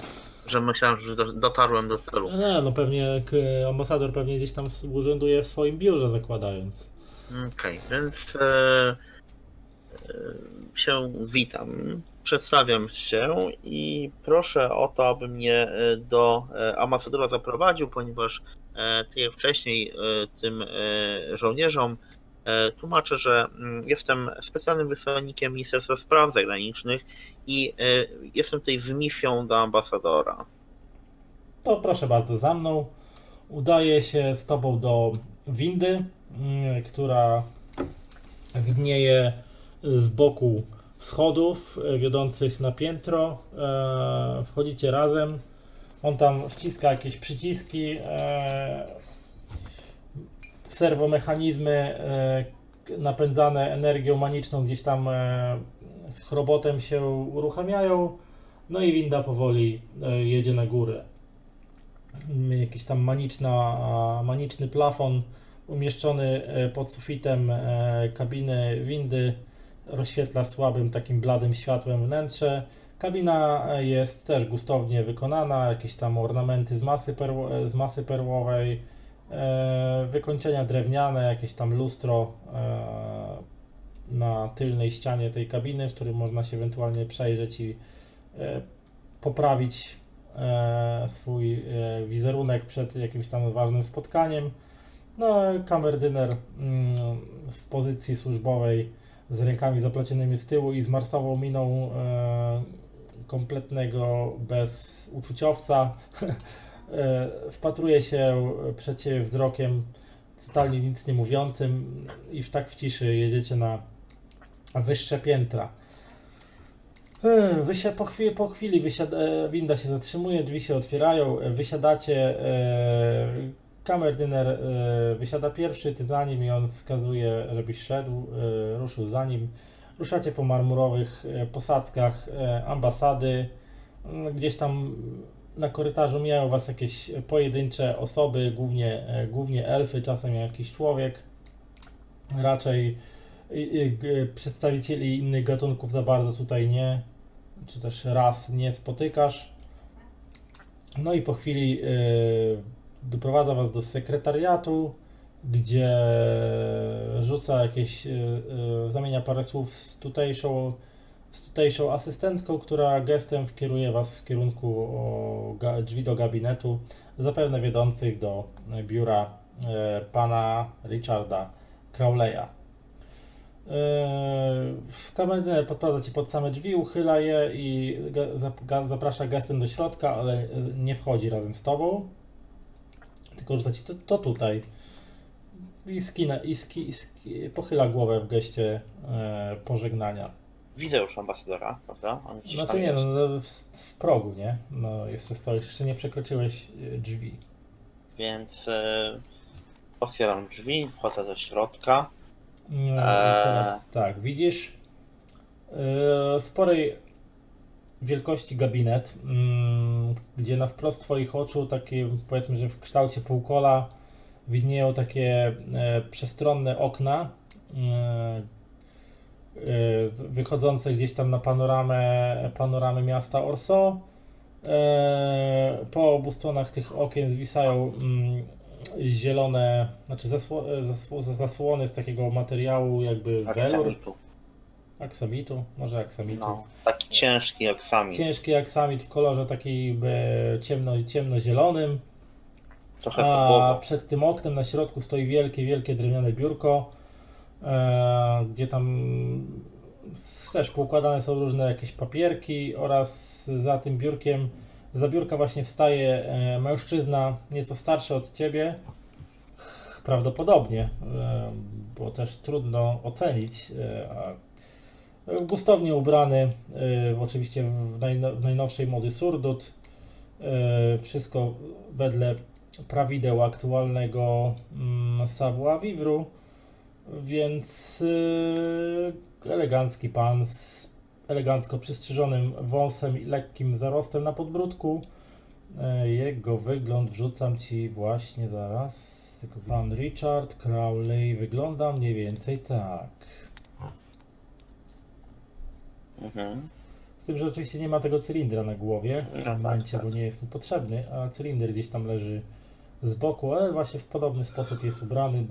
Myślałem, że dotarłem do celu. Nie, no pewnie ambasador pewnie gdzieś tam urzęduje w swoim biurze, zakładając. Okej, więc się witam, przedstawiam się i proszę o to, aby mnie do ambasadora zaprowadził, ponieważ wcześniej tym żołnierzom tłumaczę, że jestem specjalnym wysłannikiem Ministerstwa Spraw Zagranicznych i jestem tutaj z misją do ambasadora. To proszę bardzo, za mną. Udaję się z Tobą do windy, która widnieje z boku schodów wiodących na piętro. Wchodzicie razem. On tam wciska jakieś przyciski, serwomechanizmy napędzane energią maniczną gdzieś tam z chrobotem się uruchamiają. No i winda powoli jedzie na górę. Jakiś tam maniczny plafon umieszczony pod sufitem kabiny windy rozświetla słabym, takim bladym światłem wnętrze. Kabina jest też gustownie wykonana, jakieś tam ornamenty z masy perłowej, wykończenia drewniane, jakieś tam lustro na tylnej ścianie tej kabiny, w którym można się ewentualnie przejrzeć i poprawić swój wizerunek przed jakimś tam ważnym spotkaniem. No, kamerdyner w pozycji służbowej z rękami zaplecionymi z tyłu i z marsową miną kompletnego bezuczuciowca wpatruje się przed siebie wzrokiem totalnie nic nie mówiącym i tak w ciszy jedziecie na wyższe piętra. Po chwili winda się zatrzymuje, drzwi się otwierają, wysiadacie, kamerdyner wysiada pierwszy, ty za nim i on wskazuje, żebyś szedł, ruszył za nim. Ruszacie po marmurowych posadzkach ambasady, gdzieś tam na korytarzu mijają was jakieś pojedyncze osoby, głównie elfy, czasem jakiś człowiek, raczej przedstawicieli innych gatunków za bardzo tutaj nie, czy też ras nie spotykasz. No i po chwili doprowadza was do sekretariatu, gdzie rzuca jakieś, zamienia parę słów z tutejszą asystentką, która gestem kieruje was w kierunku drzwi do gabinetu, zapewne wiodących do biura pana Richarda Crowley'a. Kamerdyner podprowadza cię pod same drzwi, uchyla je i zaprasza gestem do środka, ale nie wchodzi razem z tobą, tylko rzuca ci to tutaj i pochyla głowę w geście pożegnania. Widzę już ambasadora, prawda? Znaczy nie, no w progu, nie? No jeszcze stoisz, jeszcze nie przekroczyłeś drzwi. Więc otwieram drzwi, wchodzę do środka. No, teraz tak, widzisz sporej wielkości gabinet, gdzie na wprost twoich oczu, takie powiedzmy, że w kształcie półkola widnieją takie przestronne okna wychodzące gdzieś tam na panoramę miasta Orso. Po obu stronach tych okien zwisają zielone, znaczy zasłony z takiego materiału jakby welur. Aksamitu, może aksamitu. No, taki ciężki aksamit. Ciężki aksamit w kolorze takiej ciemnozielonym. Trochę a przed tym oknem na środku stoi wielkie drewniane biurko, gdzie tam też poukładane są różne jakieś papierki oraz za tym biurkiem Za biurka właśnie wstaje mężczyzna nieco starszy od ciebie, prawdopodobnie, bo też trudno ocenić, gustownie ubrany, oczywiście w najnowszej mody surdut, wszystko wedle prawideł aktualnego savoir-vivre, więc elegancki pan z elegancko przystrzyżonym wąsem i lekkim zarostem na podbródku. Jego wygląd wrzucam ci właśnie zaraz. Tylko pan Richard Crowley wygląda mniej więcej tak. Mhm. Z tym, że oczywiście nie ma tego cylindra na głowie w No tym tak, momencie, tak. bo nie jest mu potrzebny, a cylinder gdzieś tam leży z boku, ale właśnie w podobny sposób jest ubrany,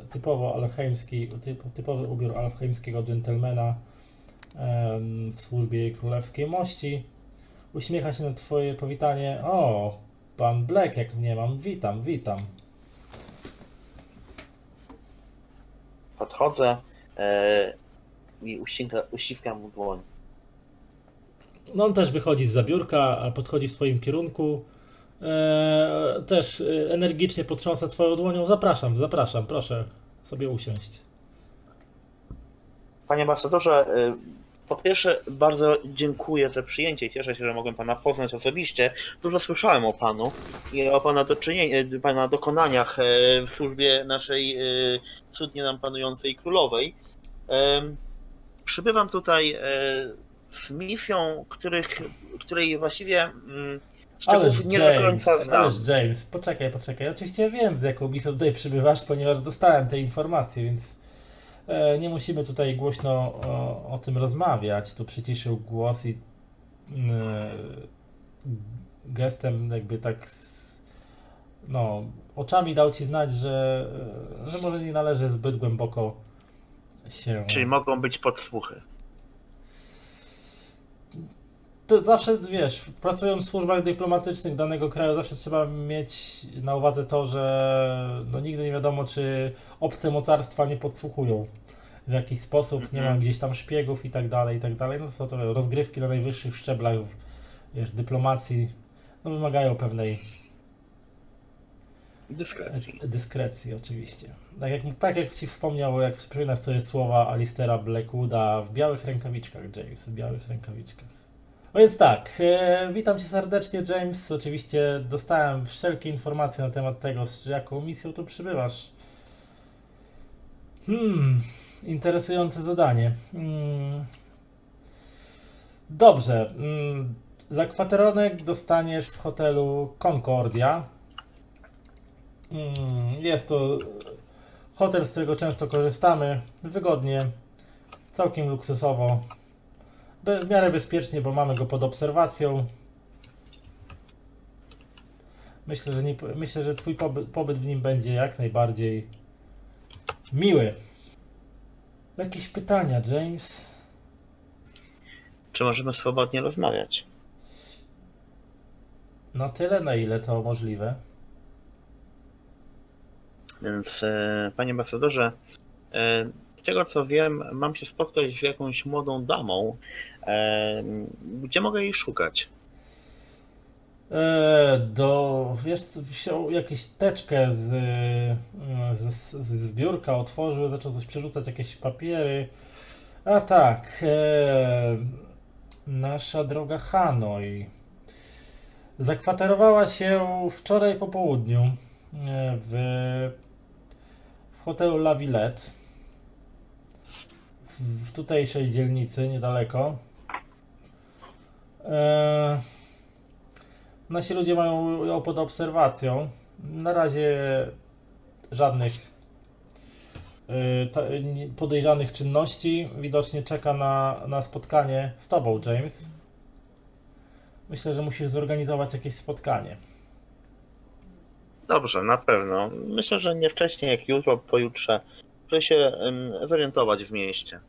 typowo alchemski, typowy ubiór alchemskiego dżentelmena w służbie jej królewskiej mości. Uśmiecha się na twoje powitanie. O, pan Black, jak mnie mam, witam, witam. Podchodzę i uściskam mu dłoń. No on też wychodzi zza biurka, a podchodzi w twoim kierunku. Też energicznie potrząsa twoją dłonią. Zapraszam, zapraszam, proszę sobie usiąść. Panie ambasadorze, po pierwsze bardzo dziękuję za przyjęcie. Cieszę się, że mogłem pana poznać osobiście. Dużo słyszałem o panu i o pana dokonaniach w służbie naszej cudnie nam panującej królowej. Przybywam tutaj z misją, której właściwie szczegółów nie do końca znam. Ależ James, poczekaj, poczekaj. Oczywiście wiem, z jaką misją tutaj przybywasz, ponieważ dostałem te informacje, więc nie musimy tutaj głośno o tym rozmawiać. Tu przyciszył głos i gestem jakby tak no, oczami dał ci znać, że może nie należy zbyt głęboko się... Czyli mogą być podsłuchy. To zawsze, wiesz, pracując w służbach dyplomatycznych danego kraju, zawsze trzeba mieć na uwadze to, że no nigdy nie wiadomo, czy obce mocarstwa nie podsłuchują w jakiś sposób, nie ma gdzieś tam szpiegów i tak dalej, i tak dalej. No są to rozgrywki na najwyższych szczeblach, wiesz, dyplomacji, no wymagają pewnej dyskrecji oczywiście. Tak jak ci wspomniał, jak przypominasz sobie słowa Alistera Blackwooda w białych rękawiczkach, James, w białych rękawiczkach. No więc tak, witam cię serdecznie, James. Oczywiście dostałem wszelkie informacje na temat tego, z jaką misją tu przybywasz. Interesujące zadanie. Dobrze. Zakwateronek dostaniesz w hotelu Concordia. Jest to hotel, z którego często korzystamy. Wygodnie, całkiem luksusowo. W miarę bezpiecznie, bo mamy go pod obserwacją. Myślę, że twój pobyt w nim będzie jak najbardziej miły. Jakieś pytania, James? Czy możemy swobodnie rozmawiać? Na tyle, na ile to możliwe. Więc, panie ambasadorze, z tego co wiem, mam się spotkać z jakąś młodą damą. Gdzie mogę jej szukać? Wiesz, wziął jakąś teczkę z biurka, otworzył, zaczął coś przerzucać, jakieś papiery. A tak, nasza droga Hanoi zakwaterowała się wczoraj po południu w hotelu La Villette w tutejszej dzielnicy niedaleko. Nasi ludzie mają ją pod obserwacją. Na razie żadnych podejrzanych czynności. Widocznie czeka na spotkanie z tobą, James. Myślę, że musisz zorganizować jakieś spotkanie. Dobrze, na pewno. Myślę, że nie wcześniej jak jutro, pojutrze, muszę się zorientować w mieście.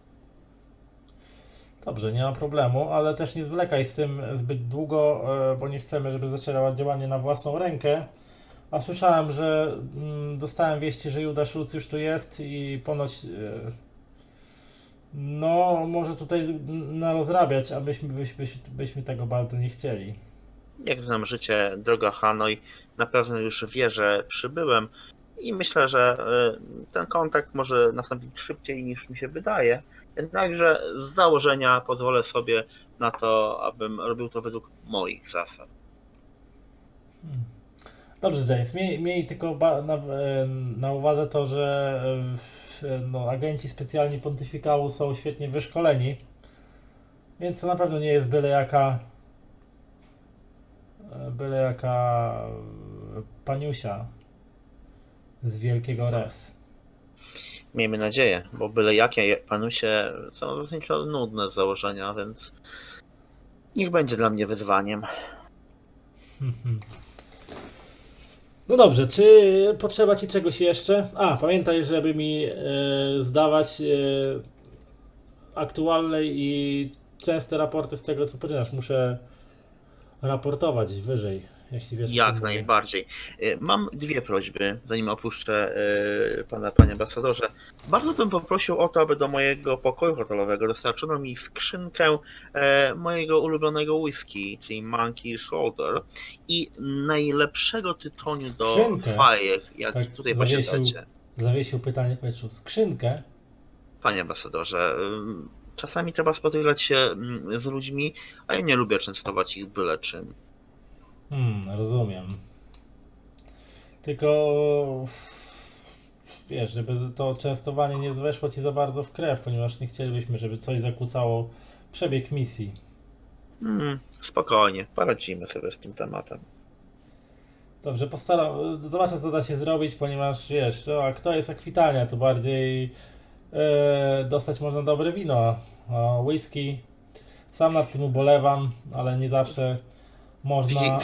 Dobrze, nie ma problemu, ale też nie zwlekaj z tym zbyt długo, bo nie chcemy, żeby zaczęła działanie na własną rękę. A słyszałem, że dostałem wieści, że Juda Schulz już tu jest i ponoć no może tutaj narozrabiać, a byśmy tego bardzo nie chcieli. Jak znam życie, droga Hanoi na pewno już wie, że przybyłem i myślę, że ten kontakt może nastąpić szybciej niż mi się wydaje. Jednakże z założenia pozwolę sobie na to, abym robił to według moich zasad. Hmm. Dobrze, James, miej tylko na uwadze to, że no, agenci specjalni Pontyfikału są świetnie wyszkoleni, więc to na pewno nie jest byle jaka paniusia z wielkiego res. Miejmy nadzieję, bo byle jakie panusie są dosyć nudne z założenia, więc niech będzie dla mnie wyzwaniem. No dobrze, czy potrzeba ci czegoś jeszcze? A, pamiętaj, żeby mi zdawać aktualne i częste raporty z tego, co poczynasz. Muszę raportować wyżej, jeśli wiesz, o czym Jak mówię. najbardziej. Mam dwie prośby, zanim opuszczę pana, panie ambasadorze. Bardzo bym poprosił o to, aby do mojego pokoju hotelowego dostarczono mi skrzynkę mojego ulubionego whisky, czyli Monkey Shoulder i najlepszego tytoniu do Skrzynkę? fajek, jaki Tak, tutaj zawiesił. posiadacie. Zawiesił pytanie w powietrzu. Skrzynkę? Panie ambasadorze, czasami trzeba spotykać się z ludźmi, a ja nie lubię częstować ich byle czym. Rozumiem. Tylko wiesz, żeby to częstowanie nie weszło ci za bardzo w krew, ponieważ nie chcielibyśmy, żeby coś zakłócało przebieg misji. Spokojnie, poradzimy sobie z tym tematem. Dobrze, zobaczę co da się zrobić, ponieważ wiesz, a kto jest Akwitania, to bardziej dostać można dobre wino, a whisky. Sam nad tym ubolewam, ale nie zawsze można.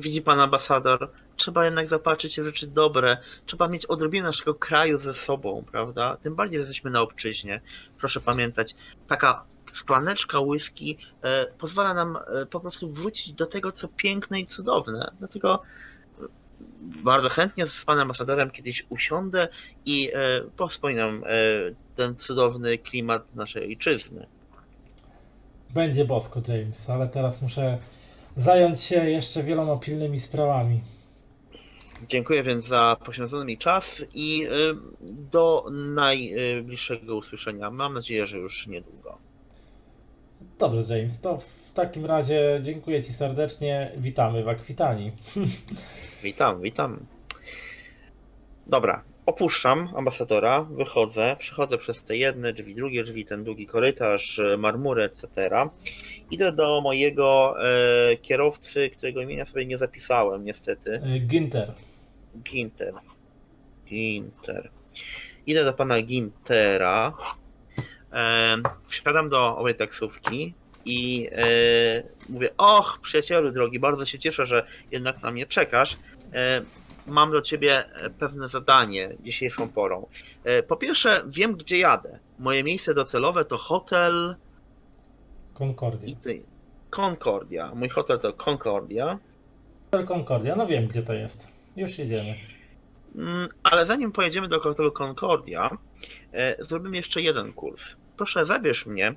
Widzi pan ambasador, trzeba jednak zapatrzyć się w rzeczy dobre, trzeba mieć odrobinę naszego kraju ze sobą, prawda? Tym bardziej, że jesteśmy na obczyźnie. Proszę pamiętać, taka szklaneczka whisky pozwala nam po prostu wrócić do tego, co piękne i cudowne. Dlatego bardzo chętnie z panem ambasadorem kiedyś usiądę i powspominam ten cudowny klimat naszej ojczyzny. Będzie bosko, James, ale teraz muszę zająć się jeszcze wieloma pilnymi sprawami. Dziękuję więc za poświęcony mi czas i do najbliższego usłyszenia. Mam nadzieję, że już niedługo. Dobrze, James, to w takim razie dziękuję ci serdecznie. Witamy w Akwitanii. Witam. Dobra, opuszczam ambasadora, wychodzę, przechodzę przez te jedne drzwi, drugie drzwi, ten długi korytarz, marmury, etc. Idę do mojego kierowcy, którego imienia sobie nie zapisałem niestety. Ginter. Ginter. Idę do pana Gintera, wsiadam do owej taksówki i mówię: och, przyjacielu drogi, bardzo się cieszę, że jednak na mnie czekasz. Mam do ciebie pewne zadanie dzisiejszą porą. Po pierwsze, wiem, gdzie jadę. Moje miejsce docelowe to hotel Concordia. Concordia. Mój hotel to Concordia. Hotel Concordia, no wiem gdzie to jest. Już jedziemy. Ale zanim pojedziemy do hotelu Concordia, zrobimy jeszcze jeden kurs. Proszę, zabierz mnie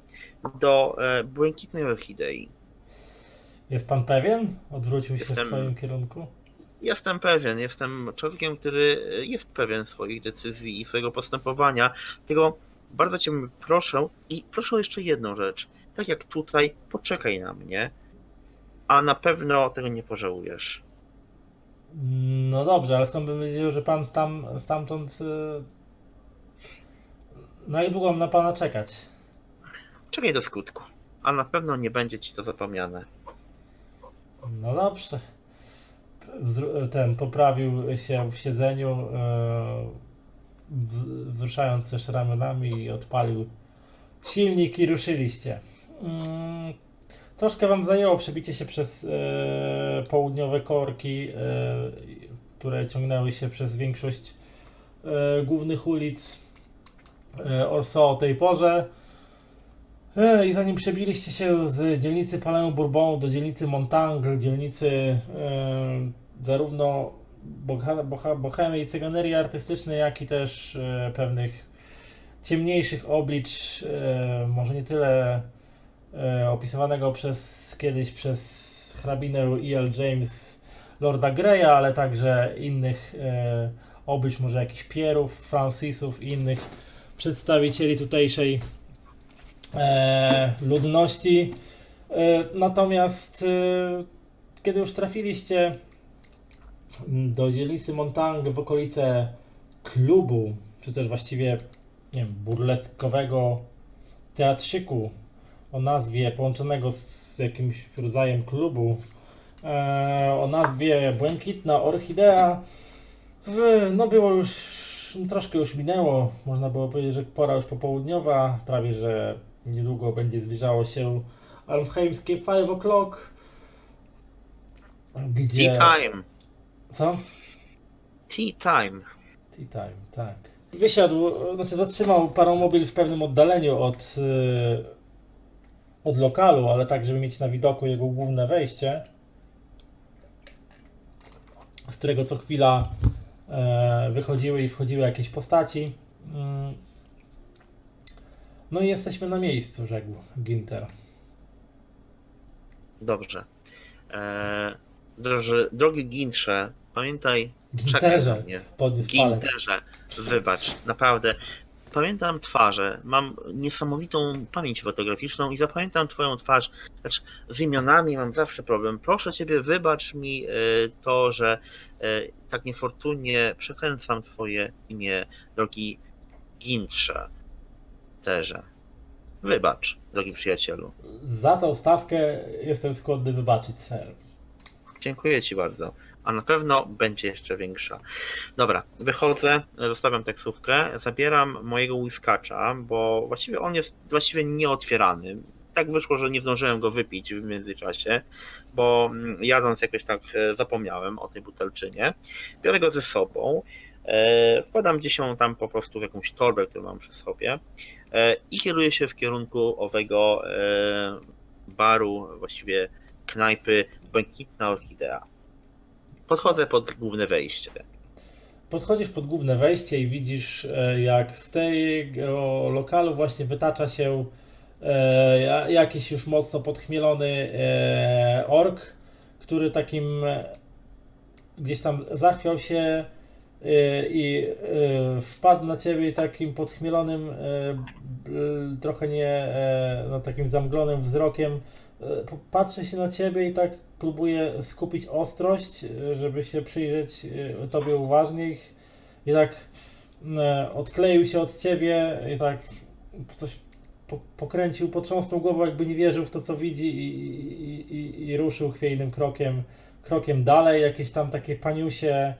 do Błękitnej Orchidei. Jest pan pewien? Odwrócił się w twoim kierunku. Jestem pewien, jestem człowiekiem, który jest pewien swoich decyzji i swojego postępowania. Tylko bardzo cię proszę i proszę o jeszcze jedną rzecz. Tak jak tutaj, poczekaj na mnie, a na pewno tego nie pożałujesz. No dobrze, ale skąd bym wiedział, że pan stamtąd... Na jak długo mam na pana czekać? Czekaj do skutku, a na pewno nie będzie ci to zapomniane. No dobrze. Poprawił się w siedzeniu, wzruszając też ramionami i odpalił silnik i ruszyliście. Troszkę wam zajęło przebicie się przez południowe korki, które ciągnęły się przez większość głównych ulic Orso o tej porze. I zanim przebiliście się z dzielnicy Palais Bourbon do dzielnicy Montangle, dzielnicy zarówno bohemy i cyganerii artystycznej, jak i też pewnych ciemniejszych oblicz, może nie tyle opisywanego kiedyś przez hrabinę E.L. James, Lorda Greya, ale także innych, być może jakichś Pierów, Francisów i innych przedstawicieli tutejszej ludności. Natomiast kiedy już trafiliście do dzielnicy Montague w okolice klubu, czy też właściwie nie wiem, burleskowego teatrzyku o nazwie połączonego z jakimś rodzajem klubu, o nazwie Błękitna Orchidea, no było już, troszkę już minęło, można było powiedzieć, że pora już popołudniowa, prawie że niedługo będzie zbliżało się alfheimskie 5 o'clock, gdzie... Tea time. Co? Tea time. Tea time, tak. Wysiadł, znaczy zatrzymał paromobil w pewnym oddaleniu od lokalu, ale tak, żeby mieć na widoku jego główne wejście, z którego co chwila wychodziły i wchodziły jakieś postaci. No i jesteśmy na miejscu, rzekł Ginter. Dobrze. Drogi Gintrze, pamiętaj, czekaj na Ginterze, mnie. podniósł palec. Ginterze, wybacz, naprawdę. Pamiętam twarze, mam niesamowitą pamięć fotograficzną i zapamiętam twoją twarz. Znaczy, z imionami mam zawsze problem. Proszę ciebie, wybacz mi to, że tak niefortunnie przekręcam twoje imię, drogi Gintrze. Terze. Wybacz, drogi przyjacielu. Za tą stawkę jestem skłonny wybaczyć, ser. Dziękuję ci bardzo. A na pewno będzie jeszcze większa. Dobra, wychodzę, zostawiam taksówkę, zabieram mojego whiskacza, bo właściwie on jest nieotwierany. Tak wyszło, że nie zdążyłem go wypić w międzyczasie, bo jadąc jakoś tak zapomniałem o tej butelczynie. Biorę go ze sobą, wkładam gdzieś ją tam po prostu w jakąś torbę, którą mam przy sobie i kieruję się w kierunku owego baru, właściwie knajpy Błękitna Orchidea. Podchodzę pod główne wejście. Podchodzisz pod główne wejście i widzisz, jak z tego lokalu właśnie wytacza się jakiś już mocno podchmielony ork, który takim gdzieś tam zachwiał się i wpadł na ciebie takim podchmielonym, trochę nie, no takim zamglonym wzrokiem. Patrzy się na ciebie i tak próbuje skupić ostrość, żeby się przyjrzeć tobie uważniej. I tak odkleił się od ciebie i tak coś pokręcił, potrząsnął głową, jakby nie wierzył w to, co widzi i ruszył chwiejnym krokiem dalej. Jakieś tam takie paniusie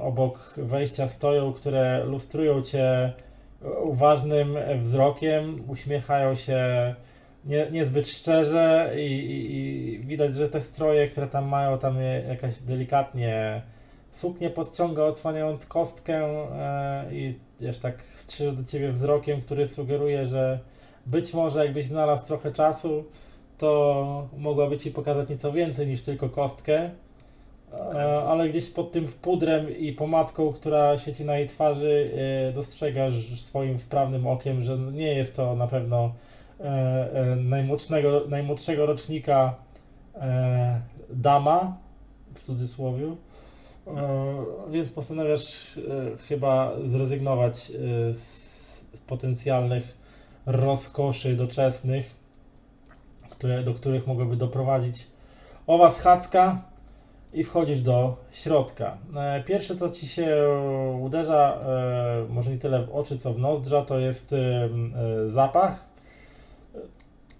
obok wejścia stoją, które lustrują cię uważnym wzrokiem, uśmiechają się niezbyt szczerze i widać, że te stroje, które tam mają, tam jakaś delikatnie suknię podciąga, odsłaniając kostkę i wiesz, tak strzyże do ciebie wzrokiem, który sugeruje, że być może jakbyś znalazł trochę czasu, to mogłaby ci pokazać nieco więcej niż tylko kostkę, ale gdzieś pod tym pudrem i pomadką, która świeci na jej twarzy, dostrzegasz swoim wprawnym okiem, że nie jest to na pewno najmłodszego rocznika dama, w cudzysłowie, więc postanawiasz chyba zrezygnować z potencjalnych rozkoszy doczesnych, do których mogłaby doprowadzić owa schadzka, i wchodzisz do środka. Pierwsze, co ci się uderza, może nie tyle w oczy, co w nozdrza, to jest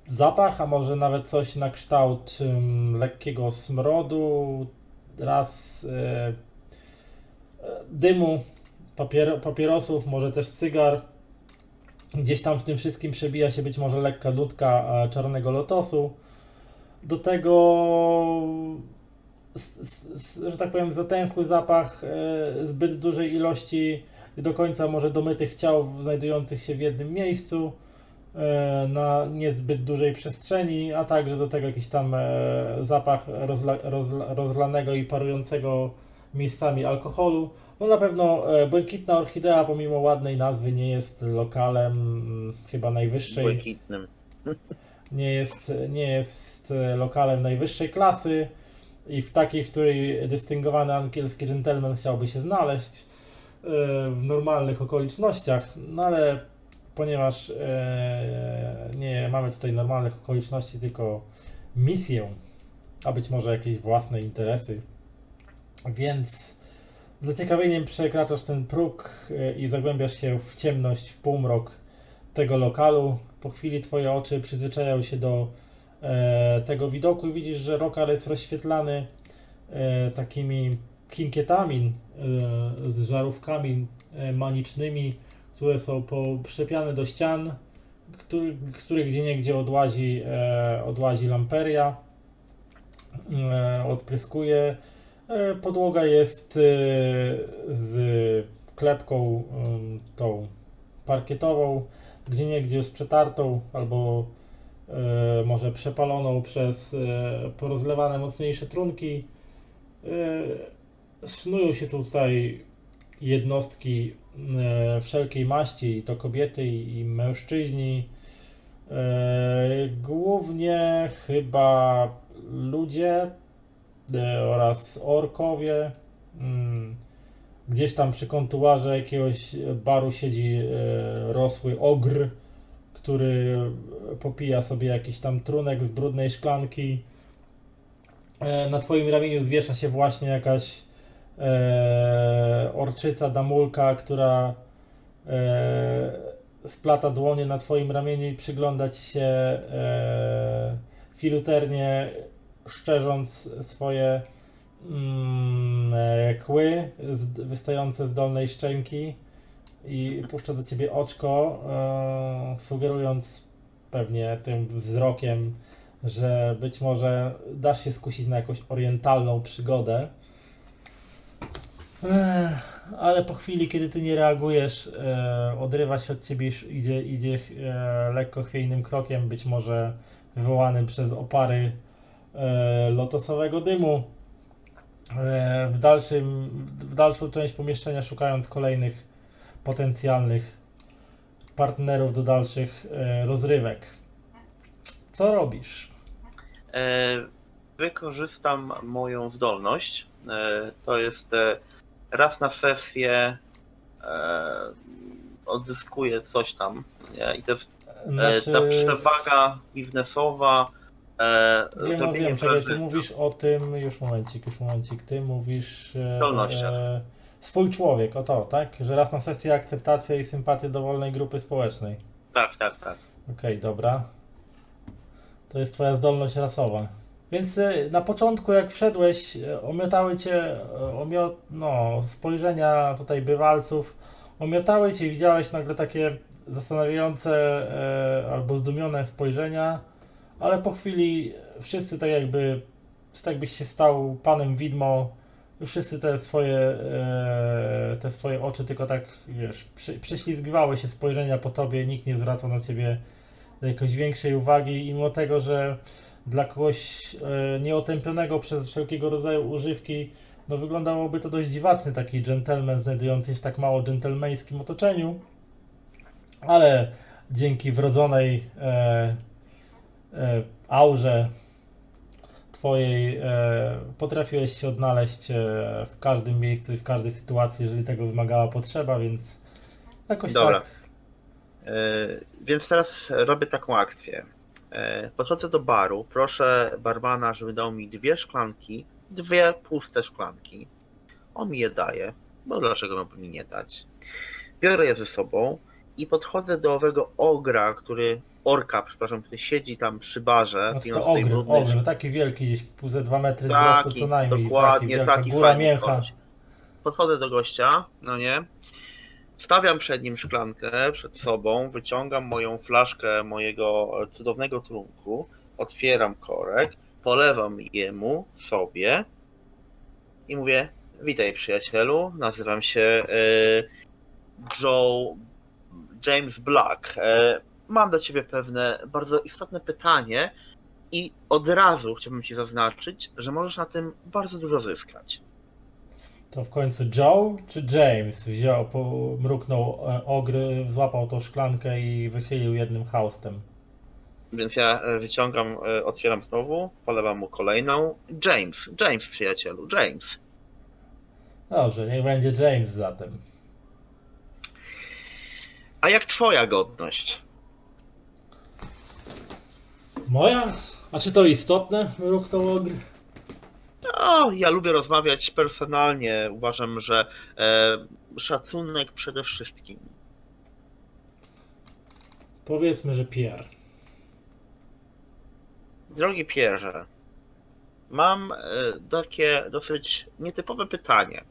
zapach, a może nawet coś na kształt lekkiego smrodu, raz dymu, papierosów, może też cygar. Gdzieś tam w tym wszystkim przebija się być może lekka nutka czarnego lotosu. Do tego, że tak powiem, zatęchły zapach zbyt dużej ilości do końca może domytych ciał znajdujących się w jednym miejscu na niezbyt dużej przestrzeni, a także do tego jakiś tam zapach rozlanego i parującego miejscami alkoholu. No na pewno Błękitna Orchidea, pomimo ładnej nazwy, nie jest lokalem chyba nie jest lokalem najwyższej klasy i w takiej, w której dystyngowany angielski gentleman chciałby się znaleźć w normalnych okolicznościach, no ale ponieważ nie mamy tutaj normalnych okoliczności, tylko misję, a być może jakieś własne interesy, więc z zaciekawieniem przekraczasz ten próg i zagłębiasz się w ciemność, w półmrok tego lokalu. Po chwili twoje oczy przyzwyczajają się do tego widoku i widzisz, że lokal jest rozświetlany takimi kinkietami z żarówkami manicznymi, które są przyczepiane do ścian, z których gdzieniegdzie odłazi lamperia, odpryskuje. Podłoga jest z klepką tą parkietową, gdzieniegdzie już przetartą albo może przepaloną przez porozlewane mocniejsze trunki. Snują się tutaj jednostki wszelkiej maści, i to kobiety i mężczyźni. Głównie chyba ludzie oraz orkowie. Gdzieś tam przy kontuarze jakiegoś baru siedzi rosły ogr, który popija sobie jakiś tam trunek z brudnej szklanki. Na twoim ramieniu zwiesza się właśnie jakaś orczyca damulka, która splata dłonie na twoim ramieniu i przygląda ci się filuternie, szczerząc swoje kły wystające z dolnej szczęki i puszcza do ciebie oczko, sugerując pewnie tym wzrokiem, że być może dasz się skusić na jakąś orientalną przygodę. Ale po chwili, kiedy ty nie reagujesz, odrywa się od ciebie, idzie lekko chwiejnym krokiem, być może wywołanym przez opary lotosowego dymu. W dalszą część pomieszczenia, szukając kolejnych potencjalnych partnerów do dalszych rozrywek. Co robisz? Wykorzystam moją zdolność. To jest raz na sesję odzyskuję coś tam. I to jest ta przewaga biznesowa. Wiem, czekaj, ty mówisz o tym, już momencik, ty mówisz swój człowiek, o to, tak? Że raz na sesję akceptacja i sympatię do wolnej grupy społecznej. Tak. Okej, dobra. To jest twoja zdolność rasowa. Więc na początku, jak wszedłeś, omiotały cię spojrzenia tutaj bywalców, omiotały cię i widziałeś nagle takie zastanawiające albo zdumione spojrzenia, ale po chwili wszyscy tak byś się stał panem widmo, wszyscy te swoje oczy tylko tak, wiesz, prześlizgiwały się spojrzenia po tobie, nikt nie zwracał na ciebie jakiejś większej uwagi i mimo tego, że dla kogoś nieotępionego przez wszelkiego rodzaju używki, no wyglądałoby to dość dziwacznie, taki gentleman znajdujący się w tak mało dżentelmeńskim otoczeniu, ale dzięki wrodzonej aurze twojej potrafiłeś się odnaleźć w każdym miejscu i w każdej sytuacji, jeżeli tego wymagała potrzeba, więc jakoś Dobra. tak. Więc teraz robię taką akcję. Podchodzę do baru, proszę barmana, żeby dał mi 2 szklanki, 2 puste szklanki. On mi je daje, bo dlaczego miałby mi nie dać? Biorę je ze sobą i podchodzę do owego orka, który siedzi tam przy barze. Znaczy to ogr, taki wielki, gdzieś ze 2 metry wzrostu co najmniej, dokładnie, wielka taki góra fajny mięcha. koleś. Podchodzę do gościa, no nie? Stawiam przed nim szklankę, przed sobą, wyciągam moją flaszkę mojego cudownego trunku, otwieram korek, polewam jemu, sobie i mówię: witaj przyjacielu, nazywam się James Black. Mam do ciebie pewne bardzo istotne pytanie i od razu chciałbym ci zaznaczyć, że możesz na tym bardzo dużo zyskać. To w końcu Joe czy James mruknął ogry, złapał tą szklankę i wychylił jednym haustem. Więc ja wyciągam, otwieram znowu, polewam mu kolejną. James, przyjacielu, James. Dobrze, niech będzie James zatem. A jak twoja godność? Moja? A czy to istotne? Mruknął ogr. No, ja lubię rozmawiać personalnie. Uważam, że szacunek przede wszystkim. Powiedzmy, że Pierre. Drogi Pierze, mam takie dosyć nietypowe pytanie.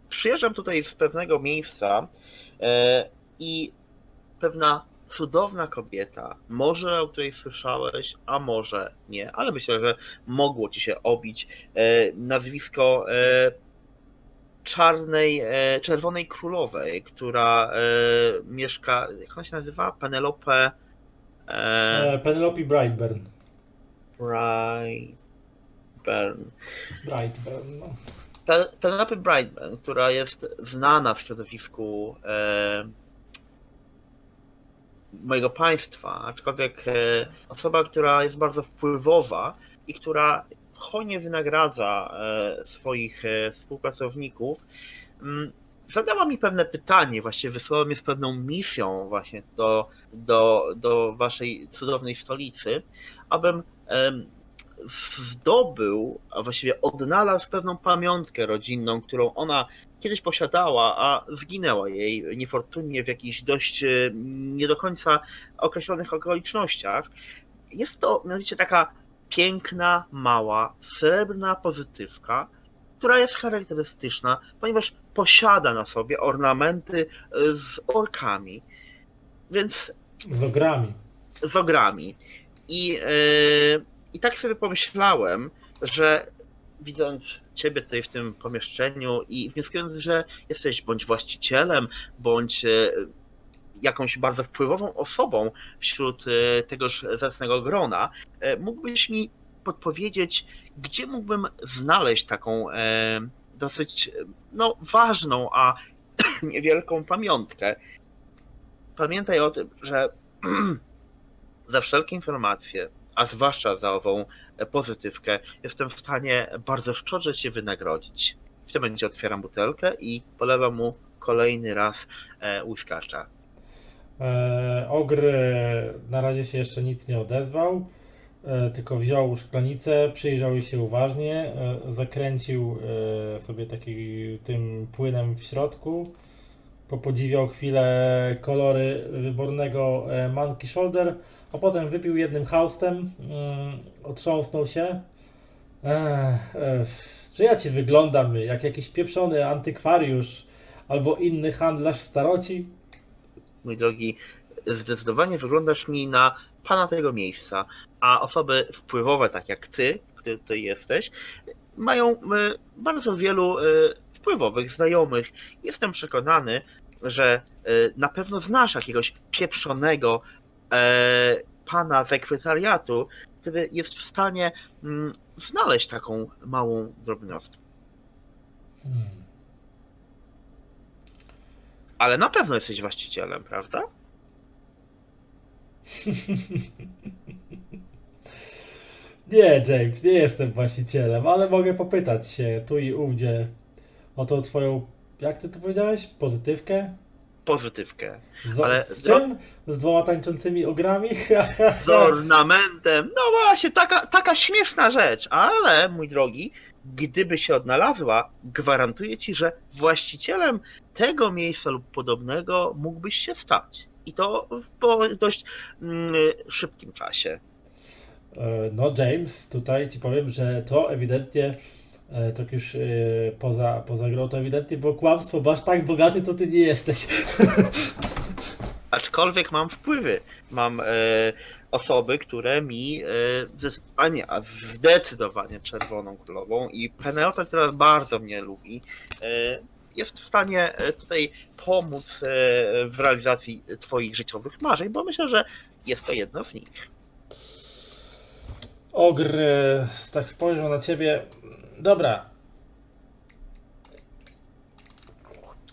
Przyjeżdżam tutaj z pewnego miejsca i pewna cudowna kobieta, może o której słyszałeś, a może nie, ale myślę, że mogło ci się obić nazwisko czerwonej królowej, która mieszka, jak ona się nazywa? Penelope Penelope Brightburn. Brightburn. No. Penelope Brightburn, która jest znana w środowisku mojego państwa, aczkolwiek osoba, która jest bardzo wpływowa i która hojnie wynagradza swoich współpracowników, zadała mi pewne pytanie, właściwie wysłała mnie z pewną misją właśnie do waszej cudownej stolicy, abym zdobył, a właściwie odnalazł pewną pamiątkę rodzinną, którą ona kiedyś posiadała, a zginęła jej niefortunnie w jakichś dość nie do końca określonych okolicznościach. Jest to mianowicie taka piękna, mała, srebrna pozytywka, która jest charakterystyczna, ponieważ posiada na sobie ornamenty z orkami, więc Z ogrami. z ogrami. I tak sobie pomyślałem, że widząc ciebie tutaj w tym pomieszczeniu i wnioskując, że jesteś bądź właścicielem, bądź jakąś bardzo wpływową osobą wśród tegoż zacnego grona, mógłbyś mi podpowiedzieć, gdzie mógłbym znaleźć taką dosyć ważną, a niewielką pamiątkę. Pamiętaj o tym, że za wszelkie informacje, a zwłaszcza za ową pozytywkę, jestem w stanie bardzo szczodrze cię wynagrodzić. W tym momencie otwieram butelkę i polewam mu kolejny raz whiskacza. Ogr na razie się jeszcze nic nie odezwał, tylko wziął szklanicę, przyjrzał jej się uważnie, zakręcił sobie tym płynem w środku, popodziwiał chwilę kolory wybornego Monkey Shoulder, a potem wypił jednym haustem, otrząsnął się. Czy ja ci wyglądam jak jakiś pieprzony antykwariusz albo inny handlarz staroci? Mój drogi, zdecydowanie wyglądasz mi na pana tego miejsca, a osoby wpływowe, tak jak ty, który tutaj jesteś, mają bardzo wielu wpływowych znajomych. Jestem przekonany, że na pewno znasz jakiegoś pieprzonego pana sekretariatu, który jest w stanie znaleźć taką małą drobnostkę. Ale na pewno jesteś właścicielem, prawda? Nie, James, nie jestem właścicielem, ale mogę popytać się tu i ówdzie o tą twoją, jak ty to powiedziałeś? Pozytywkę? Pozytywkę. Ale z czym? Z 2 tańczącymi ogrami? Z ornamentem. No właśnie, taka śmieszna rzecz, ale mój drogi, gdyby się odnalazła, gwarantuję ci, że właścicielem tego miejsca lub podobnego mógłbyś się stać. I to w dość szybkim czasie. No James, tutaj ci powiem, że to ewidentnie, tak już poza grą, to ewidentnie było kłamstwo, bo aż tak bogaty to ty nie jesteś. Aczkolwiek mam wpływy. Mam osoby, które mi zdecydowanie czerwoną królową i Penelope, która bardzo mnie lubi, jest w stanie tutaj pomóc w realizacji twoich życiowych marzeń, bo myślę, że jest to jedno z nich. Ogr tak spojrzał na ciebie. Dobra.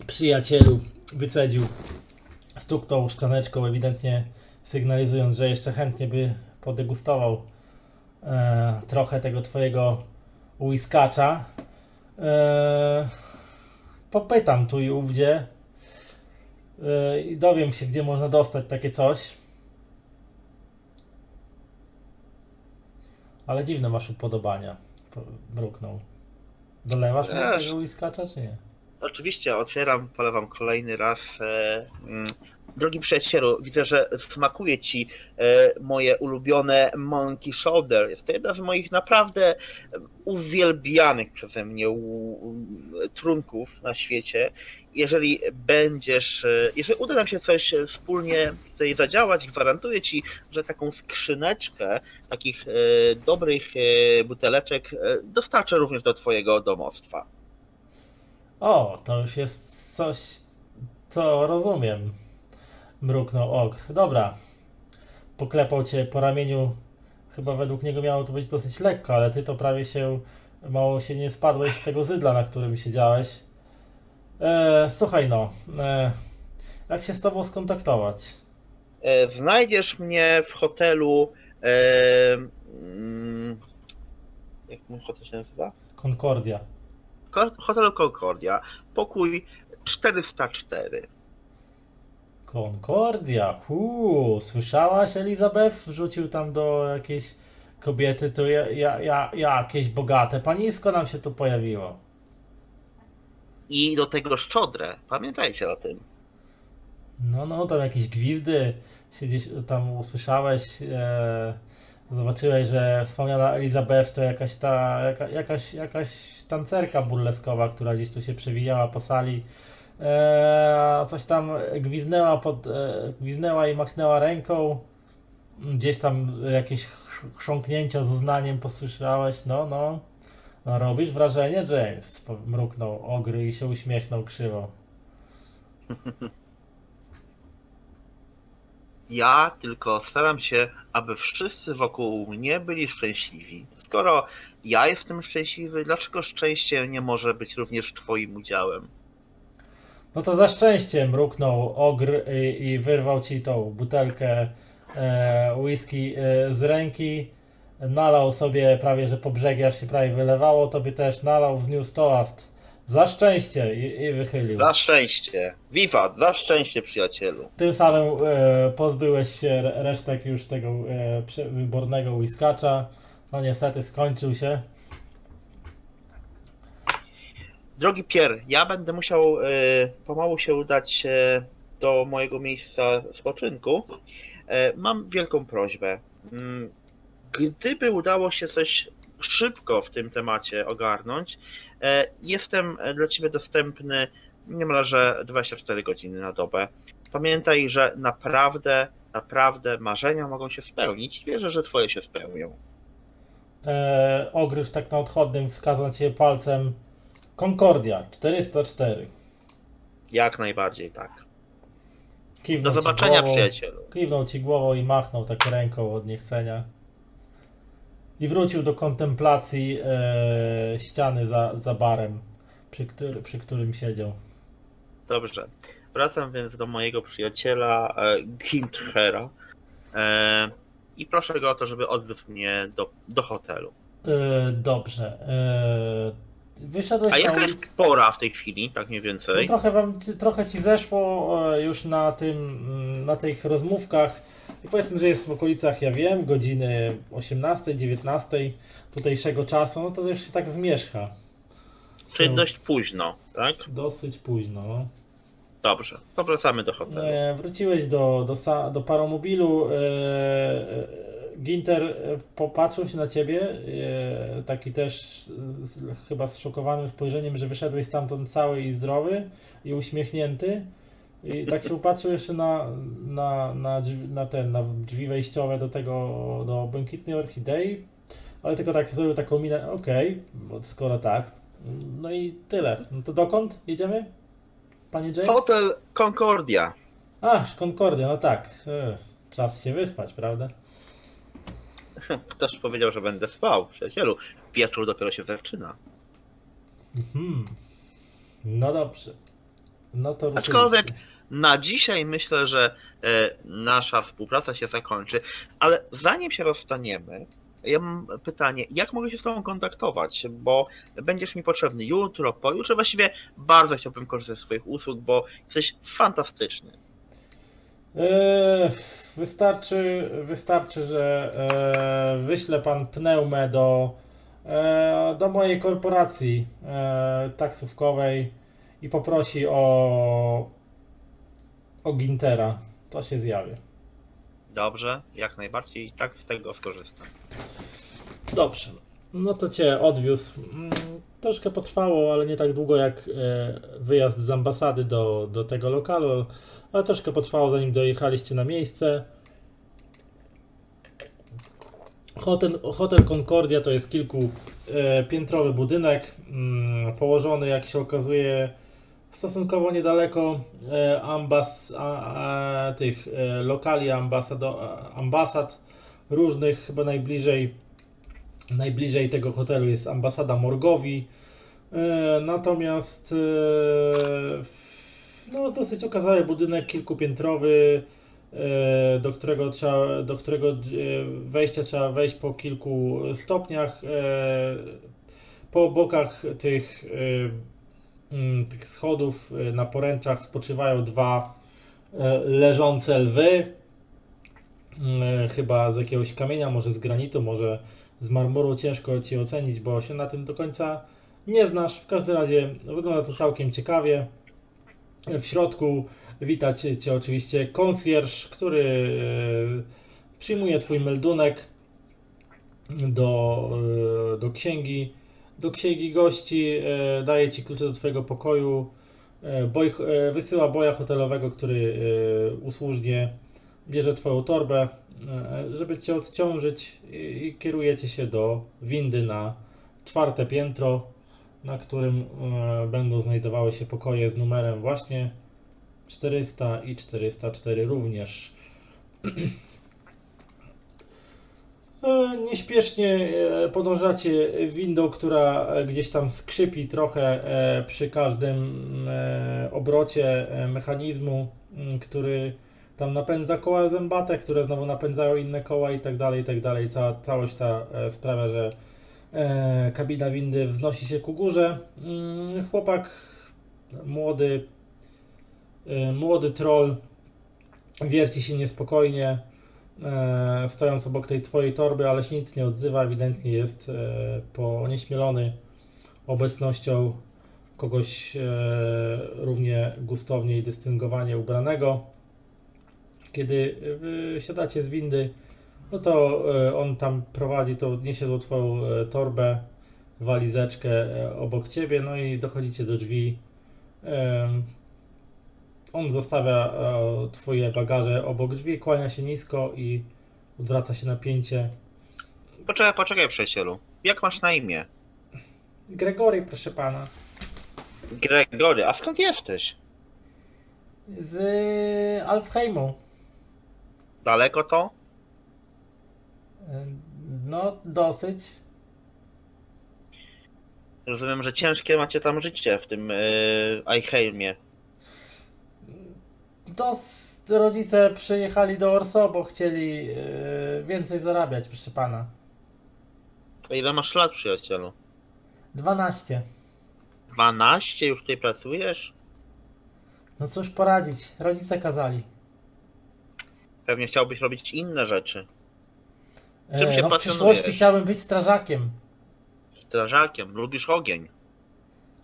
Przyjacielu, wycedził. Stuknął szklaneczką, ewidentnie sygnalizując, że jeszcze chętnie by podegustował trochę tego twojego whiskacza. Popytam tu i ówdzie i dowiem się, gdzie można dostać takie coś. Ale dziwne masz upodobania. Mruknął. Dolewasz mi Wiesz. tego whiskacza, czy nie? Oczywiście otwieram, polewam kolejny raz. Drogi przyjacielu, widzę, że smakuje ci moje ulubione Monkey Shoulder. Jest to jedna z moich naprawdę uwielbianych przeze mnie trunków na świecie. Jeżeli uda nam się coś wspólnie tutaj zadziałać, gwarantuję ci, że taką skrzyneczkę takich dobrych buteleczek dostarczę również do twojego domostwa. O, to już jest coś, co rozumiem. Mruknął Ogr. Dobra. Poklepał cię po ramieniu. Chyba według niego miało to być dosyć lekko, ale ty to prawie mało się nie spadłeś z tego zydla, na którym siedziałeś. Słuchaj no, jak się z tobą skontaktować? Znajdziesz mnie w hotelu. Jak mój hotel się nazywa? Concordia. Hotelu Concordia, pokój 404. Concordia. Słyszałaś, Elizabeth? Wrzucił tam do jakiejś kobiety, to jakieś bogate panisko nam się tu pojawiło. I do tego szczodrę. Pamiętajcie o tym. No, tam jakieś gwizdy się gdzieś tam usłyszałeś, zobaczyłeś, że wspomniana Elizabeth to jakaś tancerka burleskowa, która gdzieś tu się przewijała po sali. Coś tam gwiznęła i machnęła ręką. Gdzieś tam jakieś chrząknięcia z uznaniem posłyszałeś. No, robisz wrażenie, James. Mruknął Ogry i się uśmiechnął krzywo. Ja tylko staram się, aby wszyscy wokół mnie byli szczęśliwi. Skoro ja jestem szczęśliwy, dlaczego szczęście nie może być również twoim udziałem? No to za szczęście mruknął Ogr i wyrwał ci tą butelkę whisky z ręki. Nalał sobie prawie, że po brzegi aż się prawie wylewało. Tobie też nalał, wzniósł toast. Za szczęście i wychylił. Za szczęście. Wiwat, za szczęście, przyjacielu. Tym samym pozbyłeś się resztek już tego wybornego whiskacza. No niestety skończył się. Drogi Pier, ja będę musiał pomału się udać do mojego miejsca spoczynku. Mam wielką prośbę. Gdyby udało się coś szybko w tym temacie ogarnąć, jestem dla Ciebie dostępny niemalże 24 godziny na dobę. Pamiętaj, że naprawdę marzenia mogą się spełnić i wierzę, że Twoje się spełnią. Ogryż tak na odchodnym wskazał cię palcem. Concordia 404. Jak najbardziej tak. Kiwnął Do ci zobaczenia, głową, przyjacielu. Kiwnął ci głową i machnął tak ręką od niechcenia. I wrócił do kontemplacji ściany za barem, przy którym siedział. Dobrze. Wracam więc do mojego przyjaciela Ginthera i proszę go o to, żeby odwiózł mnie do hotelu. Dobrze. Wyszedłeś A na jaka ulicę. jest pora w tej chwili, tak mniej No więcej? trochę ci zeszło już na tych rozmówkach. I powiedzmy, że jest w okolicach, ja wiem, godziny 18, 19 tutejszego czasu, no to już się tak zmierzcha. Czyli dość późno, tak? Dosyć późno, no. Dobrze, to wracamy do hotelu. Wróciłeś do paromobilu. Ginter popatrzył się na ciebie, taki też chyba zszokowanym spojrzeniem, że wyszedłeś stamtąd cały i zdrowy i uśmiechnięty. I tak się upatrzył jeszcze na drzwi wejściowe do Błękitnej Orchidei, ale tylko tak zrobił taką minę, okej, bo skoro tak. No i tyle. No to dokąd jedziemy, panie James? Hotel Concordia. Concordia, no tak. Czas się wyspać, prawda? Ktoś powiedział, że będę spał, przyjacielu. Wieczór dopiero się zaczyna. No dobrze. No to Aczkolwiek ruszyliście. Na dzisiaj myślę, że nasza współpraca się zakończy, ale zanim się rozstaniemy, ja mam pytanie, jak mogę się z Tobą kontaktować, bo będziesz mi potrzebny jutro, pojutrze, właściwie bardzo chciałbym korzystać z Twoich usług, bo jesteś fantastyczny. Eee, wystarczy, że wyśle pan pneumę do mojej korporacji taksówkowej i poprosi o Gintera. To się zjawi. Dobrze, jak najbardziej, tak z tego skorzystam. Dobrze. No to cię odwiózł. Troszkę potrwało, ale nie tak długo jak wyjazd z ambasady do tego lokalu, ale troszkę potrwało zanim dojechaliście na miejsce. Hotel Concordia to jest kilkupiętrowy budynek, położony, jak się okazuje, stosunkowo niedaleko tych lokali ambasad różnych. Chyba najbliżej tego hotelu jest ambasada Morgowi. Natomiast no, dosyć okazały budynek kilkupiętrowy, do którego wejścia trzeba wejść po kilku stopniach. Po bokach tych schodów na poręczach spoczywają dwa leżące lwy. Chyba z jakiegoś kamienia, może z granitu, może z marmuru, ciężko Ci ocenić, bo się na tym do końca nie znasz. W każdym razie wygląda to całkiem ciekawie. W środku wita Cię oczywiście konsjerż, który przyjmuje Twój meldunek do księgi. Do księgi gości daje Ci klucze do Twojego pokoju. Wysyła boja hotelowego, który usłużnie bierze Twoją torbę, żeby Cię odciążyć, i kierujecie się do windy na 4. piętro, na którym będą znajdowały się pokoje z numerem właśnie 400 i 404 również. Nieśpiesznie podążacie windą, która gdzieś tam skrzypi trochę przy każdym obrocie mechanizmu, który tam napędza koła zębate, które znowu napędzają inne koła i tak dalej, i tak dalej. Całość ta sprawia, że kabina windy wznosi się ku górze. Chłopak młody troll wierci się niespokojnie, stojąc obok tej twojej torby, ale się nic nie odzywa. Ewidentnie jest onieśmielony obecnością kogoś równie gustownie i dystyngowanie ubranego. Kiedy siadacie z windy, no to on tam prowadzi, niesie tą twoją torbę, walizeczkę obok ciebie, no i dochodzicie do drzwi. On zostawia twoje bagaże obok drzwi, kłania się nisko i odwraca się na pięcie. Poczekaj, przyjacielu. Jak masz na imię? Gregory, proszę pana. Gregory, a skąd jesteś? Z Alfheimu. Daleko to? No, dosyć. Rozumiem, że ciężkie macie tam życie w tym Eichheimie. Rodzice przyjechali do Orso, bo chcieli więcej zarabiać, proszę pana. A ile masz lat, przyjacielu? 12. 12? Już tutaj pracujesz? No cóż poradzić, rodzice kazali. Pewnie chciałbyś robić inne rzeczy. Czym się No w pasjonujesz? przyszłości chciałbym być strażakiem. Strażakiem, lubisz ogień.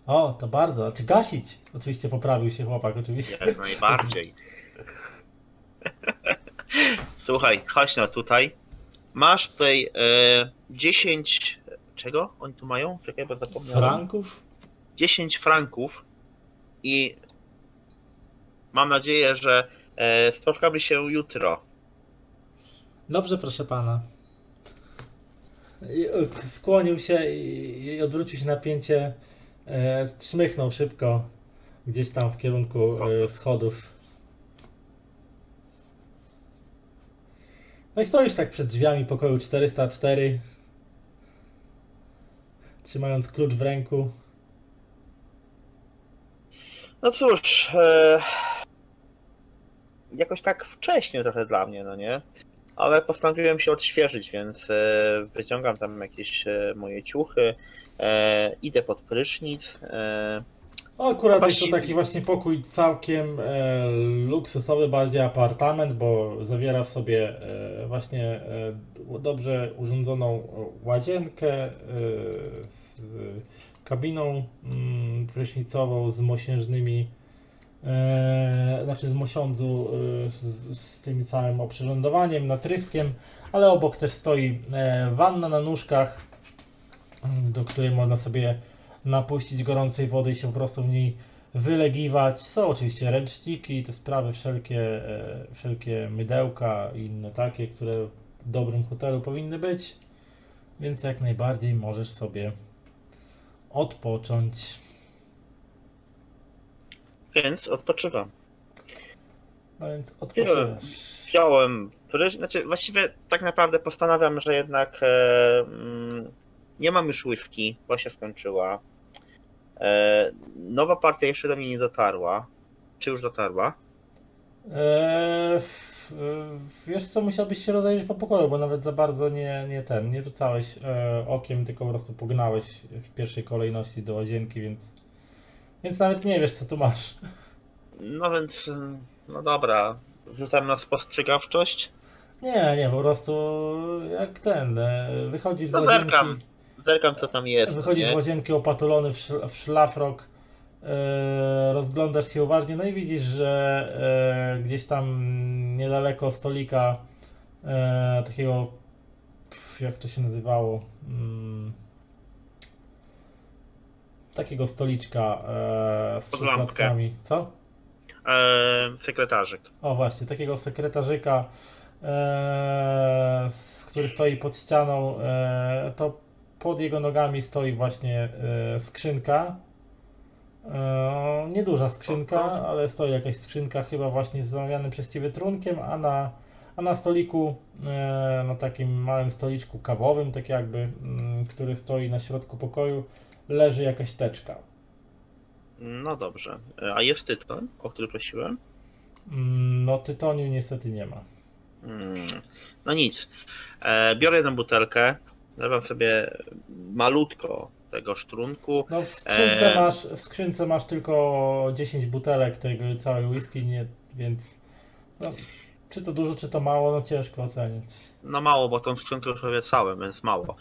O, to bardzo. Czy gasić? Oczywiście poprawił się chłopak, oczywiście. Jak najbardziej. Słuchaj, chodź no tutaj. Masz tutaj 10... Czego oni tu mają? Czekaj, bo zapomniałem. Franków? 10 franków i mam nadzieję, że spotkamy się jutro. Dobrze, proszę pana. Skłonił się i odwrócił się na pięcie. Czmychnął szybko gdzieś tam w kierunku schodów. No i stoisz tak przed drzwiami pokoju 404, trzymając klucz w ręku. No cóż, jakoś tak wcześnie trochę dla mnie, no nie? Ale postanowiłem się odświeżyć, więc wyciągam tam jakieś moje ciuchy, idę pod prysznic. Akurat jest to Właściwie taki właśnie pokój całkiem luksusowy, bardziej apartament, bo zawiera w sobie właśnie dobrze urządzoną łazienkę z kabiną prysznicową, z mosiężnymi, znaczy z mosiądzu, z tym całym oprzyrządowaniem, natryskiem, ale obok też stoi wanna na nóżkach, do której można sobie napuścić gorącej wody i się po prostu w niej wylegiwać. Są oczywiście ręczniki i te sprawy wszelkie mydełka i inne takie, które w dobrym hotelu powinny być, więc jak najbardziej możesz sobie odpocząć. więc odpoczywam. No więc odpoczywasz. Wziąłem znaczy właściwie tak naprawdę postanawiam, że jednak nie mam już whisky, bo się skończyła. Nowa partia jeszcze do mnie nie dotarła. Czy już dotarła? Wiesz co, musiałbyś się rozejrzeć po pokoju, bo nawet za bardzo nie rzucałeś okiem, tylko po prostu pognałeś w pierwszej kolejności do łazienki, więc nawet nie wiesz co tu masz. No więc, no dobra, rzucam na spostrzegawczość. Nie, po prostu jak wychodzisz z No łazienki, zerkam co tam jest, no wychodzisz z nie? łazienki opatulony w szlafrok, rozglądasz się uważnie, no i widzisz, że gdzieś tam niedaleko stolika takiego, jak to się nazywało, takiego stoliczka z Podlampkę. szufladkami, co? Sekretarzyk. O właśnie, takiego sekretarzyka, który stoi pod ścianą, to pod jego nogami stoi właśnie skrzynka. Nieduża skrzynka, ale stoi jakaś skrzynka chyba właśnie z zamawianym przez Ciebie trunkiem, a na stoliku, na takim małym stoliczku kawowym, tak jakby, który stoi na środku pokoju, leży jakaś teczka. No dobrze. A jest tytoń, o który prosiłem? No tytoniu niestety nie ma. No nic. Biorę jedną butelkę, zalewam sobie malutko tego sztrunku. No w skrzynce masz tylko 10 butelek tego całej whisky, więc no, czy to dużo, czy to mało, no ciężko ocenić. No mało, bo tą skrzynkę już obiecałem, więc mało.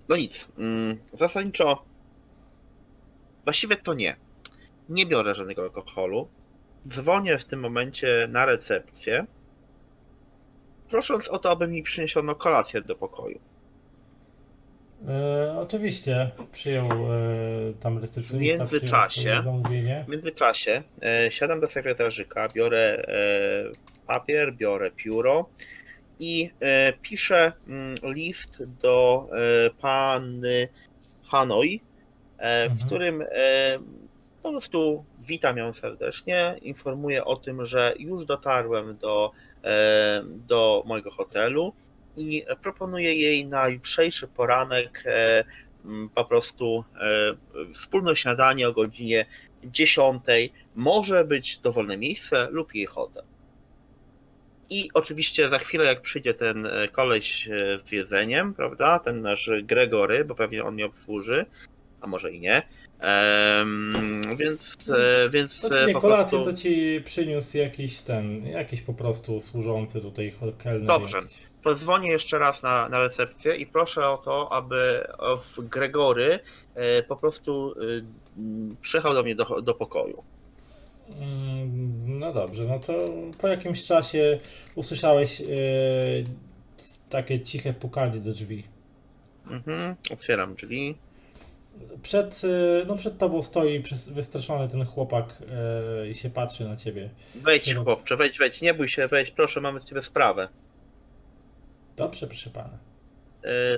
No nic. Zasadniczo właściwie to nie. Nie biorę żadnego alkoholu. Dzwonię w tym momencie na recepcję, prosząc o to, aby mi przyniesiono kolację do pokoju. Oczywiście przyjął tam recepcjonista W międzyczasie- przyjął twoje zamówienie. W międzyczasie siadam do sekretarzyka, biorę papier, biorę pióro i piszę list do panny Hanoi, w którym po prostu witam ją serdecznie, informuję o tym, że już dotarłem do mojego hotelu i proponuję jej na jutrzejszy poranek po prostu wspólne śniadanie o godzinie 10. Może być dowolne miejsce lub jej hotel. I oczywiście za chwilę, jak przyjdzie ten koleś z jedzeniem, prawda, ten nasz Gregory, bo pewnie on mnie obsłuży, a może i nie, więc To ci nie po kolację, prostu... to ci przyniósł jakiś po prostu służący tutaj kelner. Dobrze. Jakiś. Pozwonię jeszcze raz na recepcję i proszę o to, aby w Gregory po prostu przyjechał do mnie do pokoju. No dobrze, no to po jakimś czasie usłyszałeś takie ciche pukanie do drzwi. Otwieram drzwi. Przed tobą stoi wystraszony ten chłopak i się patrzy na ciebie. Wejdź, chłopcze, wejdź, nie bój się, wejdź, proszę, mamy z ciebie sprawę. Dobrze, proszę pana.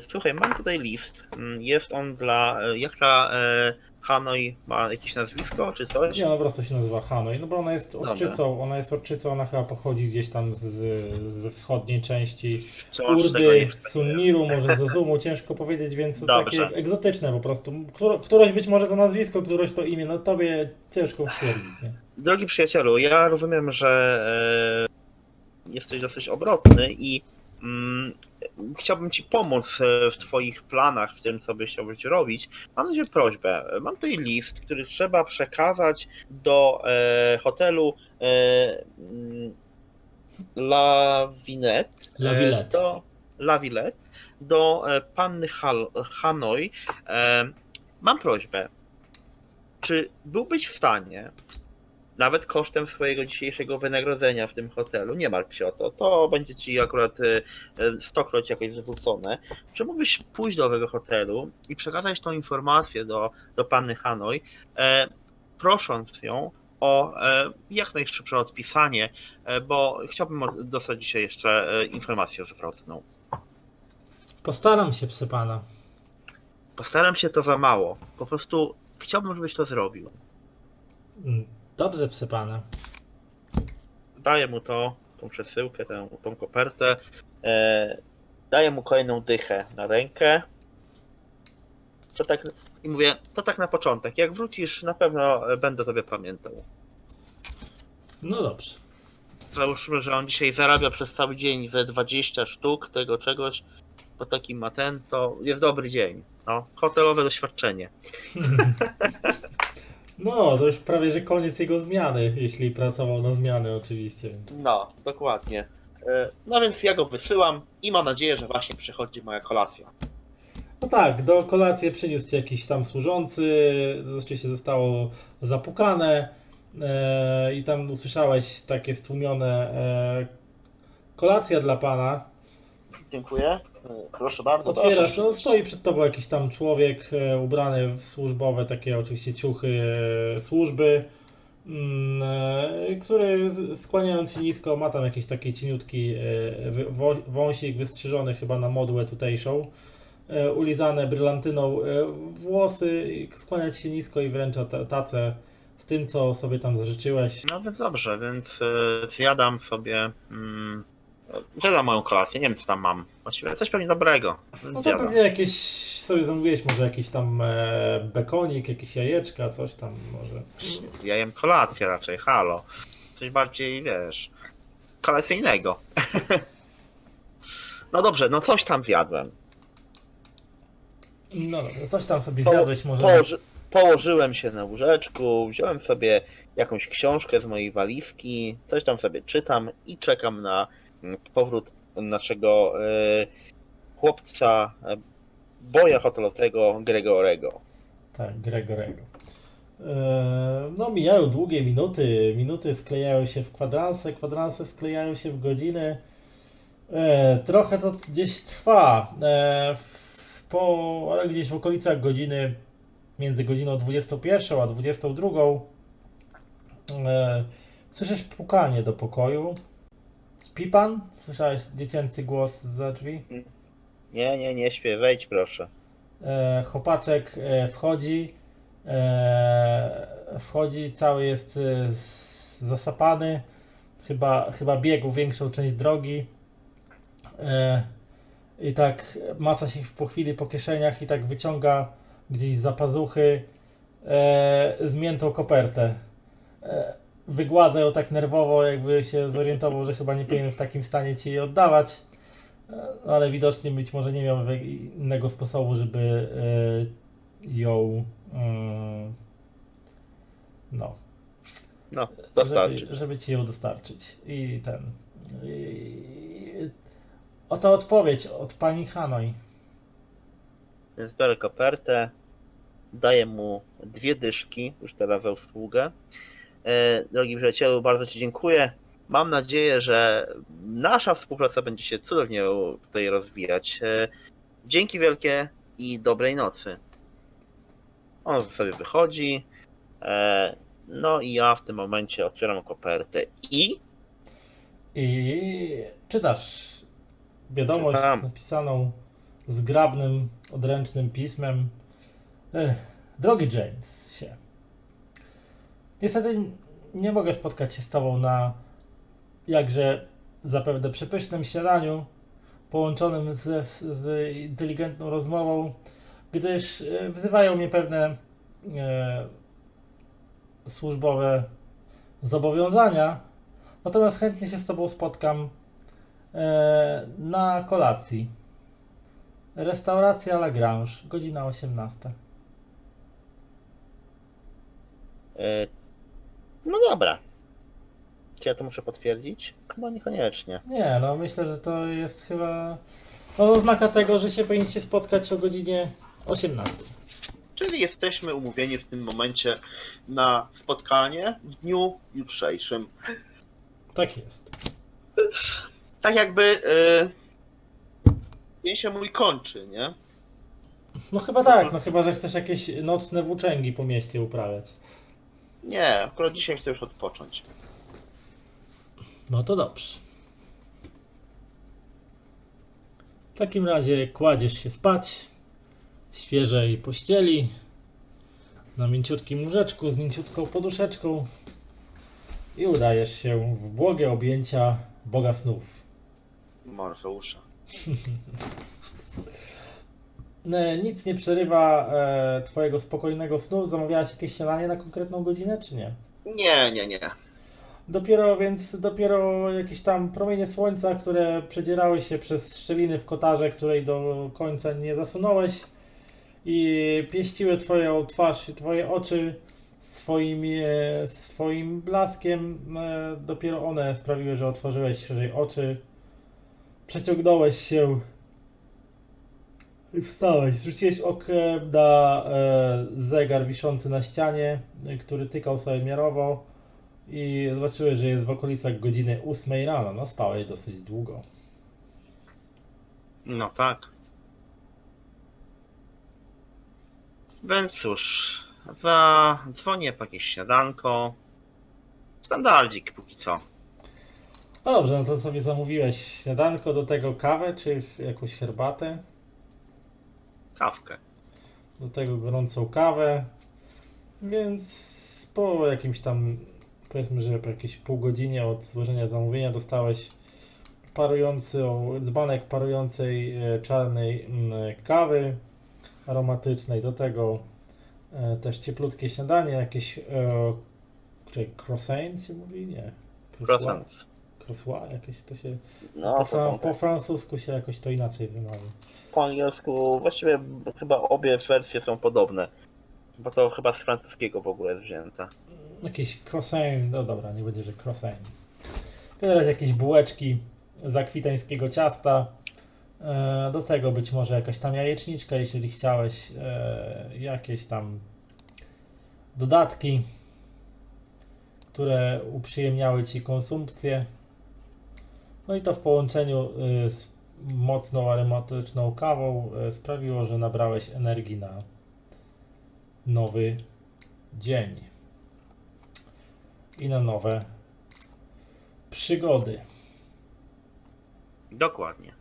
Słuchaj, mam tutaj list. Jest on jak ta Hanoi ma jakieś nazwisko, czy coś? Nie, ona po prostu się nazywa Hanoi, no bo ona jest Dobra. orczycą, ona chyba pochodzi gdzieś tam ze wschodniej części Czy masz tego Urdy, nie Sunniru, może z Ozumu, ciężko powiedzieć, więc to Dobrze. takie egzotyczne po prostu. Któroś być może to nazwisko, któroś to imię, no tobie ciężko stwierdzić, nie? Drogi przyjacielu, ja rozumiem, że jesteś dosyć obrotny i mm, chciałbym ci pomóc w twoich planach, w tym, co byś chciałbyś robić. Mam do ciebie prośbę. Mam tutaj list, który trzeba przekazać do hotelu La Vinette, La Villette. do La Villette, do panny Hanoi. Mam prośbę. Czy byłbyś w stanie, nawet kosztem swojego dzisiejszego wynagrodzenia w tym hotelu, nie martw się o to, to będzie ci akurat stokroć jakoś zwrócone, czy mógłbyś pójść do owego hotelu i przekazać tą informację do panny Hanoi, prosząc ją o jak najszybsze odpisanie, bo chciałbym dostać dzisiaj jeszcze informację zwrotną. Postaram się, pse pana. Postaram się, to za mało. Po prostu chciałbym, żebyś to zrobił. Dobrze, pse pana. Daję mu tą przesyłkę, tą kopertę. Daję mu kolejną dychę na rękę. To tak, i mówię, to tak na początek. Jak wrócisz, na pewno będę tobie pamiętał. No dobrze. Załóżmy, że on dzisiaj zarabia przez cały dzień ze 20 sztuk tego czegoś, bo taki ma ten, to jest dobry dzień. No, hotelowe doświadczenie. No, to już prawie, że koniec jego zmiany, jeśli pracował na zmiany oczywiście. No, dokładnie. No więc ja go wysyłam i mam nadzieję, że właśnie przychodzi moja kolacja. No tak, do kolacji przyniósł ci jakiś tam służący, oczywiście zostało zapukane i tam usłyszałeś takie stłumione kolacja dla pana. Dziękuję. Proszę bardzo. Otwierasz, no stoi przed tobą jakiś tam człowiek ubrany w służbowe, takie oczywiście ciuchy służby, który skłaniając się nisko ma tam jakiś taki cieniutki wąsik wystrzyżony chyba na modłę tutejszą, ulizane brylantyną włosy, skłaniać się nisko i wręcza tacę z tym, co sobie tam zażyczyłeś. No więc dobrze, więc zjadam sobie. Zjadam moją kolację, nie wiem co tam mam. Właściwie coś pewnie dobrego. Więc No to zjadam. pewnie jakieś sobie zamówiłeś, może jakiś tam bekonik, jakieś jajeczka, coś tam może. Ja jem kolację raczej, halo. Coś bardziej, wiesz, kolacyjnego. No dobrze, no coś tam zjadłem. No dobra, coś tam sobie zjadłeś może. Położyłem się na łóżeczku, wziąłem sobie jakąś książkę z mojej walizki, coś tam sobie czytam i czekam na powrót naszego chłopca, boja hotelowego Gregorego. Tak, Gregorego. No mijają długie minuty, minuty sklejają się w kwadranse, kwadranse sklejają się w godziny. Trochę to gdzieś trwa, ale gdzieś w okolicach godziny, między godziną 21 a 22 słyszysz pukanie do pokoju. Śpi pan? Słyszałeś dziecięcy głos zza drzwi? Nie śpię, wejdź proszę. Chłopaczek wchodzi, cały jest zasapany, chyba biegł większą część drogi i tak maca się po chwili po kieszeniach i tak wyciąga gdzieś za pazuchy zmiętą kopertę. Wygładza ją tak nerwowo, jakby się zorientował, że chyba nie powinien w takim stanie ci jej oddawać, ale widocznie być może nie miał innego sposobu, żeby ją Dostarczyć. żeby ci ją dostarczyć. Oto odpowiedź od pani Hanoi. Więc biorę kopertę, daję mu 2 dyszki, już teraz za usługę. Drogi przyjacielu, bardzo ci dziękuję. Mam nadzieję, że nasza współpraca będzie się cudownie tutaj rozwijać. Dzięki wielkie i dobrej nocy. On sobie wychodzi. No i ja w tym momencie otwieram kopertę i czytasz wiadomość napisaną zgrabnym, odręcznym pismem. Drogi James, niestety nie mogę spotkać się z tobą na jakże zapewne przepysznym śniadaniu połączonym z inteligentną rozmową, gdyż wzywają mnie pewne służbowe zobowiązania, natomiast chętnie się z Tobą spotkam na kolacji. Restauracja Lagrange, godzina 18. No dobra. Czy ja to muszę potwierdzić? Chyba niekoniecznie. Nie, no myślę, że to jest chyba oznaka tego, że się powinniście spotkać o godzinie 18. Czyli jesteśmy umówieni w tym momencie na spotkanie w dniu jutrzejszym. Tak jest. Tak jakby dzień się mój kończy, nie? No chyba tak, no chyba, że chcesz jakieś nocne włóczęgi po mieście uprawiać. Nie, akurat dzisiaj chcę już odpocząć. No to dobrze. W takim razie kładziesz się spać w świeżej pościeli, na mięciutkim łóżeczku z mięciutką poduszeczką i udajesz się w błogie objęcia Boga snów. Morfeusza. Nic nie przerywa twojego spokojnego snu. Zamawiałaś jakieś śniadanie na konkretną godzinę, czy nie? Nie. Dopiero jakieś tam promienie słońca, które przedzierały się przez szczeliny w kotarze, której do końca nie zasunąłeś i pieściły twoją twarz i twoje oczy swoim blaskiem. Dopiero one sprawiły, że otworzyłeś szerzej oczy, przeciągnąłeś się i wstałeś. Zwróciłeś okiem na zegar wiszący na ścianie, który tykał sobie miarowo i zobaczyłeś, że jest w okolicach godziny 8 rano. No spałeś dosyć długo. No tak. Więc cóż, zadzwonię po jakieś śniadanko. Standardzik póki co. No dobrze, no to sobie zamówiłeś śniadanko, do tego kawę czy jakąś herbatę. Kawkę. Do tego gorącą kawę, więc po jakimś tam, powiedzmy, że po jakieś pół godzinie od złożenia zamówienia dostałeś dzbanek parującej czarnej kawy aromatycznej, do tego też cieplutkie śniadanie, jakieś croissant się mówi? Nie. Procent. Croissant, jakieś to się, No, to są po francusku się jakoś to inaczej wymawia. po angielsku właściwie chyba obie wersje są podobne. Bo to chyba z francuskiego w ogóle jest wzięte. Jakieś croissant, no dobra, nie będzie, że croissant. W każdym razie jakieś bułeczki z akwitańskiego ciasta. Do tego być może jakaś tam jajeczniczka, jeżeli chciałeś. Jakieś tam dodatki, które uprzyjemniały Ci konsumpcję. No i to w połączeniu z mocną aromatyczną kawą sprawiło, że nabrałeś energii na nowy dzień i na nowe przygody. Dokładnie.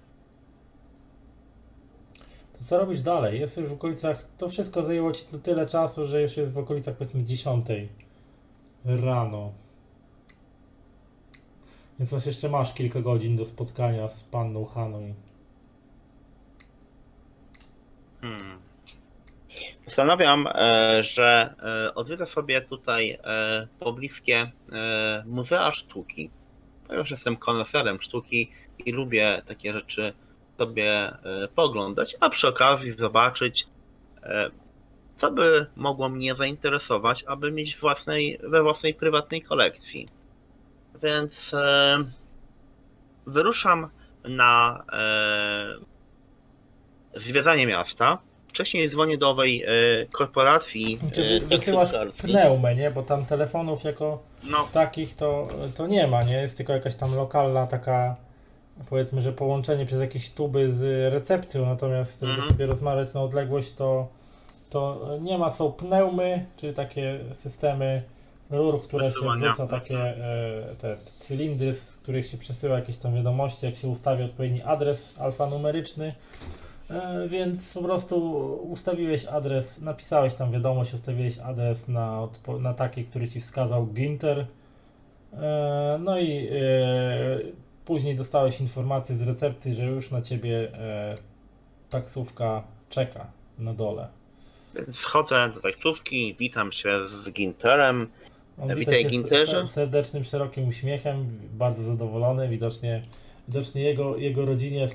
To co robisz dalej? Jest już w okolicach, to wszystko zajęło Ci tyle czasu, że już jest w okolicach powiedzmy 10 rano. Więc jeszcze masz kilka godzin do spotkania z panną Hanoi. Postanawiam, że odwiedzę sobie tutaj pobliskie muzea sztuki. Ponieważ jestem koneserem sztuki i lubię takie rzeczy sobie pooglądać, a przy okazji zobaczyć, co by mogło mnie zainteresować, aby mieć we własnej prywatnej kolekcji. Więc wyruszam na zwiedzanie miasta. Wcześniej dzwonię do owej korporacji Wysyłasz tekstylkarskiej. pneumę, nie? Bo tam telefonów jako No, takich to nie ma, nie? Jest tylko jakaś tam lokalna taka, powiedzmy, że połączenie przez jakieś tuby z recepcją, natomiast żeby sobie rozmawiać na odległość, to nie ma. Są pneumy, czyli takie systemy rur, które się Przesyłania. wrzuca, takie te cylindry, z których się przesyła jakieś tam wiadomości, jak się ustawi odpowiedni adres alfanumeryczny. Więc po prostu ustawiłeś adres, napisałeś tam wiadomość, ustawiłeś adres na taki, który Ci wskazał Ginter. No i później dostałeś informację z recepcji, że już na Ciebie taksówka czeka na dole. więc schodzę do taksówki, witam się z Ginterem. On wita Witaj cię Ginterze. serdecznym, szerokim uśmiechem, bardzo zadowolony. Widocznie jego rodzinie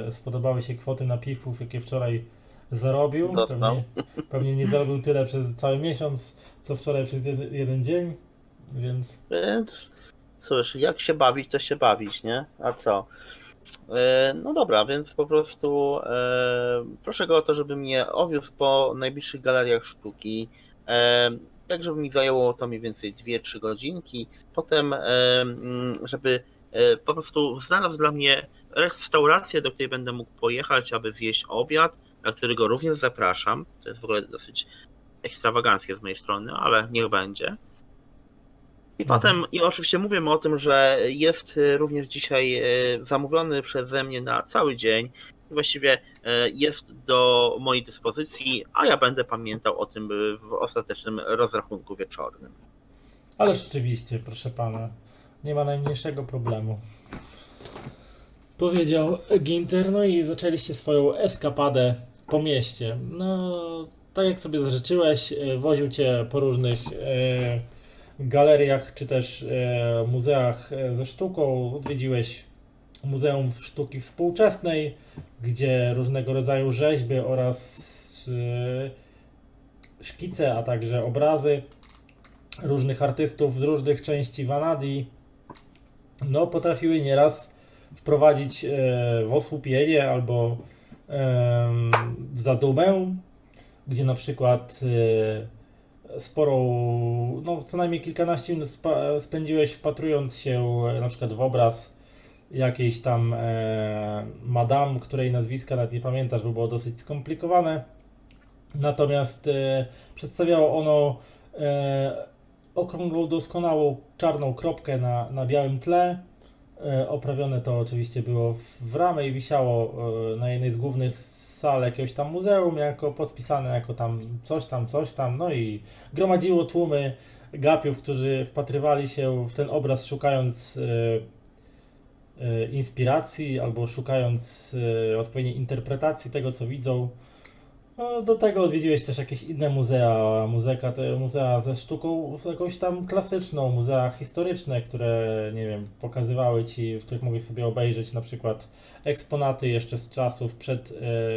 spodobały się kwoty napiwów, jakie wczoraj zarobił. Dostał. Pewnie nie zarobił tyle przez cały miesiąc, co wczoraj przez jeden dzień, więc Więc cóż, jak się bawić, to się bawić, nie? A co? No dobra, więc po prostu proszę go o to, żeby mnie owiózł po najbliższych galeriach sztuki. Tak, żeby mi zajęło to mniej więcej 2-3 godzinki. Potem, żeby po prostu znalazł dla mnie restaurację, do której będę mógł pojechać, aby zjeść obiad, na który go również zapraszam. To jest w ogóle dosyć ekstrawaganckie z mojej strony, ale niech będzie. I potem, i oczywiście mówimy o tym, że jest również dzisiaj zamówiony przeze mnie na cały dzień. I właściwie jest do mojej dyspozycji, a ja będę pamiętał o tym w ostatecznym rozrachunku wieczornym. ale rzeczywiście, proszę pana, nie ma najmniejszego problemu. Powiedział Ginter, no i zaczęliście swoją eskapadę po mieście. No, tak jak sobie zażyczyłeś, woził cię po różnych galeriach czy też muzeach ze sztuką. Odwiedziłeś Muzeum Sztuki Współczesnej, gdzie różnego rodzaju rzeźby oraz szkice, a także obrazy różnych artystów z różnych części Wanadii no, potrafiły nieraz wprowadzić w osłupienie albo w zadumę, gdzie na przykład sporą, no co najmniej kilkanaście minut spędziłeś wpatrując się na przykład w obraz jakiejś tam madame, której nazwiska nawet nie pamiętasz, bo było dosyć skomplikowane. Natomiast przedstawiało ono okrągłą, doskonałą czarną kropkę na białym tle. Oprawione to oczywiście było w ramę i wisiało na jednej z głównych sal jakiegoś tam muzeum, jako podpisane jako tam, coś tam, no i gromadziło tłumy gapiów, którzy wpatrywali się w ten obraz, szukając inspiracji albo szukając odpowiedniej interpretacji tego, co widzą. No, do tego odwiedziłeś też jakieś inne muzea, muzea ze sztuką jakąś tam klasyczną, muzea historyczne, które, nie wiem, pokazywały ci, w których mogłeś sobie obejrzeć na przykład eksponaty jeszcze z czasów przed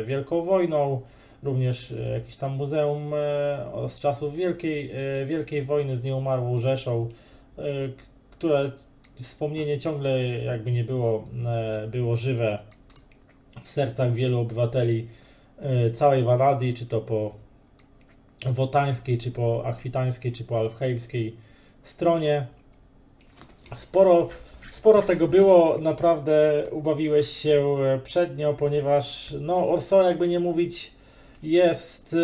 Wielką Wojną, również jakieś tam muzeum z czasów Wielkiej Wojny z nieumarłą Rzeszą, które wspomnienie ciągle jakby nie było żywe w sercach wielu obywateli całej Wanadii, czy to po wotańskiej, czy po akwitańskiej, czy po alfheimskiej stronie. Sporo tego było, naprawdę ubawiłeś się przednio, ponieważ no Orso, jakby nie mówić, jest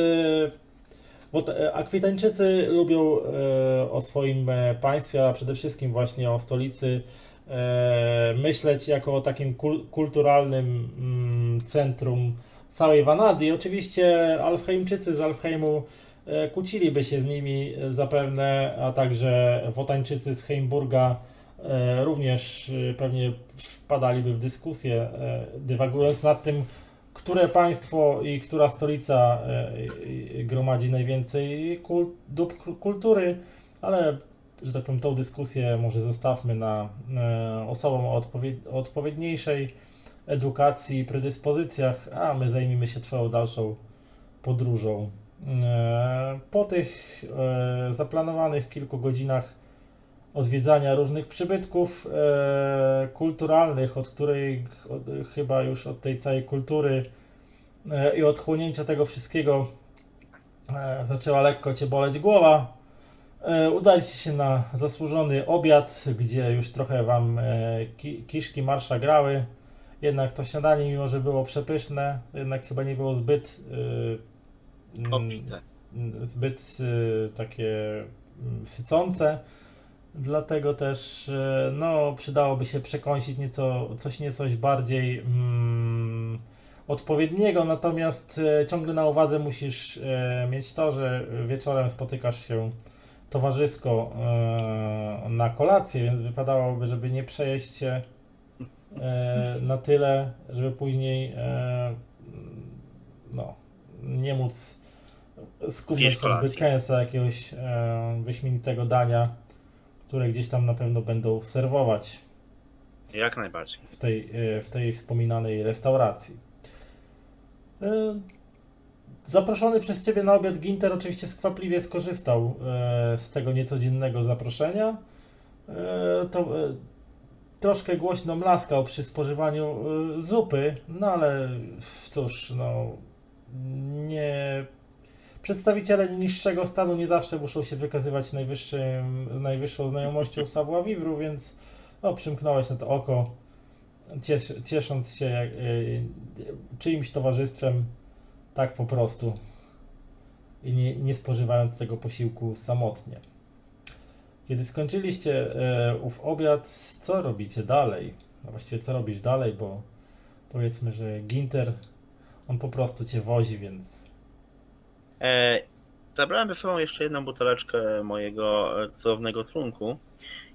Akwitańczycy lubią o swoim państwie, a przede wszystkim właśnie o stolicy myśleć jako o takim kulturalnym centrum całej Wanadii. Oczywiście Alfheimczycy z Alfheimu kłóciliby się z nimi zapewne, a także Wotańczycy z Heimburga również pewnie wpadaliby w dyskusję, dywagując nad tym, które państwo i która stolica gromadzi najwięcej dóbr kultury, ale że tak powiem, tą dyskusję może zostawmy na osobom o odpowiedniejszej edukacji i predyspozycjach, a my zajmijmy się Twoją dalszą podróżą. Po tych zaplanowanych kilku godzinach odwiedzania różnych przybytków kulturalnych, chyba już od tej całej kultury i odchłonięcia tego wszystkiego zaczęła lekko Cię boleć głowa. Udaliście się na zasłużony obiad, gdzie już trochę Wam kiszki marsza grały. Jednak to śniadanie, mimo że było przepyszne, jednak chyba nie było zbyt takie sycące. Dlatego też no, przydałoby się przekąsić coś bardziej odpowiedniego, natomiast ciągle na uwadze musisz mieć to, że wieczorem spotykasz się towarzysko na kolację, więc wypadałoby, żeby nie przejeść się na tyle, żeby później no, nie móc skubnąć choćby kolacji. kęsa jakiegoś wyśmienitego dania, które gdzieś tam na pewno będą serwować Jak najbardziej. w tej wspominanej restauracji. E, Zaproszony przez Ciebie na obiad Ginter oczywiście skwapliwie skorzystał z tego niecodziennego zaproszenia. Troszkę głośno mlaskał przy spożywaniu zupy, no ale cóż, no nie. Przedstawiciele niższego stanu nie zawsze muszą się wykazywać najwyższą znajomością savoir-vivre, więc no, przymknąłeś na to oko, ciesząc się czyimś towarzystwem tak po prostu i nie spożywając tego posiłku samotnie. Kiedy skończyliście ów obiad, co robicie dalej? No właściwie co robisz dalej, bo powiedzmy, że Ginter, on po prostu cię wozi, więc... Zabrałem ze sobą jeszcze jedną buteleczkę mojego cudownego trunku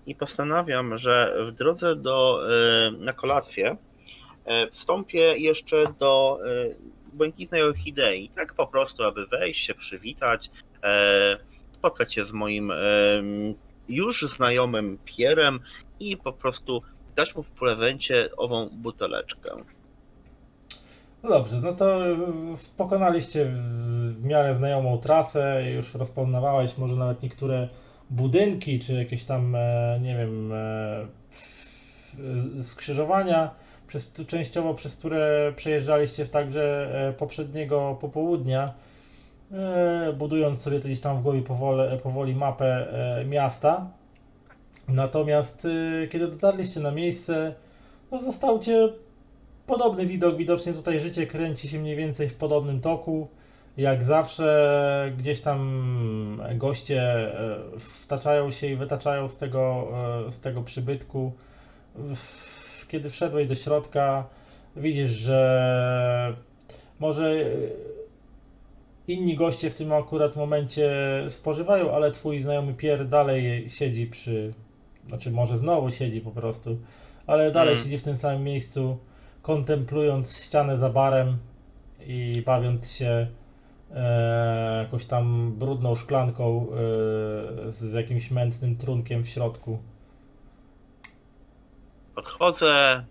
i postanawiam, że w drodze na kolację wstąpię jeszcze do Błękitnej Orchidei, tak po prostu, aby wejść się, przywitać, spotkać się z moim już znajomym Pierrem i po prostu dać mu w prezencie ową buteleczkę. No dobrze, no to pokonaliście w miarę znajomą trasę, już rozpoznawałeś może nawet niektóre budynki, czy jakieś tam, nie wiem, skrzyżowania, częściowo przez które przejeżdżaliście także poprzedniego popołudnia, budując sobie to gdzieś tam w głowie powoli mapę miasta. Natomiast kiedy dotarliście na miejsce, no zastał cię podobny widok, widocznie tutaj życie kręci się mniej więcej w podobnym toku. Jak zawsze gdzieś tam goście wtaczają się i wytaczają z tego przybytku. Kiedy wszedłeś do środka, widzisz, że może inni goście w tym akurat momencie spożywają, ale twój znajomy Pierre dalej siedzi znaczy może znowu siedzi po prostu, ale dalej siedzi w tym samym miejscu, kontemplując ścianę za barem i bawiąc się jakąś tam brudną szklanką z jakimś mętnym trunkiem w środku. Podchodzę,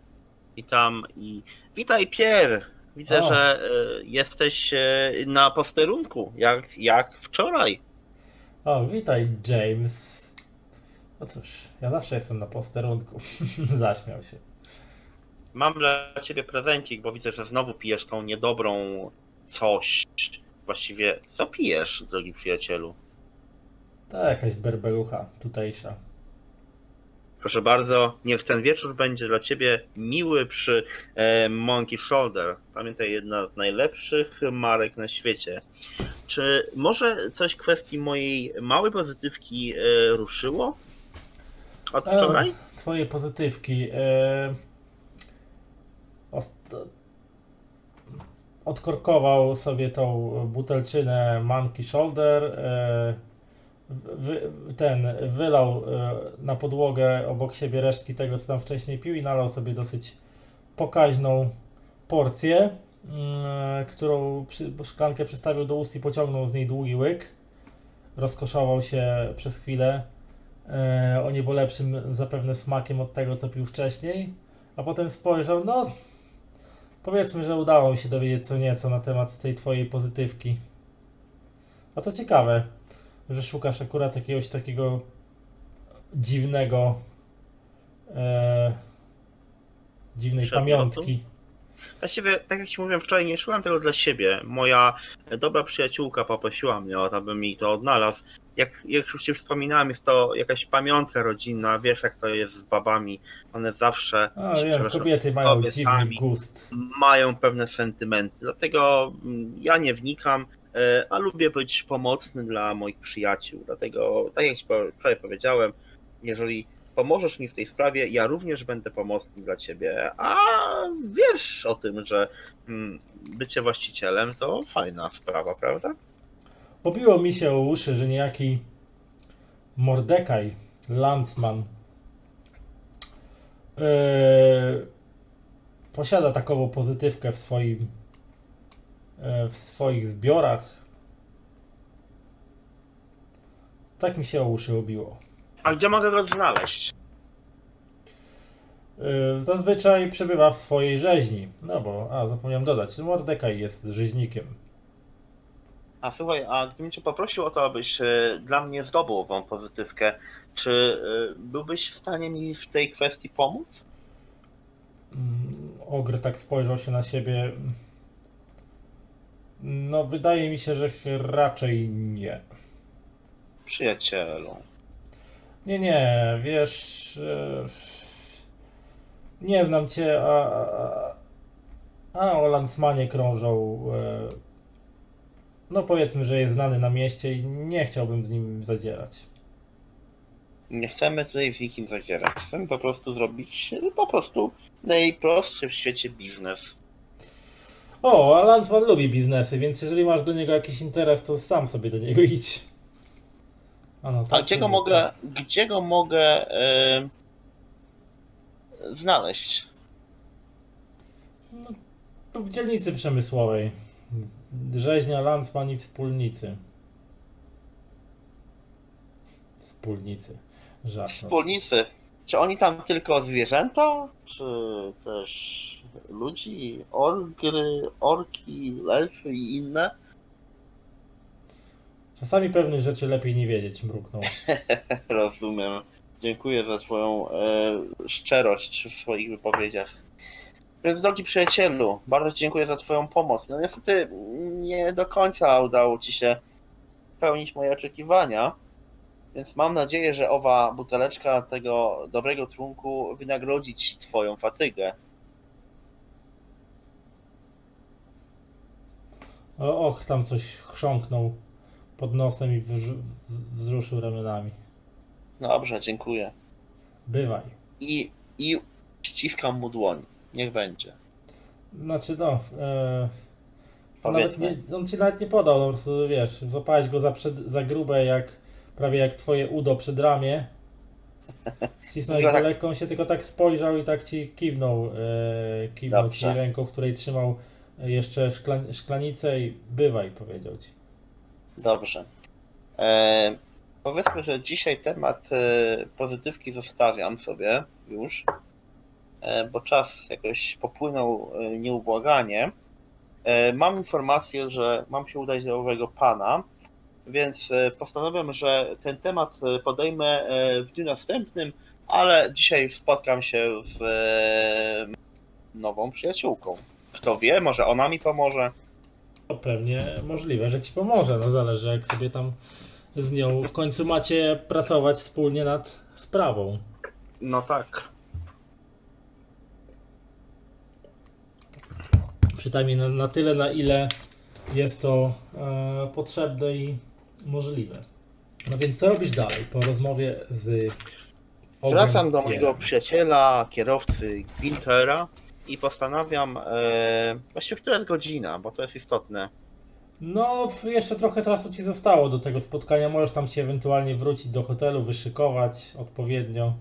witam i witaj Pierre. Widzę, O. że jesteś na posterunku, jak wczoraj. O, witaj James. No cóż, ja zawsze jestem na posterunku. Zaśmiał się. Mam dla ciebie prezencik, bo widzę, że znowu pijesz tą niedobrą coś. Właściwie, co pijesz, drogi przyjacielu? To jakaś berbelucha tutejsza. Proszę bardzo, niech ten wieczór będzie dla ciebie miły przy Monkey Shoulder. Pamiętaj, jedna z najlepszych marek na świecie. Czy może coś w kwestii mojej małej pozytywki ruszyło od wczoraj? Twoje pozytywki. Odkorkował sobie tą butelczynę Monkey Shoulder. Wylał na podłogę obok siebie resztki tego, co tam wcześniej pił i nalał sobie dosyć pokaźną porcję, którą szklankę przystawił do ust i pociągnął z niej długi łyk. Rozkoszował się przez chwilę o niebo lepszym zapewne smakiem od tego, co pił wcześniej, a potem spojrzał, no powiedzmy, że udało mi się dowiedzieć co nieco na temat tej twojej pozytywki. A to ciekawe, że szukasz akurat jakiegoś takiego dziwnej Przedmiotu? pamiątki. Właściwie, tak jak ci mówiłem wczoraj, nie szukam tego dla siebie. Moja dobra przyjaciółka poprosiła mnie o to, abym jej to odnalazł. Jak już ci wspominałem, jest to jakaś pamiątka rodzinna. Wiesz, jak to jest z babami. One zawsze, Wiem, przepraszam, kobiety mają dziwny kobietami gust. mają pewne sentymenty. Dlatego ja nie wnikam, a lubię być pomocny dla moich przyjaciół. Dlatego, tak jak ci wczoraj powiedziałem, jeżeli pomożesz mi w tej sprawie, ja również będę pomocny dla ciebie. A wiesz o tym, że bycie właścicielem to fajna sprawa, prawda? Pobiło mi się o uszy, że niejaki Mordekaj, Landsman, posiada takową pozytywkę w swoich zbiorach. Tak mi się o uszy obiło. A gdzie mogę go znaleźć? Zazwyczaj przebywa w swojej rzeźni. No bo, zapomniałem dodać, Mordekaj jest rzeźnikiem. A słuchaj, a gdybym cię poprosił o to, abyś dla mnie zdobył ową pozytywkę, czy byłbyś w stanie mi w tej kwestii pomóc? Ogr tak spojrzał się na siebie. No, wydaje mi się, że raczej nie. Przyjacielu. Nie, wiesz, nie znam cię, a o Landsmanie krążą, no powiedzmy, że jest znany na mieście i nie chciałbym z nim zadzierać. Nie chcemy tutaj z nikim zadzierać. Chcemy po prostu zrobić najprostszy w świecie biznes. O, a Landsman lubi biznesy, więc jeżeli masz do niego jakiś interes, to sam sobie do niego idź. No, A tak gdzie go mogę znaleźć? No, to w dzielnicy przemysłowej. Rzeźnia, Landsman i wspólnicy. Wspólnicy. Żartność. Wspólnicy. Czy oni tam tylko zwierzęta? Czy też ludzi, ogry, orki, elfy i inne? Czasami pewnych rzeczy lepiej nie wiedzieć, mruknął. Rozumiem. Dziękuję za twoją szczerość w swoich wypowiedziach. Więc drogi przyjacielu, bardzo ci dziękuję za twoją pomoc. No niestety nie do końca udało ci się spełnić moje oczekiwania, więc mam nadzieję, że owa buteleczka tego dobrego trunku wynagrodzi ci twoją fatygę. Och, tam coś chrząknął pod nosem i wzruszył ramionami. Dobrze, dziękuję. Bywaj. I ściskam mu dłoń. Niech będzie. Znaczy no, Powiedzmy. on ci nawet nie podał, no, po prostu wiesz, złapałeś go za grube, prawie jak twoje udo przed ramię. Ścisnąłeś go Tak. lekko, on się tylko tak spojrzał i tak ci kiwnął ci Dobrze. ręką, w której trzymał jeszcze szklanicę i bywaj, powiedział ci. Dobrze. Powiedzmy, że dzisiaj temat pozytywki zostawiam sobie już, bo czas jakoś popłynął nieubłaganie. Mam informację, że mam się udać do owego pana, więc postanowiam, że ten temat podejmę w dniu następnym, ale dzisiaj spotkam się z nową przyjaciółką. Kto wie, może ona mi pomoże. To pewnie możliwe, że ci pomoże, no zależy jak sobie tam z nią w końcu macie pracować wspólnie nad sprawą. No tak. Przynajmniej na tyle, na ile jest to potrzebne i możliwe. No więc co robisz dalej po rozmowie z Wracam do Pierre'em? mojego przyjaciela, kierowcy Wintera i postanawiam, właściwie która jest godzina, bo to jest istotne. No, jeszcze trochę czasu ci zostało do tego spotkania. Możesz tam się ewentualnie wrócić do hotelu, wyszykować odpowiednio.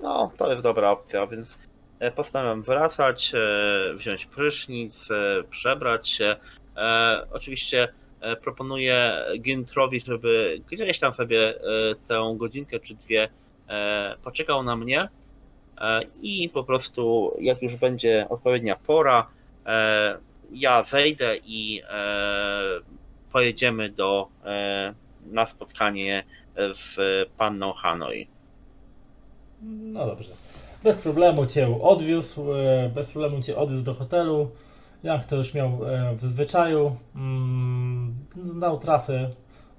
No, to jest dobra opcja, więc postanawiam wracać, wziąć prysznic, przebrać się. Oczywiście proponuję Gintrowi, żeby gdzieś tam sobie tę godzinkę czy dwie poczekał na mnie i po prostu jak już będzie odpowiednia pora, ja zejdę i pojedziemy na spotkanie z panną Hanoi. No dobrze. Bez problemu cię odwiózł do hotelu. Jak to już miał w zwyczaju. Znał trasę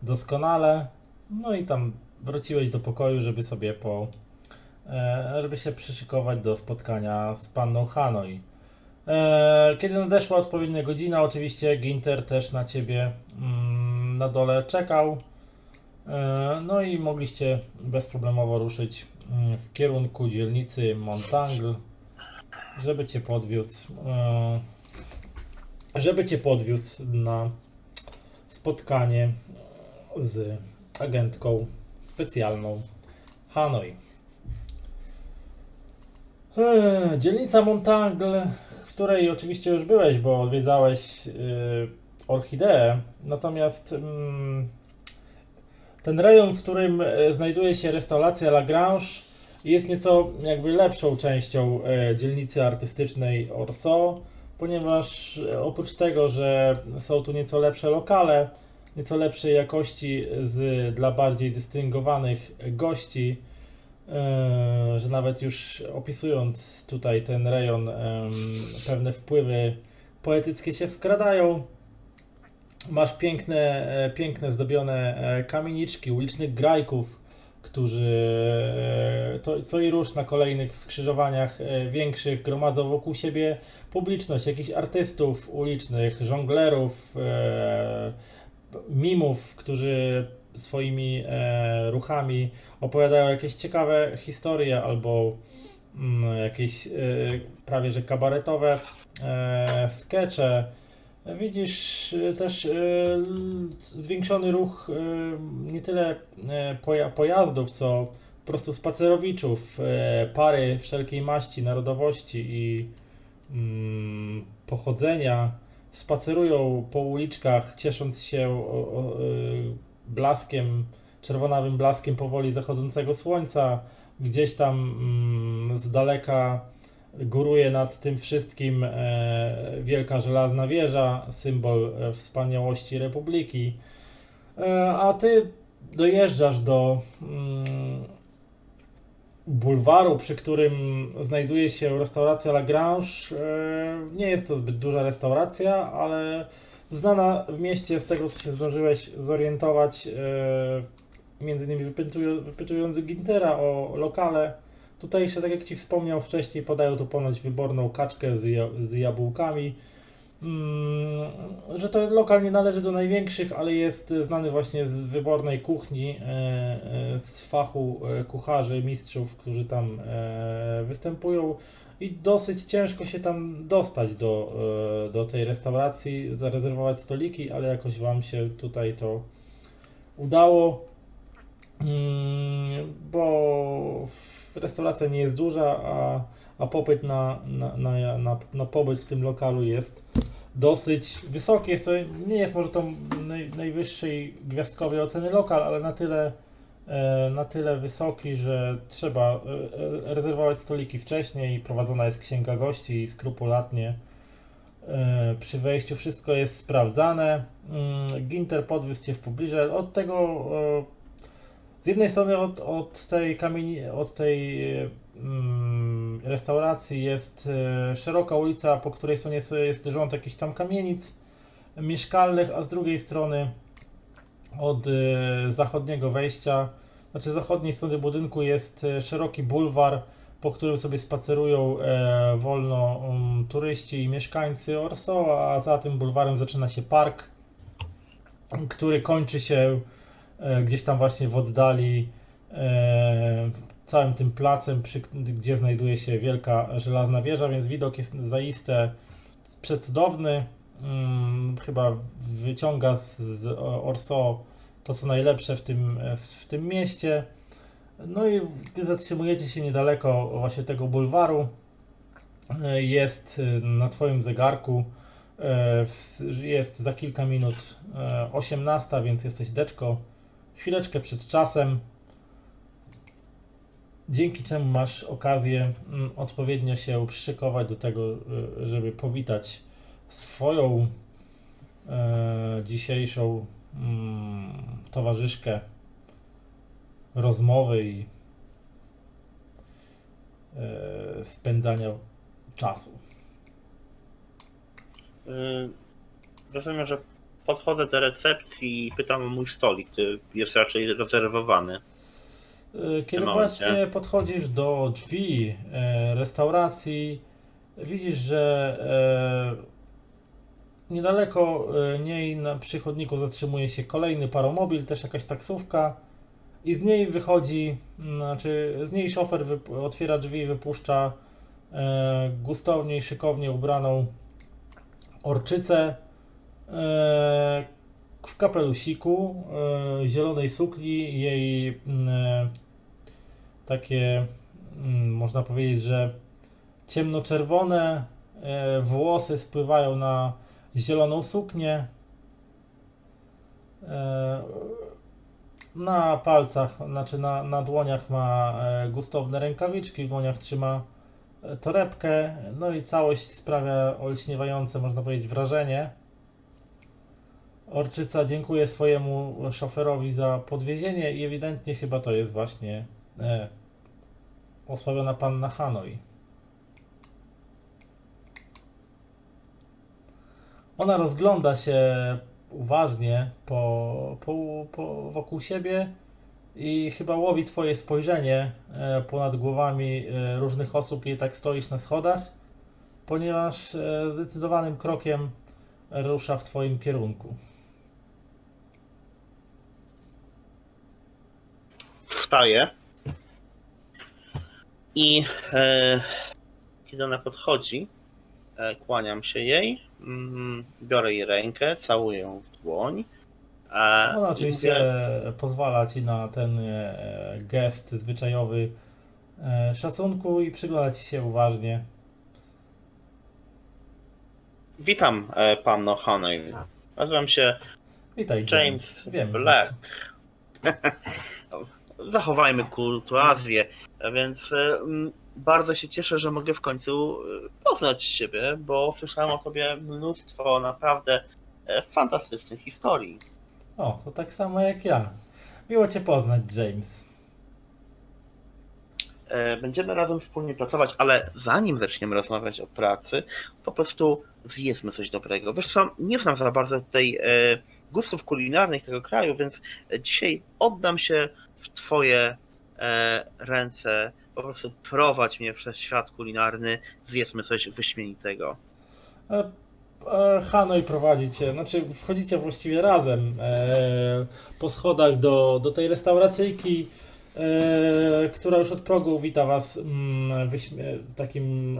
doskonale. No i tam wróciłeś do pokoju, żeby się przyszykować do spotkania z panną Hanoi. Kiedy nadeszła odpowiednia godzina, oczywiście Ginter też na ciebie na dole czekał. No i mogliście bezproblemowo ruszyć w kierunku dzielnicy Montangle, żeby cię podwiózł na spotkanie z agentką specjalną Hanoi. Dzielnica Montangle, w której oczywiście już byłeś, bo odwiedzałeś Orchideę, natomiast Ten rejon, w którym znajduje się restauracja Lagrange, jest nieco jakby lepszą częścią dzielnicy artystycznej Orso, ponieważ oprócz tego, że są tu nieco lepsze lokale, nieco lepszej jakości dla bardziej dystyngowanych gości, że nawet już opisując tutaj ten rejon, pewne wpływy poetyckie się wkradają. Masz piękne zdobione kamieniczki, ulicznych grajków, którzy co i rusz na kolejnych skrzyżowaniach większych gromadzą wokół siebie publiczność, jakichś artystów ulicznych, żonglerów, mimów, którzy swoimi ruchami opowiadają jakieś ciekawe historie albo jakieś prawie że kabaretowe skecze. Widzisz też zwiększony ruch nie tyle pojazdów, co po prostu spacerowiczów, pary wszelkiej maści, narodowości i pochodzenia spacerują po uliczkach, ciesząc się blaskiem, czerwonawym blaskiem powoli zachodzącego słońca. Gdzieś tam z daleka góruje nad tym wszystkim wielka żelazna wieża, symbol wspaniałości Republiki. A ty dojeżdżasz do bulwaru, przy którym znajduje się restauracja Lagrange. Nie jest to zbyt duża restauracja, ale znana w mieście z tego, co się zdążyłeś zorientować, między innymi wypytując Gintera o lokale. Tutejsze, tak jak Ci wspomniał wcześniej, podają tu ponoć wyborną kaczkę z jabłkami. Że to lokal nie należy do największych, ale jest znany właśnie z wybornej kuchni, z fachu kucharzy, mistrzów, którzy tam występują i dosyć ciężko się tam dostać do tej restauracji, zarezerwować stoliki, ale jakoś Wam się tutaj to udało, bo restauracja nie jest duża, a popyt na pobyt w tym lokalu jest dosyć wysoki. Nie jest może to najwyższej gwiazdkowej oceny lokal, ale na tyle wysoki, że trzeba rezerwować stoliki wcześniej. Prowadzona jest księga gości i skrupulatnie przy wejściu wszystko jest sprawdzane. Ginter podwiózł Cię w pobliże. Od tego z jednej strony od tej restauracji jest szeroka ulica, po której jest rząd jakichś tam kamienic mieszkalnych, a z drugiej strony od zachodniego wejścia, znaczy zachodniej strony budynku jest szeroki bulwar, po którym sobie spacerują wolno turyści i mieszkańcy Orso, a za tym bulwarem zaczyna się park, który kończy się gdzieś tam właśnie w oddali całym tym placem, gdzie znajduje się wielka żelazna wieża, więc widok jest zaiste przecudowny. Chyba wyciąga z Orso to co najlepsze w tym mieście. No i zatrzymujecie się niedaleko właśnie tego bulwaru. Jest na Twoim zegarku, jest za kilka minut 18, więc jesteś deczko chwileczkę przed czasem, dzięki czemu masz okazję odpowiednio się przyszykować do tego, żeby powitać swoją dzisiejszą towarzyszkę rozmowy i spędzania czasu. Rozumiem, że podchodzę do recepcji i pytam o mój stolik, który jest raczej rezerwowany. Kiedy właśnie podchodzisz do drzwi restauracji, widzisz, że niedaleko niej przy chodniku zatrzymuje się kolejny paromobil, też jakaś taksówka i z niej wychodzi, z niej szofer otwiera drzwi i wypuszcza gustownie i szykownie ubraną orczycę w kapelusiku, zielonej sukni, jej takie, można powiedzieć, że ciemnoczerwone włosy spływają na zieloną suknię. Na palcach, znaczy na dłoniach ma gustowne rękawiczki, w dłoniach trzyma torebkę, no i całość sprawia olśniewające, można powiedzieć, wrażenie. Orczyca dziękuję swojemu szoferowi za podwiezienie i ewidentnie chyba to jest właśnie osławiona panna Hanoi. Ona rozgląda się uważnie wokół siebie i chyba łowi twoje spojrzenie ponad głowami różnych osób, i tak stoisz na schodach, ponieważ zdecydowanym krokiem rusza w twoim kierunku. Wstaję i kiedy ona podchodzi, kłaniam się jej, biorę jej rękę, całuję ją w dłoń. Ona I oczywiście mówię, pozwala ci na ten gest zwyczajowy szacunku i przygląda ci się uważnie. witam panno Honey. Nazywam się Witaj, James Wiem, Black. Zachowajmy kurtuazję, więc bardzo się cieszę, że mogę w końcu poznać Ciebie, bo słyszałem o Tobie mnóstwo naprawdę fantastycznych historii. O, to tak samo jak ja. Miło cię poznać, James. Będziemy razem wspólnie pracować, ale zanim zaczniemy rozmawiać o pracy, po prostu zjedzmy coś dobrego. Wiesz co, nie znam za bardzo tutaj gustów kulinarnych tego kraju, więc dzisiaj oddam się w Twoje ręce. Po prostu prowadź mnie przez świat kulinarny, zjedzmy coś wyśmienitego. Hanoi prowadzi cię, znaczy wchodzicie właściwie razem po schodach do tej restauracyjki, która już od progu wita was takim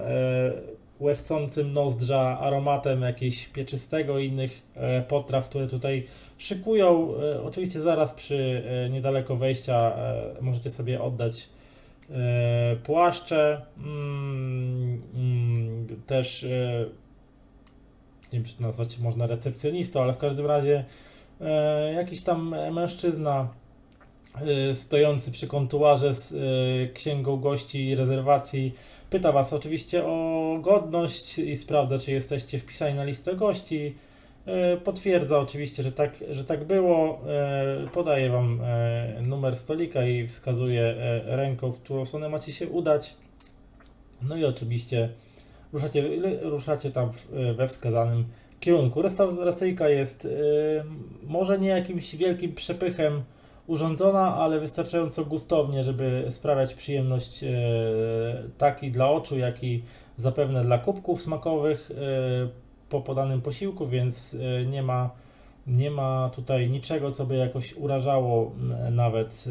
łechcącym nozdrza aromatem jakiegoś pieczystego i innych potraw, które tutaj szykują. Oczywiście zaraz przy niedaleko wejścia możecie sobie oddać płaszcze, też nie wiem, czy to nazwać można recepcjonistą, ale w każdym razie jakiś tam mężczyzna stojący przy kontuarze z księgą gości i rezerwacji pyta was oczywiście o godność i sprawdza, czy jesteście wpisani na listę gości. Potwierdza oczywiście, że tak było. Podaje wam numer stolika i wskazuje ręką, w którą stronę macie się udać. No i oczywiście ruszacie tam we wskazanym kierunku. Restauracyjka jest może nie jakimś wielkim przepychem urządzona, ale wystarczająco gustownie, żeby sprawiać przyjemność tak i dla oczu, jak i zapewne dla kubków smakowych po podanym posiłku, więc nie ma tutaj niczego, co by jakoś urażało nawet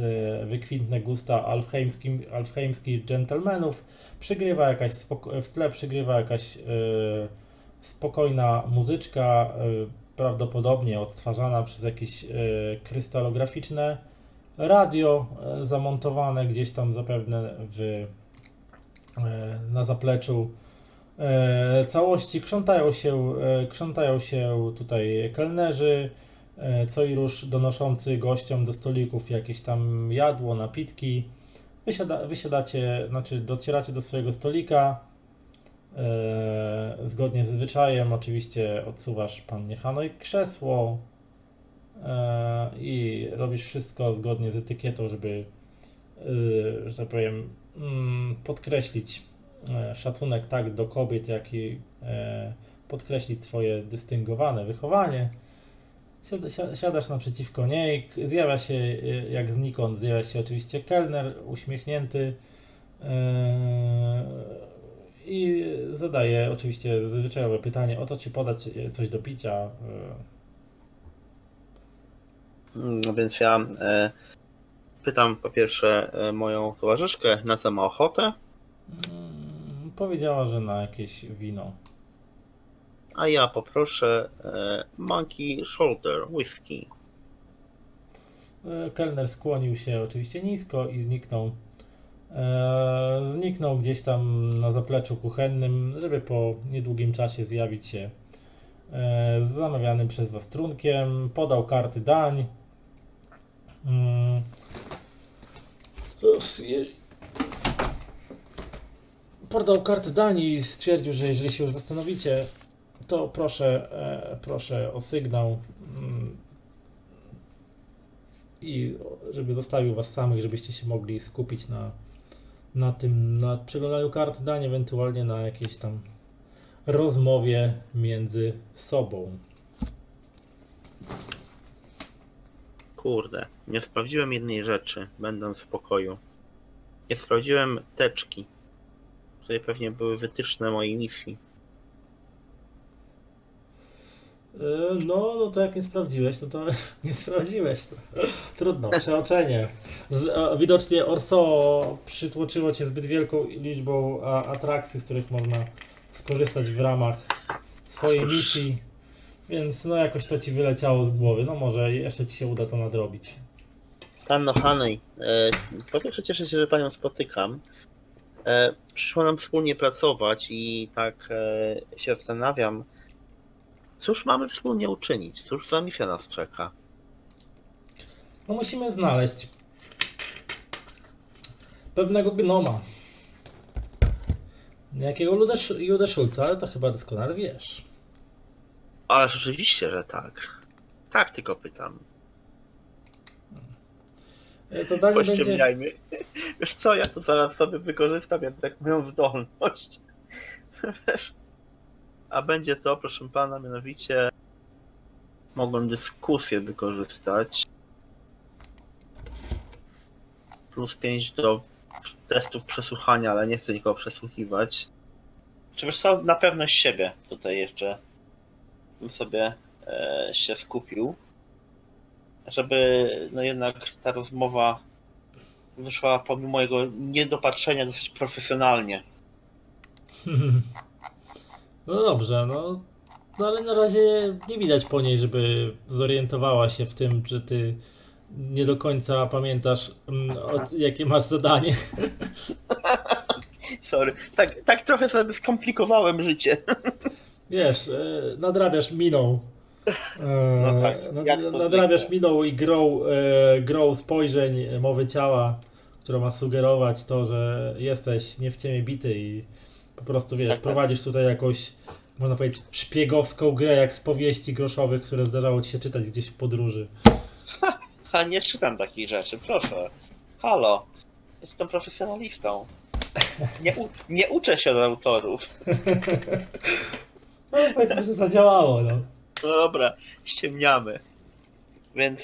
wykwintne gusta alfheimskich dżentelmenów. W tle przygrywa jakaś spokojna muzyczka, prawdopodobnie odtwarzana przez jakieś krystalograficzne radio zamontowane gdzieś tam zapewne na zapleczu całości. Krzątają się tutaj kelnerzy, co i róż donoszący gościom do stolików jakieś tam jadło, napitki. Wysiadacie, znaczy docieracie do swojego stolika. Zgodnie z zwyczajem oczywiście odsuwasz pannie Hanoi krzesło i robisz wszystko zgodnie z etykietą, żeby, że tak powiem, podkreślić szacunek tak do kobiet, jak i podkreślić swoje dystyngowane wychowanie. Siadasz naprzeciwko niej, zjawia się jak znikąd, zjawia się oczywiście kelner uśmiechnięty i zadaje oczywiście zwyczajowe pytanie, o to ci podać coś do picia. No więc ja pytam po pierwsze moją towarzyszkę, na co ma ochotę, Powiedziała, że na jakieś wino. a ja poproszę Monkey Shoulder Whisky. Kelner skłonił się oczywiście nisko i zniknął. Zniknął gdzieś tam na zapleczu kuchennym, żeby po niedługim czasie zjawić się z zamawianym przez was trunkiem. Podał karty dań. Portal Kart Danii stwierdził, że jeżeli się już zastanowicie, to proszę o sygnał i żeby zostawił was samych, żebyście się mogli skupić na przeglądaniu kart Danii, ewentualnie na jakiejś tam rozmowie między sobą. Kurde, nie sprawdziłem jednej rzeczy, będąc w pokoju. Nie sprawdziłem teczki, które pewnie były wytyczne mojej misji. No to jak nie sprawdziłeś, no to nie sprawdziłeś. To. Trudno, przeoczenie. Widocznie Orso przytłoczyło cię zbyt wielką liczbą atrakcji, z których można skorzystać w ramach swojej misji, więc no jakoś to ci wyleciało z głowy. No może jeszcze ci się uda to nadrobić. Panno Hanej, po pierwsze cieszę się, że panią spotykam. Przyszło nam wspólnie pracować i tak się zastanawiam, cóż mamy wspólnie uczynić? Cóż za misja nas czeka? No musimy znaleźć pewnego gnoma. Jakiego Judę Schulza, ale to chyba doskonale wiesz. Ale rzeczywiście, że tak. Tak, tylko pytam. Co dalej będzie? Pościemniajmy. Wiesz co, ja to zaraz sobie wykorzystam jednak moją zdolność. Wiesz? A będzie to, proszę pana, mianowicie mogłem dyskusję wykorzystać. Plus 5 do testów przesłuchania, ale nie chcę nikogo przesłuchiwać. Czy wiesz co, na pewność siebie tutaj jeszcze bym sobie się skupił, żeby no jednak ta rozmowa wyszła pomimo mojego niedopatrzenia dosyć profesjonalnie. No dobrze, no ale na razie nie widać po niej, żeby zorientowała się w tym, że ty nie do końca pamiętasz, jakie masz zadanie. Sorry, tak trochę sobie skomplikowałem życie. Wiesz, nadrabiasz miną. No tak, jak to Nadrabiasz zwykle. miną i grą spojrzeń, mowy ciała, która ma sugerować to, że jesteś nie w ciemię bity i po prostu wiesz, Tak. prowadzisz tutaj jakąś, można powiedzieć, szpiegowską grę, jak z powieści groszowych, które zdarzało ci się czytać gdzieś w podróży. A nie czytam takich rzeczy, proszę. Halo, jestem profesjonalistą. Nie uczę się od autorów. No powiedzmy, że zadziałało, no. No dobra, ściemniamy. Więc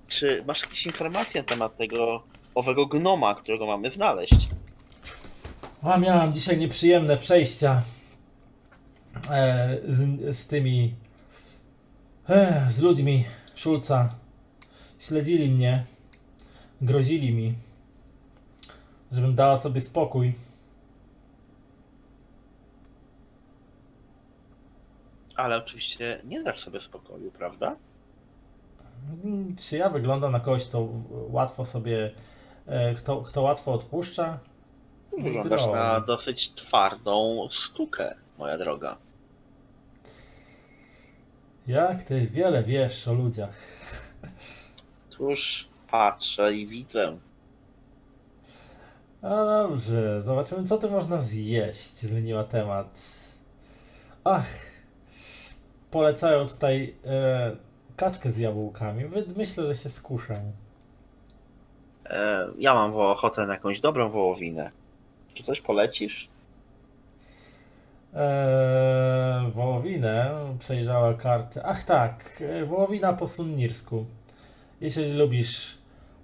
czy masz jakieś informacje na temat tego owego gnoma, którego mamy znaleźć? A miałam dzisiaj nieprzyjemne przejścia z tymi, z ludźmi Schulza. Śledzili mnie, grozili mi, żebym dała sobie spokój. Ale oczywiście nie dasz sobie spokoju, prawda? Czy ja wyglądam na kogoś, kto łatwo sobie, kto łatwo odpuszcza? Wyglądasz Drogi. na dosyć twardą sztukę, moja droga. Jak ty wiele wiesz o ludziach. Cóż, patrzę i widzę. No dobrze, zobaczymy co tu można zjeść. Zmieniła temat. Ach, polecają tutaj kaczkę z jabłkami. Myślę, że się skuszę. Ja mam ochotę na jakąś dobrą wołowinę. Czy coś polecisz? Wołowinę, przejrzała karty. Ach tak, wołowina po sunnirsku. Jeśli lubisz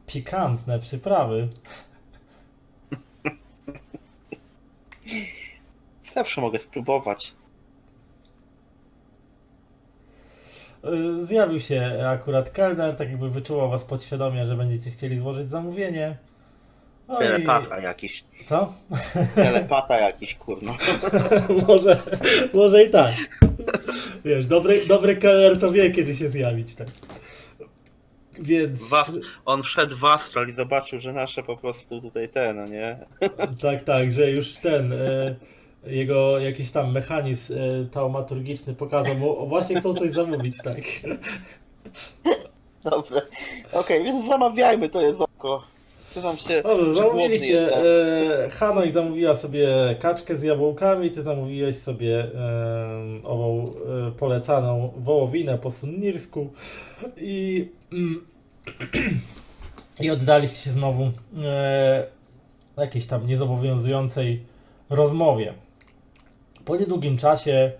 pikantne przyprawy. Zawsze mogę spróbować. Zjawił się akurat kelner, tak jakby wyczuwał was podświadomie, że będziecie chcieli złożyć zamówienie. No i... Telepata jakiś. Co? Telepata jakiś, kurno. może i tak. Wiesz, dobry kelner to wie, kiedy się zjawić, tak. Więc... On wszedł w astral i zobaczył, że nasze po prostu tutaj no nie? Tak, że już jego jakiś tam mechanizm taumaturgiczny pokazał mu, właśnie chcą coś zamówić, tak. Dobra. Okej, więc zamawiajmy, to jest oko. Pytam się, Dobrze, czy zamówiliście. głodny jestem. Hanoi zamówiła sobie kaczkę z jabłkami, ty zamówiłeś sobie ową polecaną wołowinę po sunnirsku i, i oddaliście się znowu jakiejś tam niezobowiązującej rozmowie. Po niedługim czasie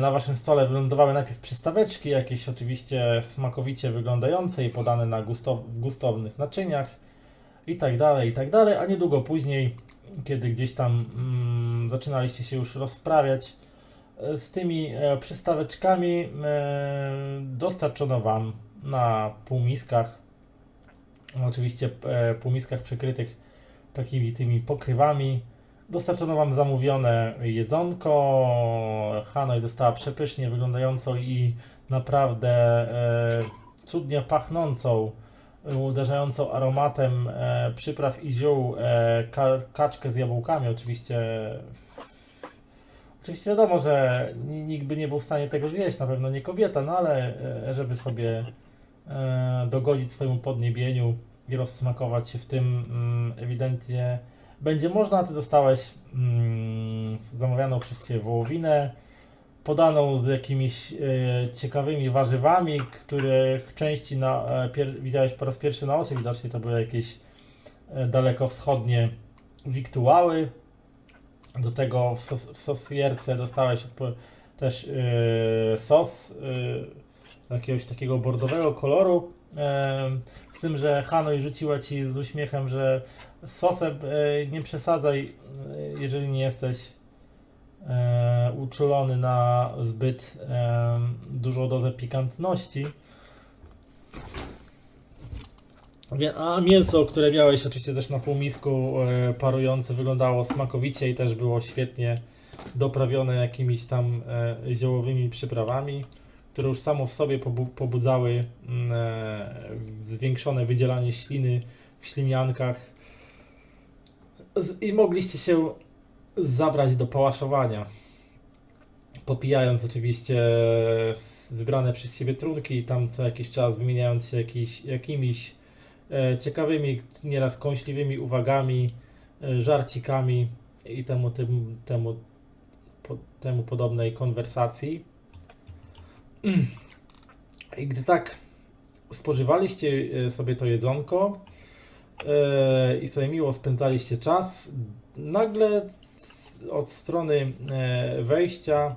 na waszym stole wylądowały najpierw przystaweczki, jakieś oczywiście smakowicie wyglądające i podane na w gustownych naczyniach i tak dalej, a niedługo później, kiedy gdzieś tam zaczynaliście się już rozprawiać z tymi przystaweczkami, dostarczono wam na półmiskach, oczywiście półmiskach przykrytych takimi tymi pokrywami, dostarczono wam zamówione jedzonko. Hanoi dostała przepysznie wyglądającą i naprawdę cudnie pachnącą, uderzającą aromatem przypraw i ziół kaczkę z jabłkami. Oczywiście wiadomo, że nikt by nie był w stanie tego zjeść, na pewno nie kobieta, no ale żeby sobie dogodzić swojemu podniebieniu i rozsmakować się w tym, ewidentnie będzie można. Ty dostałeś zamawianą przez Ciebie wołowinę, podaną z jakimiś ciekawymi warzywami, których części widziałeś po raz pierwszy na oczy. Widocznie to były jakieś dalekowschodnie wiktuały. Do tego w sosierce dostałeś też sos jakiegoś takiego bordowego koloru. Z tym, że Hanoi rzuciła Ci z uśmiechem, że z sosem nie przesadzaj, jeżeli nie jesteś uczulony na zbyt dużą dozę pikantności. A mięso, które miałeś oczywiście też na półmisku parujące, wyglądało smakowicie i też było świetnie doprawione jakimiś tam ziołowymi przyprawami, które już samo w sobie pobudzały zwiększone wydzielanie śliny w śliniankach i mogliście się zabrać do pałaszowania, popijając oczywiście wybrane przez siebie trunki i tam co jakiś czas wymieniając się jakimiś ciekawymi, nieraz kąśliwymi uwagami, żarcikami i temu podobnej konwersacji. I gdy tak spożywaliście sobie to jedzonko i sobie miło spędzaliście czas, nagle od strony wejścia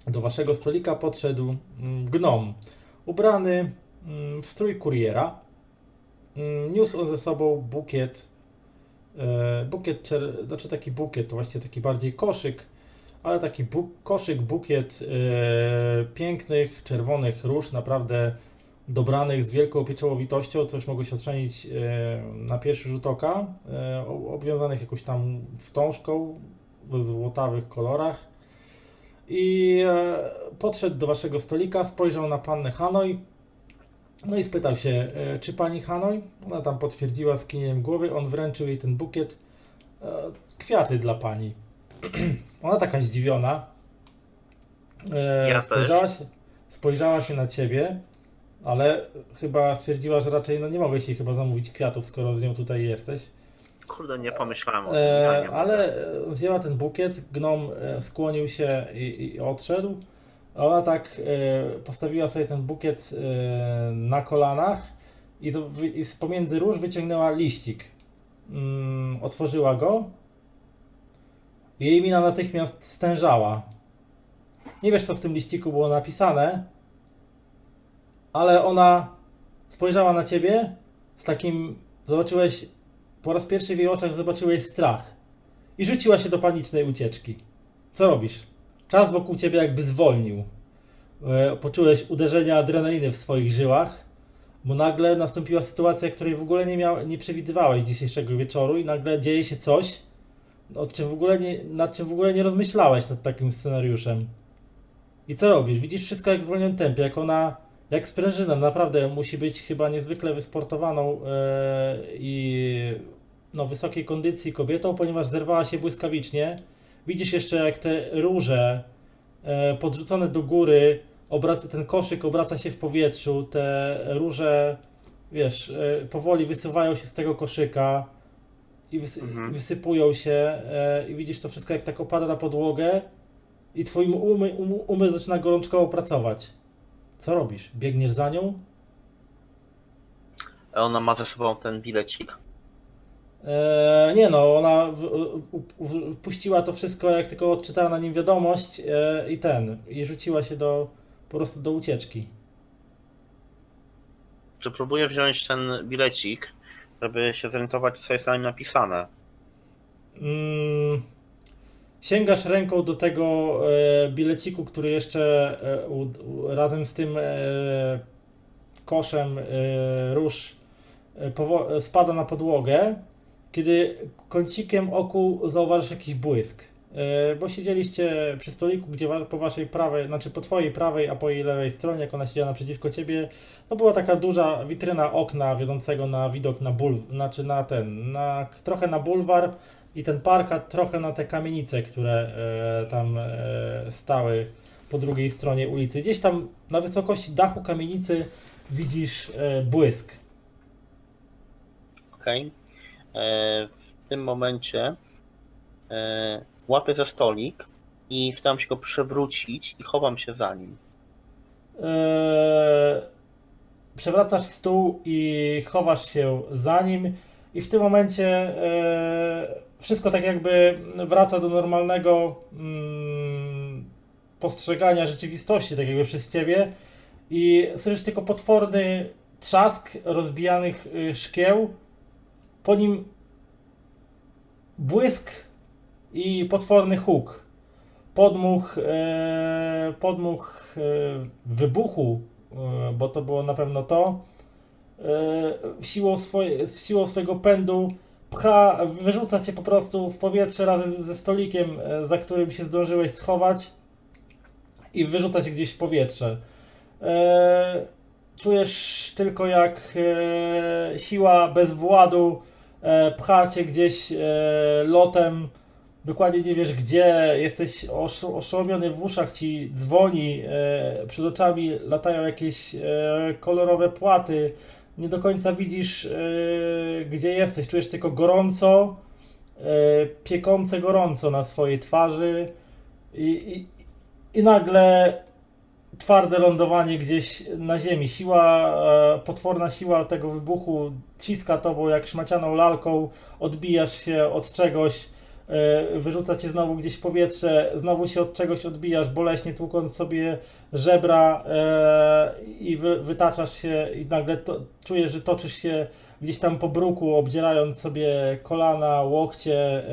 do waszego stolika podszedł gnom, ubrany w strój kuriera. Niósł on ze sobą znaczy taki bukiet, to właściwie taki bardziej koszyk, ale taki bukiet pięknych, czerwonych róż, naprawdę dobranych z wielką pieczołowitością, co już mogło się ocenić na pierwszy rzut oka, obwiązanych jakąś tam wstążką w złotawych kolorach. I podszedł do waszego stolika, spojrzał na pannę Hanoi, no i spytał się, czy pani Hanoi? Ona tam potwierdziła skinieniem głowy, on wręczył jej ten bukiet, kwiaty dla pani. Ona taka zdziwiona, Ja spojrzała się na ciebie, ale chyba stwierdziła, że raczej nie mogłeś jej chyba zamówić kwiatów, skoro z nią tutaj jesteś. Kurde, nie pomyślałem o tym. Ja nie Ale wzięła ten bukiet, gnom skłonił się i odszedł. A ona tak postawiła sobie ten bukiet na kolanach i z pomiędzy róż wyciągnęła liścik. Otworzyła go i jej mina natychmiast stężała. Nie wiesz, co w tym liściku było napisane, ale ona spojrzała na ciebie z takim, po raz pierwszy w jej oczach zobaczyłeś strach i rzuciła się do panicznej ucieczki. Co robisz? Czas wokół ciebie jakby zwolnił. Poczułeś uderzenia adrenaliny w swoich żyłach, bo nagle nastąpiła sytuacja, której w ogóle nie przewidywałeś dzisiejszego wieczoru i nagle dzieje się coś, nad czym w ogóle nie rozmyślałeś nad takim scenariuszem. I co robisz? Widzisz wszystko jak w zwolnionym tempie, jak sprężyna, naprawdę musi być chyba niezwykle wysportowaną i wysokiej kondycji kobietą, ponieważ zerwała się błyskawicznie. Widzisz jeszcze jak te róże podrzucone do góry, ten koszyk obraca się w powietrzu, te róże wiesz, powoli wysuwają się z tego koszyka i wysypują się i widzisz to wszystko jak tak opada na podłogę i twój umysł zaczyna gorączkowo pracować. Co robisz? Biegniesz za nią? Ona ma ze sobą ten bilecik. Nie no, ona puściła to wszystko, jak tylko odczytała na nim wiadomość i rzuciła się po prostu do ucieczki. Czy próbuję wziąć ten bilecik, żeby się zorientować, co jest na nim napisane? Sięgasz ręką do tego bileciku, który jeszcze razem z tym koszem róż spada na podłogę, kiedy kącikiem oku zauważysz jakiś błysk. Bo siedzieliście przy stoliku, gdzie po waszej prawej, znaczy po twojej prawej, a po jej lewej stronie, jak ona siedziała naprzeciwko ciebie, no była taka duża witryna okna wiodącego na widok na znaczy trochę na bulwar i ten park, a trochę na te kamienice, które tam stały po drugiej stronie ulicy. Gdzieś tam na wysokości dachu kamienicy widzisz błysk. Okej. W tym momencie łapię za stolik i staram się go przewrócić i chowam się za nim. Przewracasz stół i chowasz się za nim i w tym momencie wszystko tak jakby wraca do normalnego postrzegania rzeczywistości, tak jakby przez ciebie i słyszysz tylko potworny trzask rozbijanych szkieł, po nim błysk i potworny huk. Podmuch wybuchu, bo to było na pewno to, siłą swojego pędu wyrzuca cię po prostu w powietrze razem ze stolikiem, za którym się zdążyłeś schować i wyrzuca cię gdzieś w powietrze. Czujesz tylko jak siła bez władu pcha cię gdzieś lotem. Dokładnie nie wiesz gdzie, jesteś oszołomiony, w uszach ci dzwoni, przed oczami latają jakieś kolorowe płaty, nie do końca widzisz gdzie jesteś, czujesz tylko gorąco, piekące gorąco na swojej twarzy i nagle twarde lądowanie gdzieś na ziemi. Potworna siła tego wybuchu ciska tobą jak szmacianą lalką, odbijasz się od czegoś, wyrzuca cię znowu gdzieś w powietrze, znowu się od czegoś odbijasz, boleśnie tłukąc sobie żebra i wytaczasz się i nagle czujesz, że toczysz się gdzieś tam po bruku, obdzierając sobie kolana, łokcie,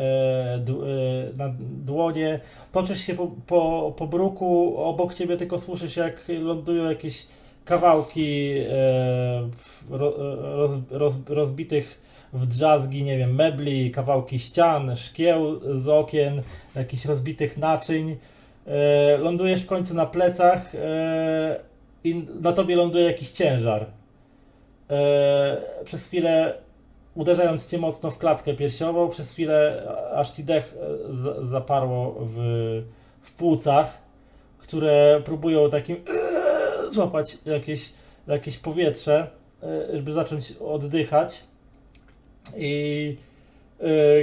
na dłonie. Toczysz się po bruku, obok ciebie tylko słyszysz jak lądują jakieś kawałki rozbitych w drzazgi, nie wiem, mebli, kawałki ścian, szkieł z okien, jakichś rozbitych naczyń. Lądujesz w końcu na plecach i na tobie ląduje jakiś ciężar. Przez chwilę uderzając cię mocno w klatkę piersiową, przez chwilę aż ci dech zaparło w płucach, które próbują takim złapać jakieś powietrze, żeby zacząć oddychać. I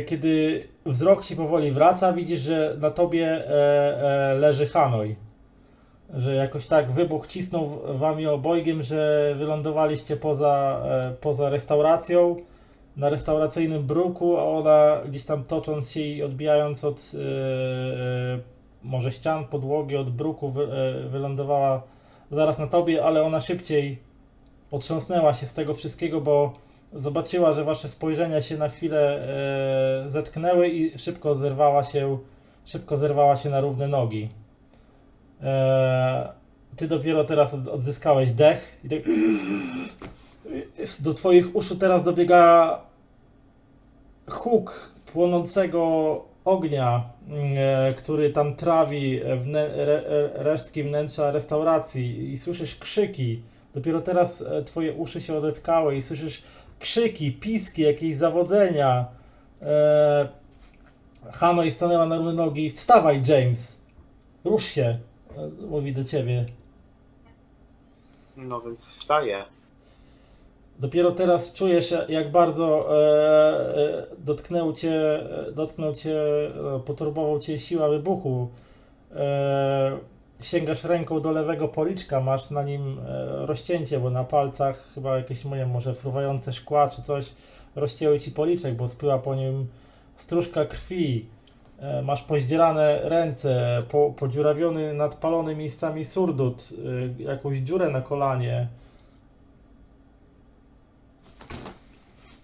kiedy wzrok ci powoli wraca, widzisz, że na tobie leży Hanoi. Że jakoś tak wybuch cisnął wami obojgiem, że wylądowaliście poza restauracją, na restauracyjnym bruku, a ona gdzieś tam tocząc się i odbijając od może ścian, podłogi, od bruku wylądowała zaraz na tobie, ale ona szybciej otrząsnęła się z tego wszystkiego, bo zobaczyła, że wasze spojrzenia się na chwilę zetknęły i szybko zerwała się na równe nogi. Ty dopiero teraz odzyskałeś dech i tak do twoich uszu teraz dobiega huk płonącego ognia, który tam trawi resztki wnętrza restauracji i słyszysz krzyki. Dopiero teraz twoje uszy się odetkały i słyszysz krzyki, piski, jakieś zawodzenia. Hanoi stanęła na równe nogi. Wstawaj, James! Rusz się! Mówi do ciebie. No więc wstaję. Dopiero teraz czujesz, jak bardzo dotknął cię, poturbował cię siła wybuchu. Sięgasz ręką do lewego policzka, masz na nim rozcięcie, bo na palcach chyba jakieś moje może fruwające szkła czy coś rozcięły ci policzek, bo spływa po nim stróżka krwi. Masz pozdzierane ręce, podziurawiony, nadpalony miejscami surdut, jakąś dziurę na kolanie.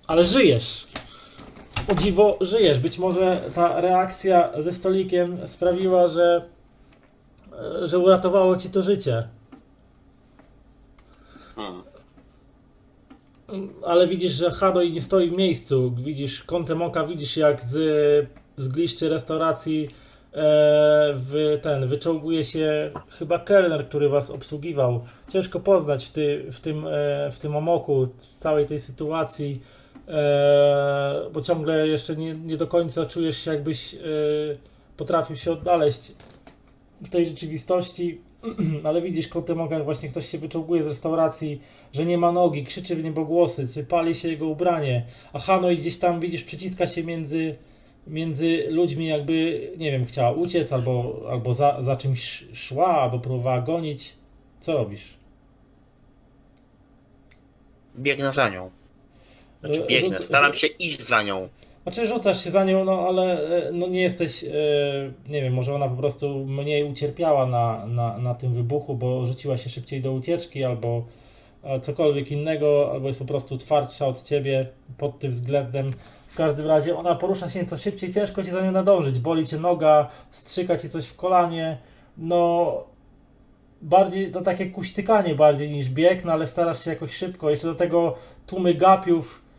Ale żyjesz. O dziwo, żyjesz. Być może ta reakcja ze stolikiem sprawiła, że uratowało ci to życie. Ale widzisz, że Hadoj nie stoi w miejscu. Widzisz kątem oka, widzisz jak z gliszczy restauracji wyczołguje się chyba kelner, który was obsługiwał. Ciężko poznać w tym amoku z całej tej sytuacji, bo ciągle jeszcze nie do końca czujesz się, jakbyś potrafił się odnaleźć w tej rzeczywistości. Ale widzisz kątem oka, jak właśnie ktoś się wyczołguje z restauracji, że nie ma nogi, krzyczy w niebogłosy, pali się jego ubranie, a Hanoi gdzieś tam, widzisz, przyciska się między ludźmi, jakby, nie wiem, chciała uciec, albo za czymś szła, albo próbowała gonić. Co robisz? Biegnę za nią. Znaczy biegnę, staram się iść za nią. Znaczy rzucasz się za nią, no ale no nie jesteś, nie wiem, może ona po prostu mniej ucierpiała na tym wybuchu, bo rzuciła się szybciej do ucieczki, albo cokolwiek innego, albo jest po prostu twardsza od ciebie pod tym względem. W każdym razie ona porusza się nieco szybciej, ciężko ci za nią nadążyć, boli cię noga, strzyka ci coś w kolanie, no bardziej to takie kuśtykanie bardziej niż bieg, no ale starasz się jakoś szybko, jeszcze do tego tłumy gapiów,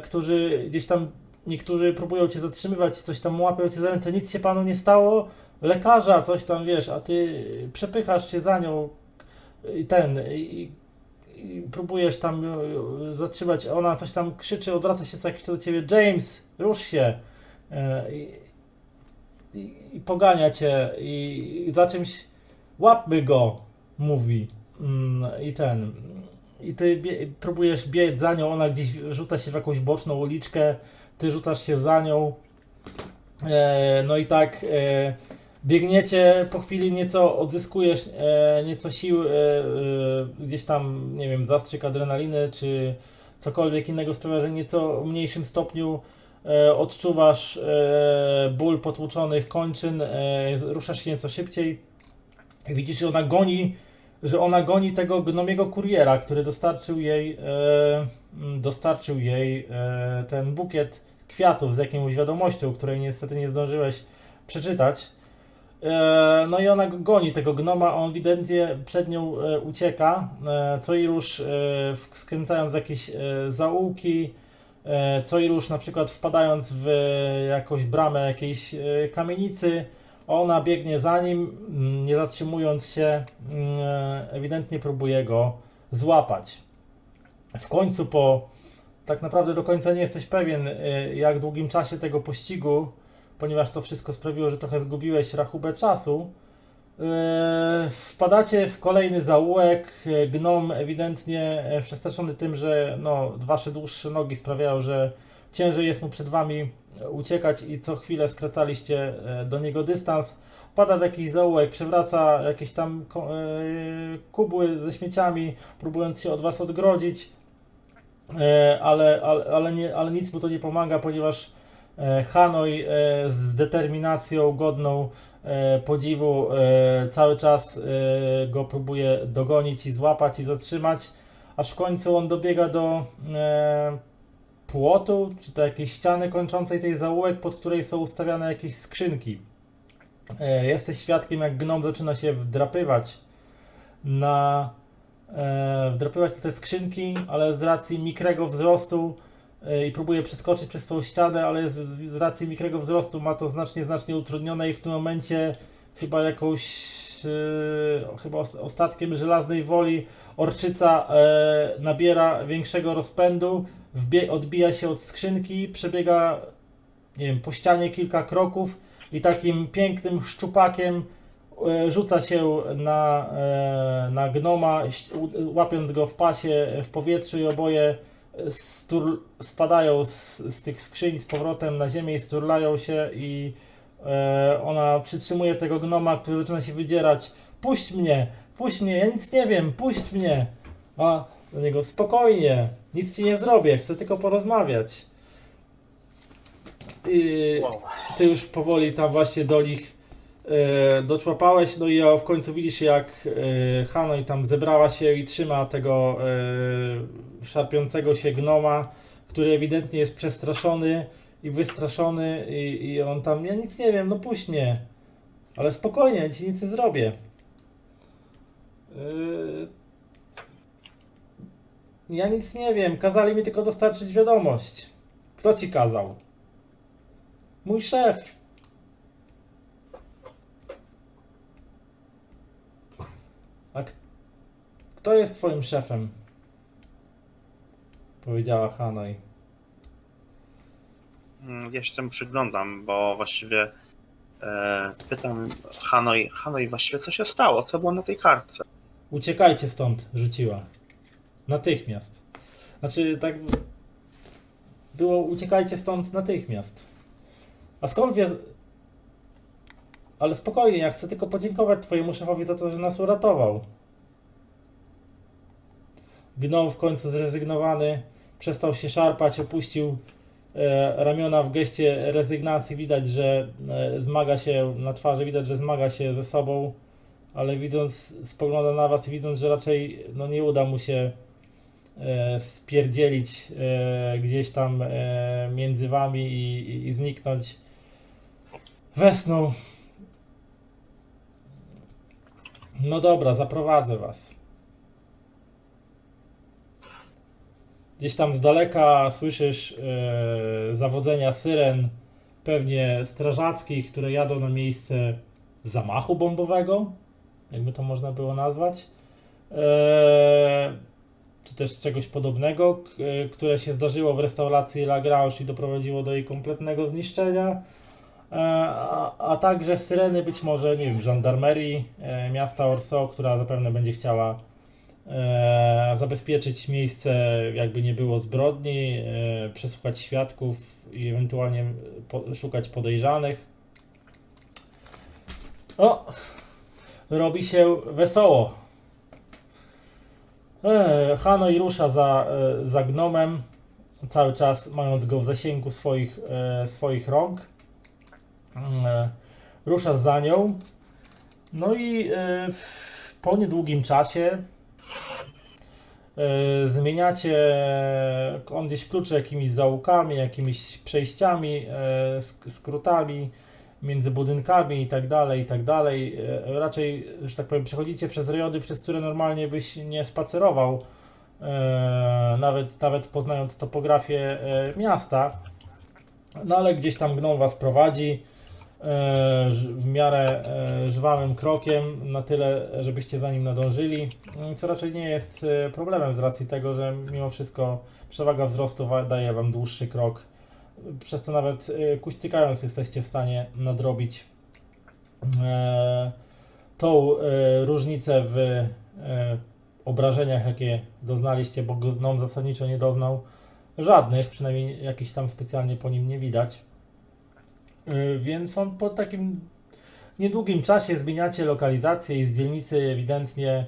którzy gdzieś tam, niektórzy próbują cię zatrzymywać, coś tam łapią cię za ręce, nic się panu nie stało, lekarza, coś tam, wiesz, a ty przepychasz się za nią i próbujesz tam zatrzymać, ona coś tam krzyczy, odwraca się co jakiś czas do ciebie, James, rusz się, i pogania cię i za czymś, łapmy go, mówi, i ty próbujesz biec za nią, ona gdzieś rzuca się w jakąś boczną uliczkę, ty rzucasz się za nią, no i tak biegniecie, po chwili nieco odzyskujesz nieco sił, gdzieś tam, nie wiem, zastrzyk adrenaliny, czy cokolwiek innego sprawia, że nieco w mniejszym stopniu odczuwasz ból potłuczonych kończyn, ruszasz się nieco szybciej i widzisz, że ona goni tego gnomiego kuriera, który dostarczył jej ten bukiet kwiatów z jakąś wiadomością, której niestety nie zdążyłeś przeczytać. No i ona goni tego gnoma, a on ewidentnie przed nią ucieka, co i rusz skręcając w jakieś zaułki, co i rusz na przykład wpadając w jakąś bramę jakiejś kamienicy. Ona biegnie za nim, nie zatrzymując się, ewidentnie próbuje go złapać. W końcu tak naprawdę do końca nie jesteś pewien, jak długim czasie tego pościgu, ponieważ to wszystko sprawiło, że trochę zgubiłeś rachubę czasu. Wpadacie w kolejny zaułek, gnom ewidentnie przestraszony tym, że no, wasze dłuższe nogi sprawiają, że ciężej jest mu przed wami uciekać i co chwilę skracaliście do niego dystans. Wpada w jakiś zaułek, przewraca jakieś tam kubły ze śmieciami, próbując się od was odgrodzić, ale nic mu to nie pomaga, ponieważ Hanoi z determinacją godną podziwu cały czas go próbuje dogonić i złapać i zatrzymać, aż w końcu on dobiega do płotu, czy to jakiejś ściany kończącej tej zaułek, pod której są ustawiane jakieś skrzynki. Jesteś świadkiem, jak gnom zaczyna się wdrapywać na te skrzynki, ale z racji mikrego wzrostu i próbuje przeskoczyć przez tą ścianę, ale z racji mikrego wzrostu ma to znacznie utrudnione i w tym momencie chyba chyba ostatkiem żelaznej woli orczyca nabiera większego rozpędu, odbija się od skrzynki, przebiega, nie wiem, po ścianie kilka kroków i takim pięknym szczupakiem rzuca się na gnoma, łapiąc go w pasie w powietrzu i oboje spadają z tych skrzyń z powrotem na ziemię i sturlają się i ona przytrzymuje tego gnoma, który zaczyna się wydzierać. Puść mnie, ja nic nie wiem, puść mnie. A do niego, spokojnie, nic ci nie zrobię, chcę tylko porozmawiać. I Wow. ty już powoli tam właśnie do nich doczłapałeś, no i w końcu widzisz jak Hanoi tam zebrała się i trzyma tego szarpiącego się gnoma, który ewidentnie jest przestraszony i wystraszony i on tam, ja nic nie wiem, no puść mnie, ale spokojnie, ja ci nic nie zrobię. Ja nic nie wiem, kazali mi tylko dostarczyć wiadomość. Kto ci kazał? Mój szef. A kto jest twoim szefem? Powiedziała Hanoi. Ja się temu przyglądam, bo właściwie pytam Hanoi właściwie co się stało, co było na tej kartce. Uciekajcie stąd, rzuciła. Natychmiast. Znaczy, tak było, uciekajcie stąd natychmiast. A skąd wie... Ale spokojnie, ja chcę tylko podziękować twojemu szefowi za to, że nas uratował. Gnom w końcu zrezygnowany, przestał się szarpać, opuścił ramiona w geście rezygnacji. Widać, że zmaga się na twarzy, widać, że zmaga się ze sobą, ale spogląda na was i widząc, że raczej no, nie uda mu się spierdzielić gdzieś tam między wami i zniknąć, westchnął. No dobra, zaprowadzę was. Gdzieś tam z daleka słyszysz zawodzenia syren, pewnie strażackich, które jadą na miejsce zamachu bombowego, jakby to można było nazwać, czy też czegoś podobnego, które się zdarzyło w restauracji Lagrange i doprowadziło do jej kompletnego zniszczenia, a także syreny być może, nie wiem, żandarmerii miasta Orso, która zapewne będzie chciała zabezpieczyć miejsce, jakby nie było zbrodni, przesłuchać świadków i ewentualnie szukać podejrzanych. O, robi się wesoło. Hanoi rusza za gnomem, cały czas mając go w zasięgu swoich rąk. Ruszasz za nią. No i po niedługim czasie zmieniacie, on gdzieś kluczy jakimiś zaułkami, jakimiś przejściami, skrótami między budynkami i tak dalej. Raczej, że tak powiem, przechodzicie przez rejony, przez które normalnie byś nie spacerował, nawet poznając topografię miasta, no ale gdzieś tam gnom was prowadzi w miarę żwawym krokiem, na tyle, żebyście za nim nadążyli, co raczej nie jest problemem z racji tego, że mimo wszystko przewaga wzrostu daje wam dłuższy krok, przez co nawet kuśtykając jesteście w stanie nadrobić tą różnicę w obrażeniach, jakie doznaliście, bo gnom zasadniczo nie doznał żadnych, przynajmniej jakichś tam specjalnie po nim nie widać. Więc on po takim niedługim czasie zmieniacie lokalizację i z dzielnicy ewidentnie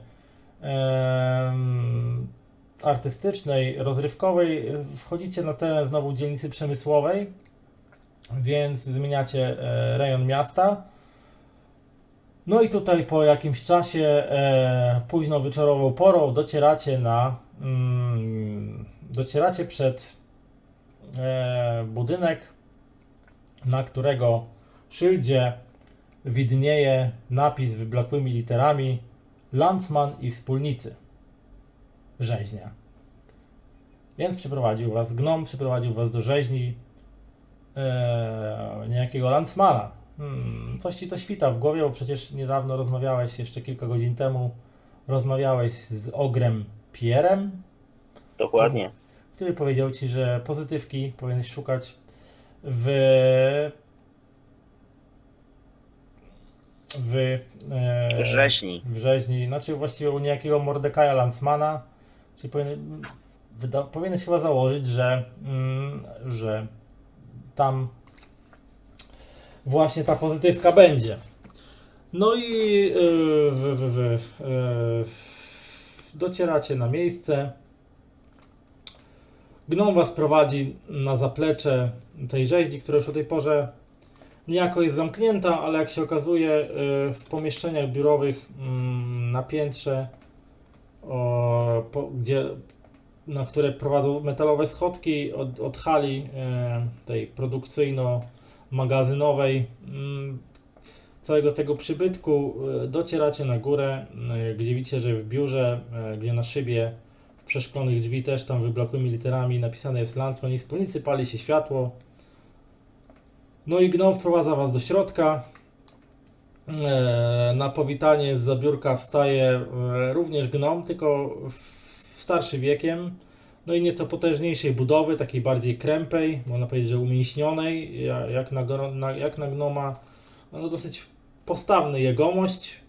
artystycznej, rozrywkowej wchodzicie na teren znowu dzielnicy przemysłowej, więc zmieniacie rejon miasta. No i tutaj po jakimś czasie, późno wieczorową porą, docieracie przed budynek, na którego szyldzie widnieje napis wyblakłymi literami Landsman i wspólnicy rzeźnia. Więc gnom przyprowadził was do rzeźni niejakiego Landsmana. Coś ci to świta w głowie, bo przecież niedawno rozmawiałeś, jeszcze kilka godzin temu, rozmawiałeś z ogrem Pierrem, Dokładnie. który powiedział ci, że pozytywki powinieneś szukać w Rzeźni. w rzeźni, znaczy właściwie u niejakiego Mordekaja Landsmana, czyli powinieneś chyba założyć, że tam właśnie ta pozytywka będzie. No i docieracie na miejsce. Gnom was prowadzi na zaplecze tej rzeźni, która już o tej porze niejako jest zamknięta, ale jak się okazuje w pomieszczeniach biurowych na piętrze, na które prowadzą metalowe schodki od hali tej produkcyjno-magazynowej całego tego przybytku, docieracie na górę, gdzie widzicie, że w biurze, gdzie na szybie w przeszklonych drzwi też tam wyblokłymi literami napisane jest Landsman i wspólnicy, pali się światło. No i gnom wprowadza was do środka. Na powitanie z biurka wstaje również gnom, tylko starszy wiekiem. No i nieco potężniejszej budowy, takiej bardziej krępej, można powiedzieć, że umięśnionej, jak na gnoma. No dosyć postawny jegomość.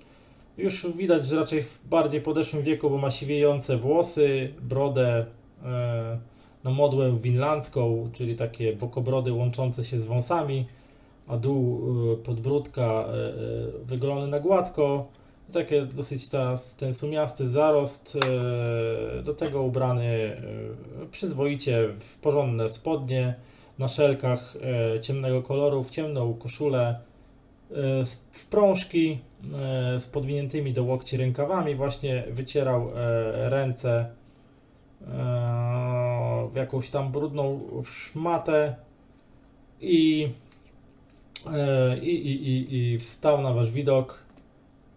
Już widać, że raczej w bardziej podeszłym wieku, bo ma siwiejące włosy, brodę, no modłę winlandzką, czyli takie bokobrody łączące się z wąsami, a dół podbródka wygolony na gładko. Takie dosyć ten sumiasty zarost, do tego ubrany przyzwoicie w porządne spodnie, na szelkach ciemnego koloru, w ciemną koszulę, w prążki z podwiniętymi do łokci rękawami, właśnie wycierał ręce w jakąś tam brudną szmatę i wstał na wasz widok,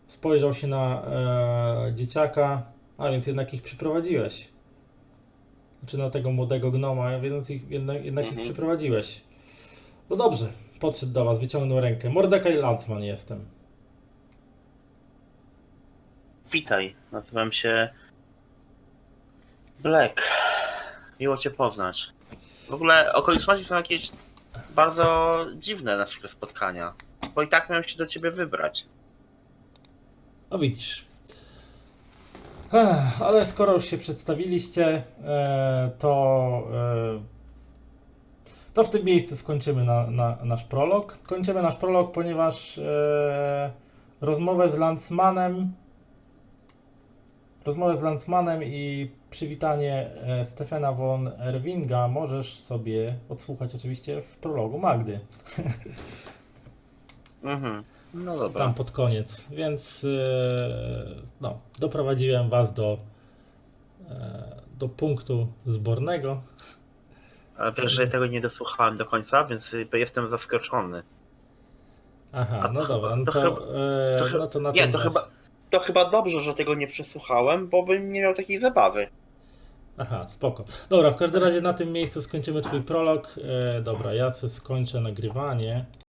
spojrzał się na dzieciaka, a więc jednak ich przyprowadziłeś. Znaczy na tego młodego gnoma, więc jednak ich przyprowadziłeś. No dobrze, podszedł do was, wyciągnął rękę. Mordekaj Landsman jestem. Witaj, nazywam się Black. Miło cię poznać. W ogóle okoliczności są jakieś bardzo dziwne naszego spotkania, bo i tak miałem się do ciebie wybrać. No widzisz. Ale skoro już się przedstawiliście, to w tym miejscu skończymy nasz prolog. Kończymy nasz prolog, ponieważ rozmowę z Landsmanem i przywitanie Stefana von Erwinga możesz sobie odsłuchać oczywiście w prologu Magdy. No dobra. Tam pod koniec, więc no, doprowadziłem was do punktu zbornego. Ale wiesz, że ja tego nie dosłuchałem do końca, więc jestem zaskoczony. Aha, no dobra, no to na Nie, tym to chyba dobrze, że tego nie przesłuchałem, bo bym nie miał takiej zabawy. Aha, spoko. Dobra, w każdym razie na tym miejscu skończymy twój prolog. Dobra, ja skończę nagrywanie.